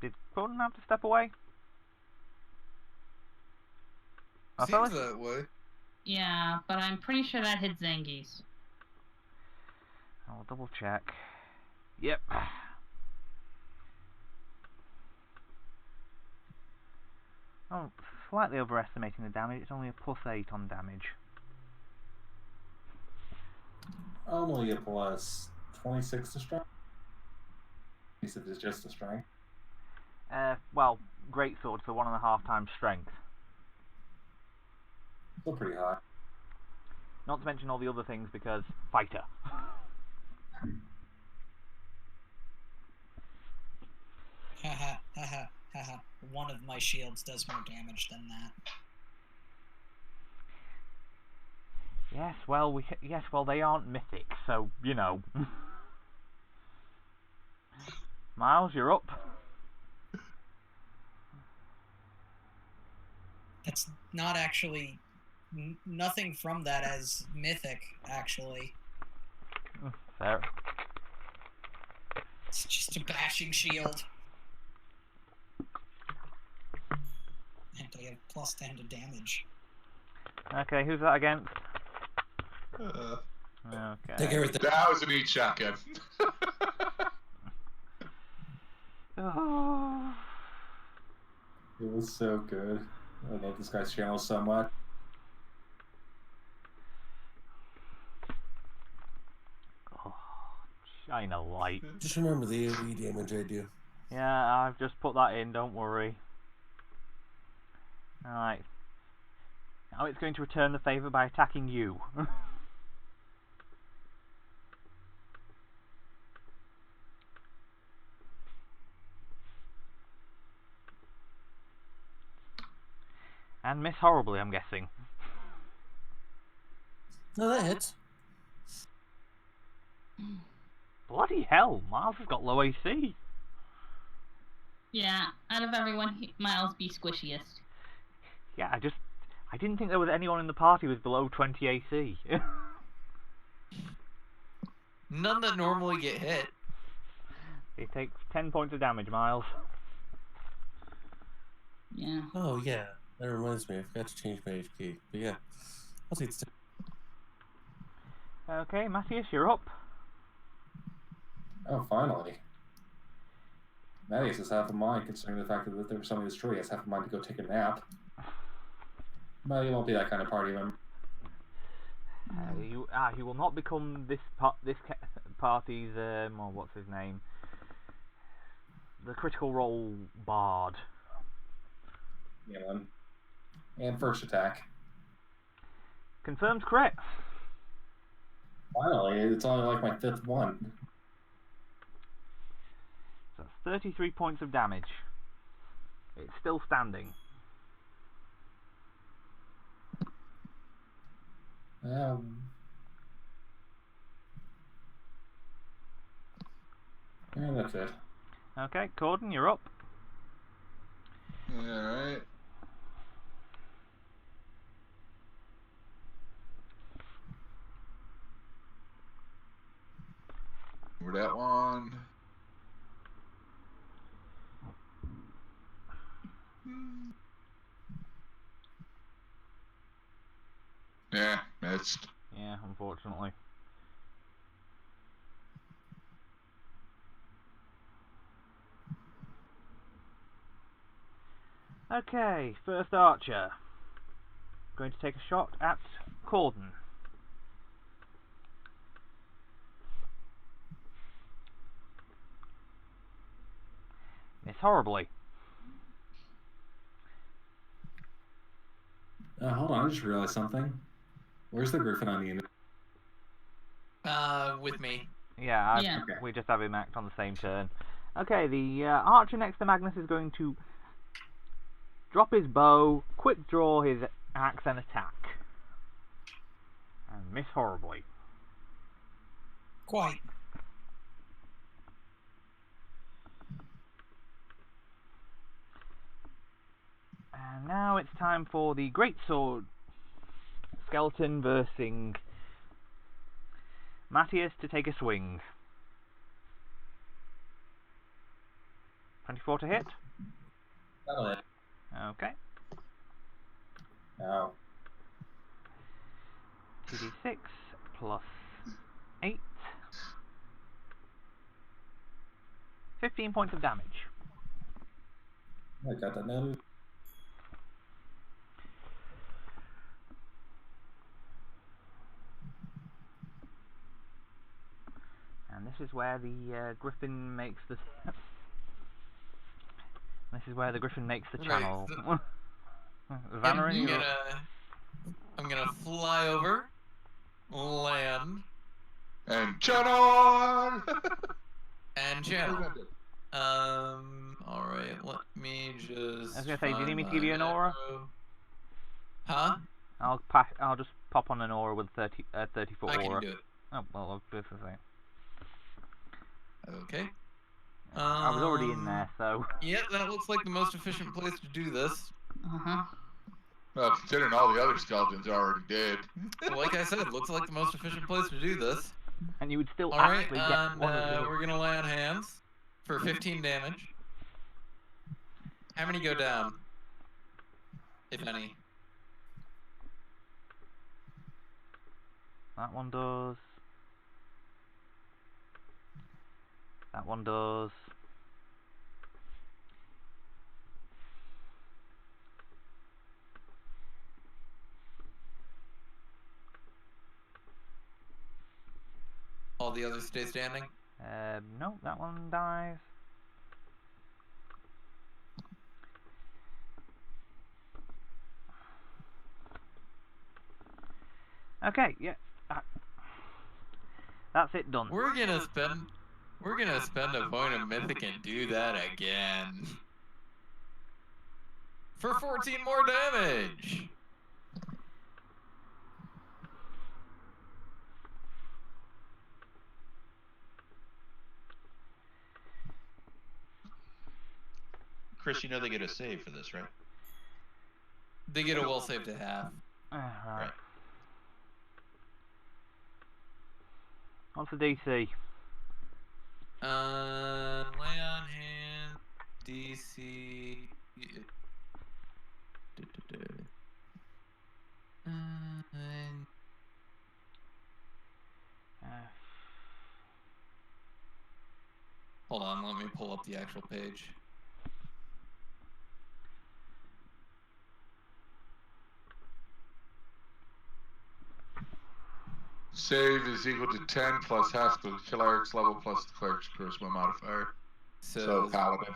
Did Corden have to step away? Seems that way. Yeah, but I'm pretty sure that hit Zangief. I'll double check. Yep. Oh, slightly overestimating the damage. It's only a +8 on damage. Only a plus 26 to strength. He said it's just a strength. Well, great sword, so 1.5 times strength. Still pretty high. Not to mention all the other things because fighter. Haha, haha, haha. One of my shields does more damage than that. Yes, well, they aren't mythic, so you know. Miles, you're up. That's not actually nothing from that as mythic, actually. Fair. It's just a bashing shield. And I have +10 to damage. Okay, who's that against? Okay. Take everything. That was a neat shotgun. Oh. It was so good. I love this guy's channel so much. Oh, shine a light. Just remember the AoE damage I do. Yeah, I've just put that in, don't worry. Alright. Now it's going to return the favour by attacking you. And miss horribly, I'm guessing. No, that hits. Bloody hell, Miles has got low AC. Yeah, out of everyone, Miles be squishiest. Yeah, I didn't think there was anyone in the party with below 20 AC. None that normally get hit. He takes 10 points of damage, Miles. Yeah. Oh, yeah. That reminds me. I forgot to change my HP. But yeah. I'll take the... Okay, Matthias, you're up. Oh, finally. Matthias is half of mine, considering the fact that there was somebody destroyed. He has half of mine to go take a nap. Well, you won't be that kind of party member. He will not become this party's or what's his name? The critical role bard. Yeah, man. And first attack. Confirmed crit. Finally, it's only like my 5th one. So that's 33 points of damage. It's still standing. And that's it. Okay, Corden, you're up. Alright. For that one. Yeah, missed. Yeah, unfortunately. Okay, first archer. Going to take a shot at Corden. Miss horribly. Hold on, I just realized something. Where's the Griffin on the unit? With me. Yeah, Yeah. Okay. we just have him act on the same turn. Okay, the archer next to Magnus is going to drop his bow, quick draw his axe and attack. And miss horribly. Quite. it's time for the Great Sword Skeleton versing Matthias to take a swing. 24 to hit? That'll hit. Okay. Ow. 2d6 plus 8. 15 points of damage. I got that now. And this is where the Griffin makes the... This is where the Griffin makes the channel. Right, Vannerin, I'm gonna fly over, land, And channel. and channel. Alright, let me just. I was gonna say, do you need me to give you an aura? Huh? I'll just pop on an aura with 34 I aura. can do it. Oh, well, I'll do this. Okay. I was already in there, so... Yeah, that looks like the most efficient place to do this. Uh-huh. Well, considering all the other skeletons are already dead. Like I said, looks like the most efficient place to do this. And you would still Alright, actually get and one of the... we're gonna lay on hands for 15 damage. How many go down? If any. That one does. That one does. All the others stay standing? No, that one dies. Okay, yeah. That's it done. We're gonna spend a point of mythic and do that again. For 14 more damage! Chris, you know they get a save for this, right? They get a will save to have. Right. What's the DC? Lay on hand, DC. Hold on, let me pull up the actual page. Save is equal to 10 plus half the cleric's level plus the cleric's charisma modifier. So paladin.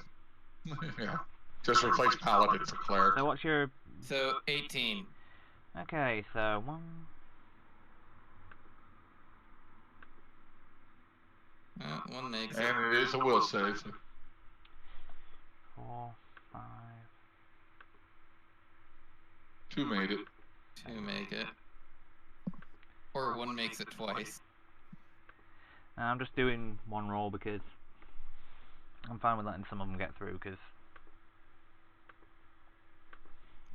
Yeah. Just replace paladin for cleric. So what's your... So 18. Okay, so 1... One makes And it is a will save. 4, 5... 2 made it. 2 make it. Or 1 makes it twice. I'm just doing one roll because I'm fine with letting some of them get through because...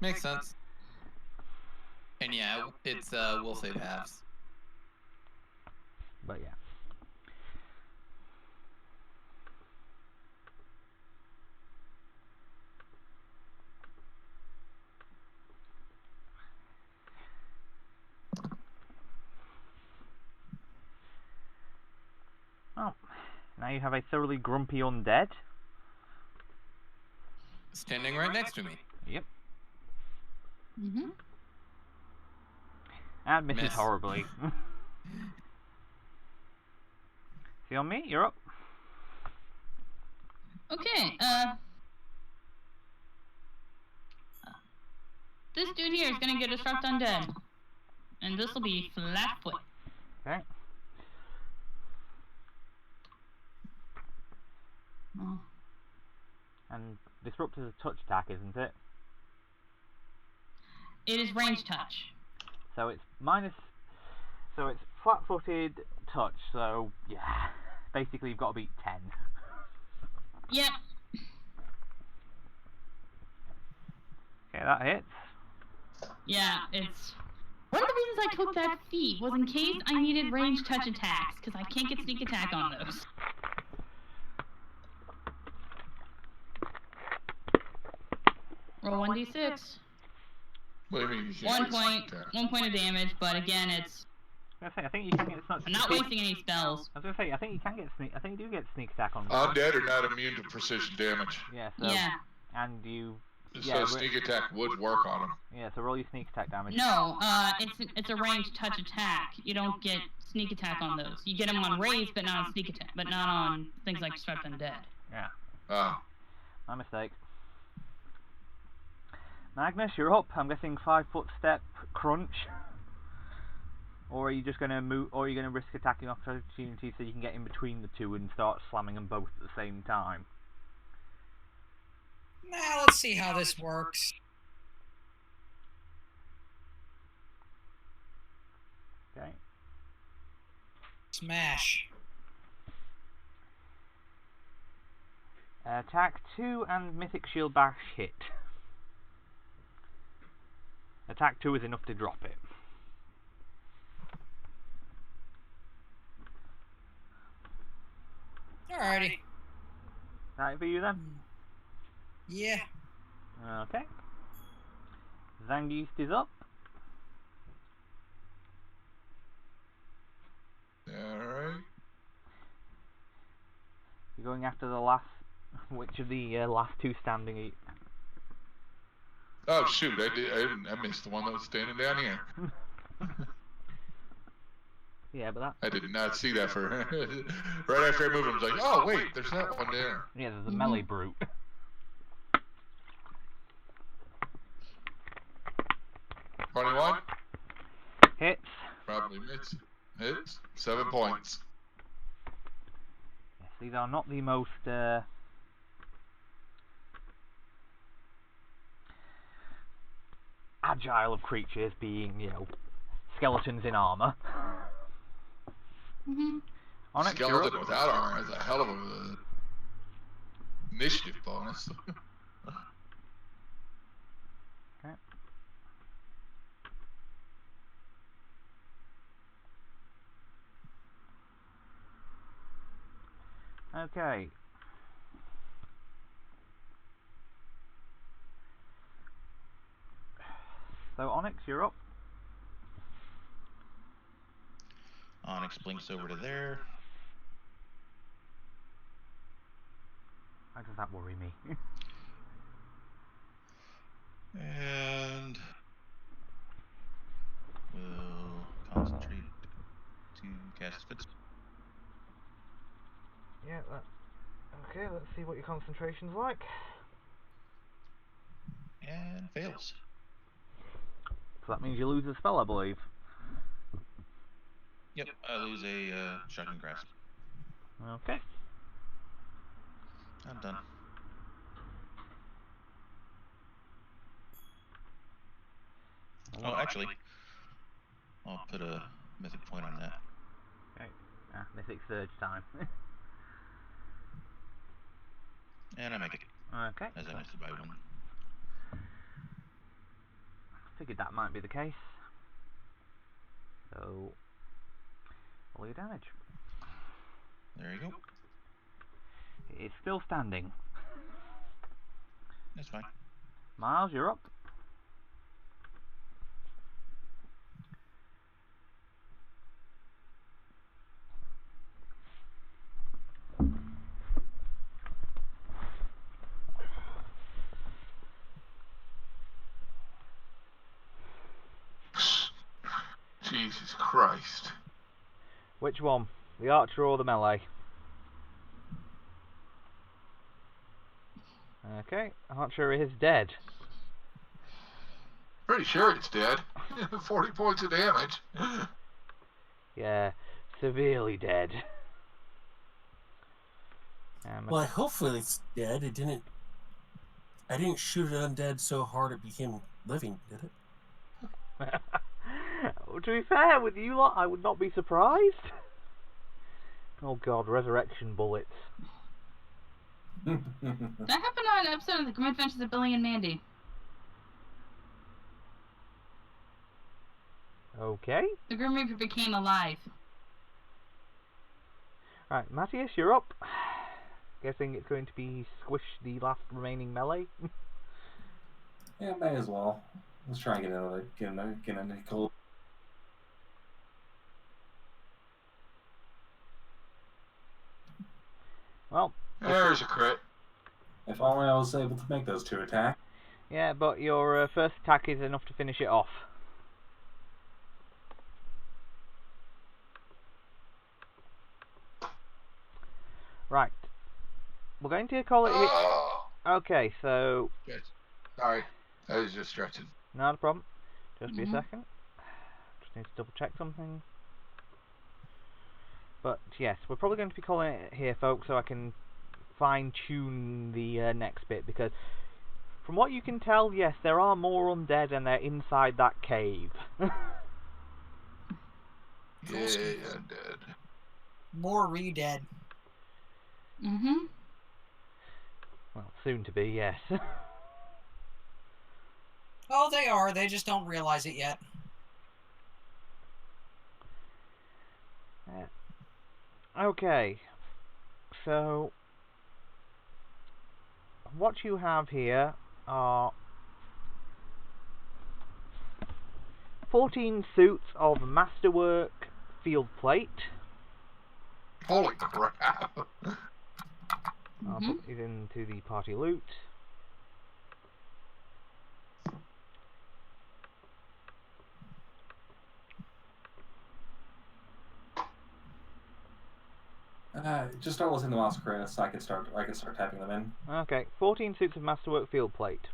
Makes sense. And yeah, it's will save halves. But yeah. Oh, now you have a thoroughly grumpy undead. Standing right next to me. Yep. Mm-hmm. And misses Miss. horribly. See on me? You're up. Okay, this dude here is gonna get disrupt undead. And this will be Flatfoot. Okay. Oh. And disrupt is a touch attack, isn't it? It is range touch. So it's minus... So it's flat-footed touch, so yeah. Basically you've got to beat 10. Yep. Okay, that hits. Yeah, it's... One of the reasons I took that feat was in case I needed range touch attacks, because I can't get sneak attack on those. Roll 1d6. What do you mean? You can't 1 get point, sneak attack? 1 point of damage, but again, it's... I think you can get. I'm not wasting any spells. I was gonna say, I think you can get sneak. I think you do get sneak attack on. Undead are not immune to precision damage. Yeah. So, Yeah. And you. So sneak attack would work on them. Yeah. So roll your sneak attack damage. No, it's a ranged touch attack. You don't get sneak attack on those. You get them on raise, but not on sneak attack, but not on things like Swept Undead. Yeah. Oh. My mistake. Magnus, you're up. I'm guessing 5-foot step crunch. Or are you just gonna move? Or are you gonna risk attacking opportunity so you can get in between the two and start slamming them both at the same time? Now let's see how this works. Okay. Smash. Attack 2 and Mythic Shield Bash hit. Attack 2 is enough to drop it. Alrighty. Right for you then? Yeah. Okay. Zangief is up. Alright. You're going after the last... Which of the last two standing... Oh shoot! I missed the one that was standing down here. Yeah, but that... I did not see that for right after I moved. I was like, oh wait, there's that one there. Yeah, there's a melee brute. 21. Hits. Probably hits. Hits. 7 points. Yes, these are not the most agile of creatures, being, you know, skeletons in armor. Onyx, Skeleton without armor is a hell of a initiative bonus. Okay. Okay. So Onyx, you're up. Onyx blinks over to there. How does that worry me? And will concentrate to cast Fits. Yeah, okay, let's see what your concentration's like. And fails. So that means you lose a spell, I believe. Yep, I lose a Shocking Grasp. Okay. I'm done. Oh, actually, I'll put a mythic point on that. Okay. Mythic Surge time. And I make it. Okay. As I missed it by 1. Figured that might be the case. So, roll your damage. There you go. It's still standing. That's fine. Miles, you're up. Jesus Christ. Which one? The archer or the melee? Okay, archer is dead. Pretty sure it's dead. 40 points of damage. Yeah, severely dead. Well, hopefully it's dead. I didn't shoot it undead so hard it became living, did it? To be fair with you lot, I would not be surprised. Oh god, resurrection bullets. That happened on an episode of The Grim Adventures of Billy and Mandy. Okay. The Grim Reaper became alive. Right, Matthias, you're up. Guessing it's going to be squish the last remaining melee. Yeah, may as well. Let's try and get in a cold. Well, There's a crit. If only I was able to make those 2 attacks. yeah, but your first attack is enough to finish it off. Right. We're going to call it... Okay, so... Sorry, I was just stretching. Not a problem. Just be a second. Just need to double check something. But yes, we're probably going to be calling it here, folks, so I can fine-tune the next bit, because from what you can tell, yes, there are more undead and they're inside that cave. Yeah, undead. More re-dead. Mm-hmm. Well, soon to be, yes. Oh, they are. They just don't realize it yet. Okay, so what you have here are 14 suits of masterwork field plate. Holy crap. I'll put these into the party loot. Just start listening to mouse credits so I can start typing them in. Okay, 14 suits of masterwork field plate.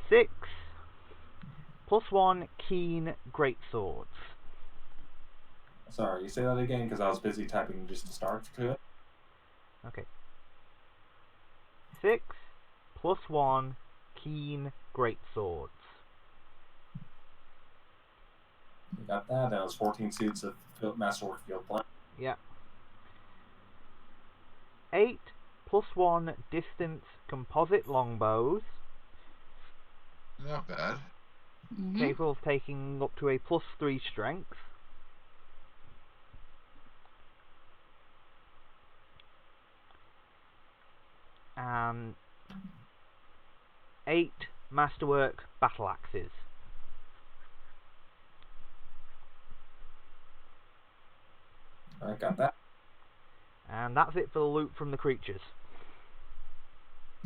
6 +1 keen greatswords. Sorry, you say that again because I was busy typing just to start to it. Okay. 6 +1 keen greatswords. You got that. That was 14 suits of masterwork field plate. Yeah. 8 +1 distance composite longbows. Not bad. Capable of taking up to a +3 strength. And 8 masterwork battle axes. I got that. And that's it for the loot from the creatures.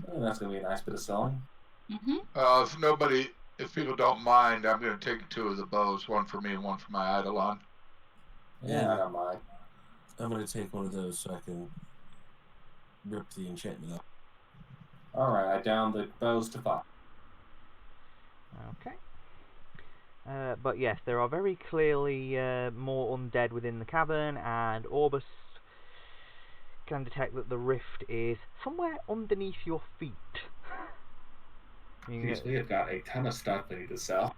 That's gonna be a nice bit of selling. If people don't mind, I'm gonna take 2 of the bows, one for me and one for my Eidolon. Yeah, I don't mind. I'm gonna take one of those so I can rip the enchantment up. Alright, I downed the bows to 5. Okay. But yes, there are very clearly more undead within the cavern, and Orbus can detect that the rift is somewhere underneath your feet. Jeez, we have got a ton of stuff we need to sell.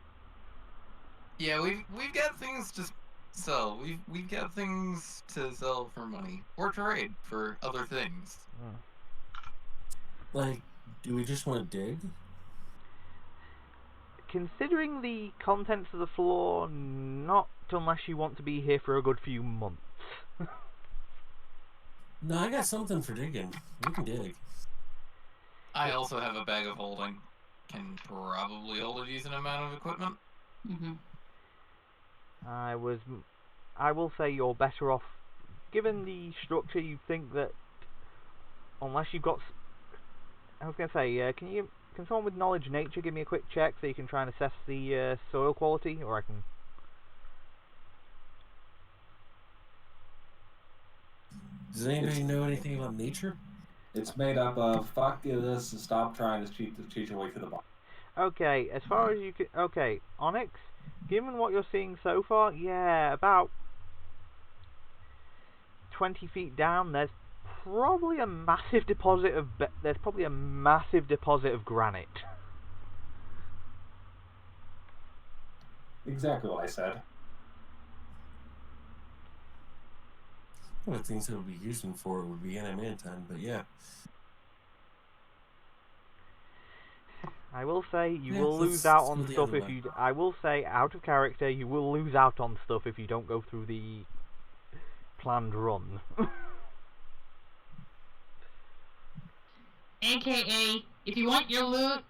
Yeah, we've got things to sell. We've got things to sell for money or trade for other things. Like, do we just want to dig? Considering the contents of the floor, not unless you want to be here for a good few months. No, I got something for digging. We can dig. I also have a bag of holding. Can probably hold a decent amount of equipment. I will say you're better off, given the structure. You'd think that unless you've got, I was going to say, can someone with knowledge nature give me a quick check so you can try and assess the soil quality, or I can. Does anybody know anything about nature? It's made up of fuck you this and stop trying to cheat your way to the bottom. Okay, as far as you can. Okay, Onyx, given what you're seeing so far, yeah, about 20 feet down, there's probably a massive deposit of granite. Exactly what I said. One of the things that would be using for it would be adamantine, but yeah. I will say you Yeah, will let's lose out go on the stuff other if way. you. I will say, out of character, you will lose out on stuff if you don't go through the planned run. AKA, if you want your loot,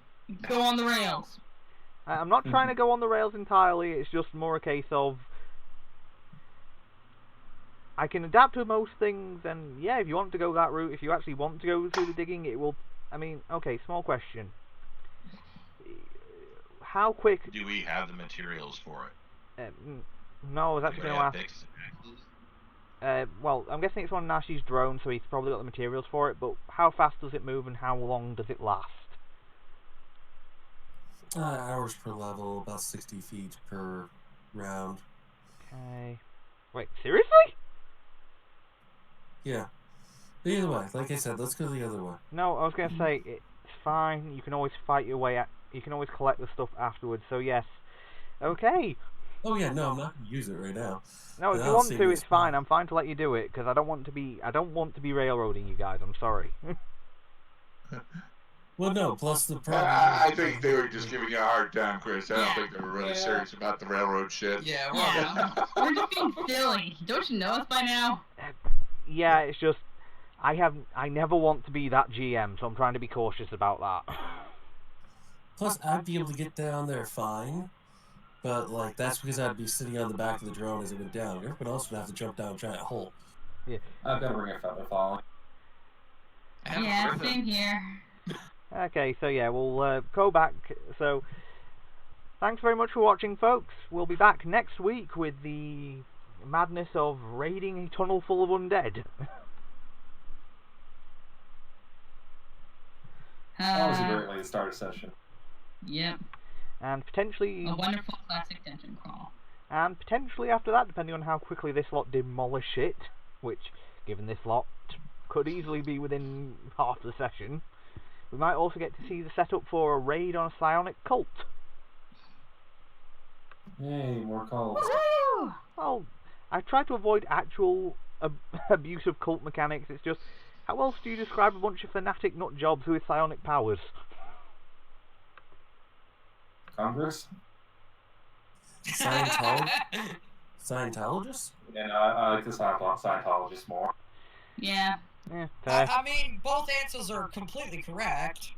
go on the rails. I'm not trying to go on the rails entirely. It's just more a case of I can adapt to most things, and yeah, if you want to go that route, if you actually want to go through the digging, it will. I mean, okay, small question. How quick? Do we have the materials for it? No, I was actually going to ask. Picks? Well, I'm guessing it's on Nashi's drone, so he's probably got the materials for it, but how fast does it move and how long does it last? Hours per level, about 60 feet per round. Okay. Wait, seriously? Yeah. The other way. Like I said, let's go the other way. No, I was going to say, it's fine. You can always fight your way. You can always collect the stuff afterwards, so yes. Okay. Oh yeah, no, I'm not going to use it right now. No, if you want to, it's fine. I'm fine to let you do it, because I don't want to be railroading you guys. I'm sorry. Well, no, plus the problem... I think they were just giving you a hard time, Chris. I don't think they were really serious about the railroad shit. Yeah, we're just being silly. Don't you know us by now? Yeah, it's just... I never want to be that GM, so I'm trying to be cautious about that. Plus, I'd be able to get down there fine, but, like, that's because I'd be sitting on the back of the drone as it went down. Everyone else would have to jump down a giant hole. Yeah. I've got to bring a feather falling. Yeah, same here. Okay, so yeah, we'll go back. So, thanks very much for watching, folks. We'll be back next week with the madness of raiding a tunnel full of undead. That was a great way to start a session. Yep. And potentially... A wonderful classic dungeon crawl. And potentially after that, depending on how quickly this lot demolish it, which, given this lot, could easily be within half the session, we might also get to see the setup for a raid on a psionic cult. Yay, more cults. Woo! Well, I try to avoid actual abuse of cult mechanics. It's just, how else do you describe a bunch of fanatic nut jobs with psionic powers? Congress? Scientologists? Yeah, no, I like the Scientologists more. Yeah. Yeah, I mean, both answers are completely correct.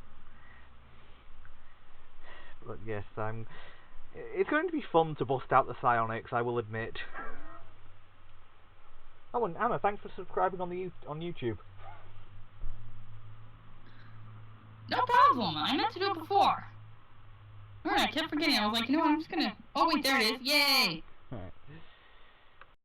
But yes, it's going to be fun to bust out the psionics, I will admit. Oh, and Anna, thanks for subscribing on YouTube. No problem. I meant to do it before. Alright, I kept forgetting. I was like, you know what, I'm just gonna... Oh, wait, there it is. Yay!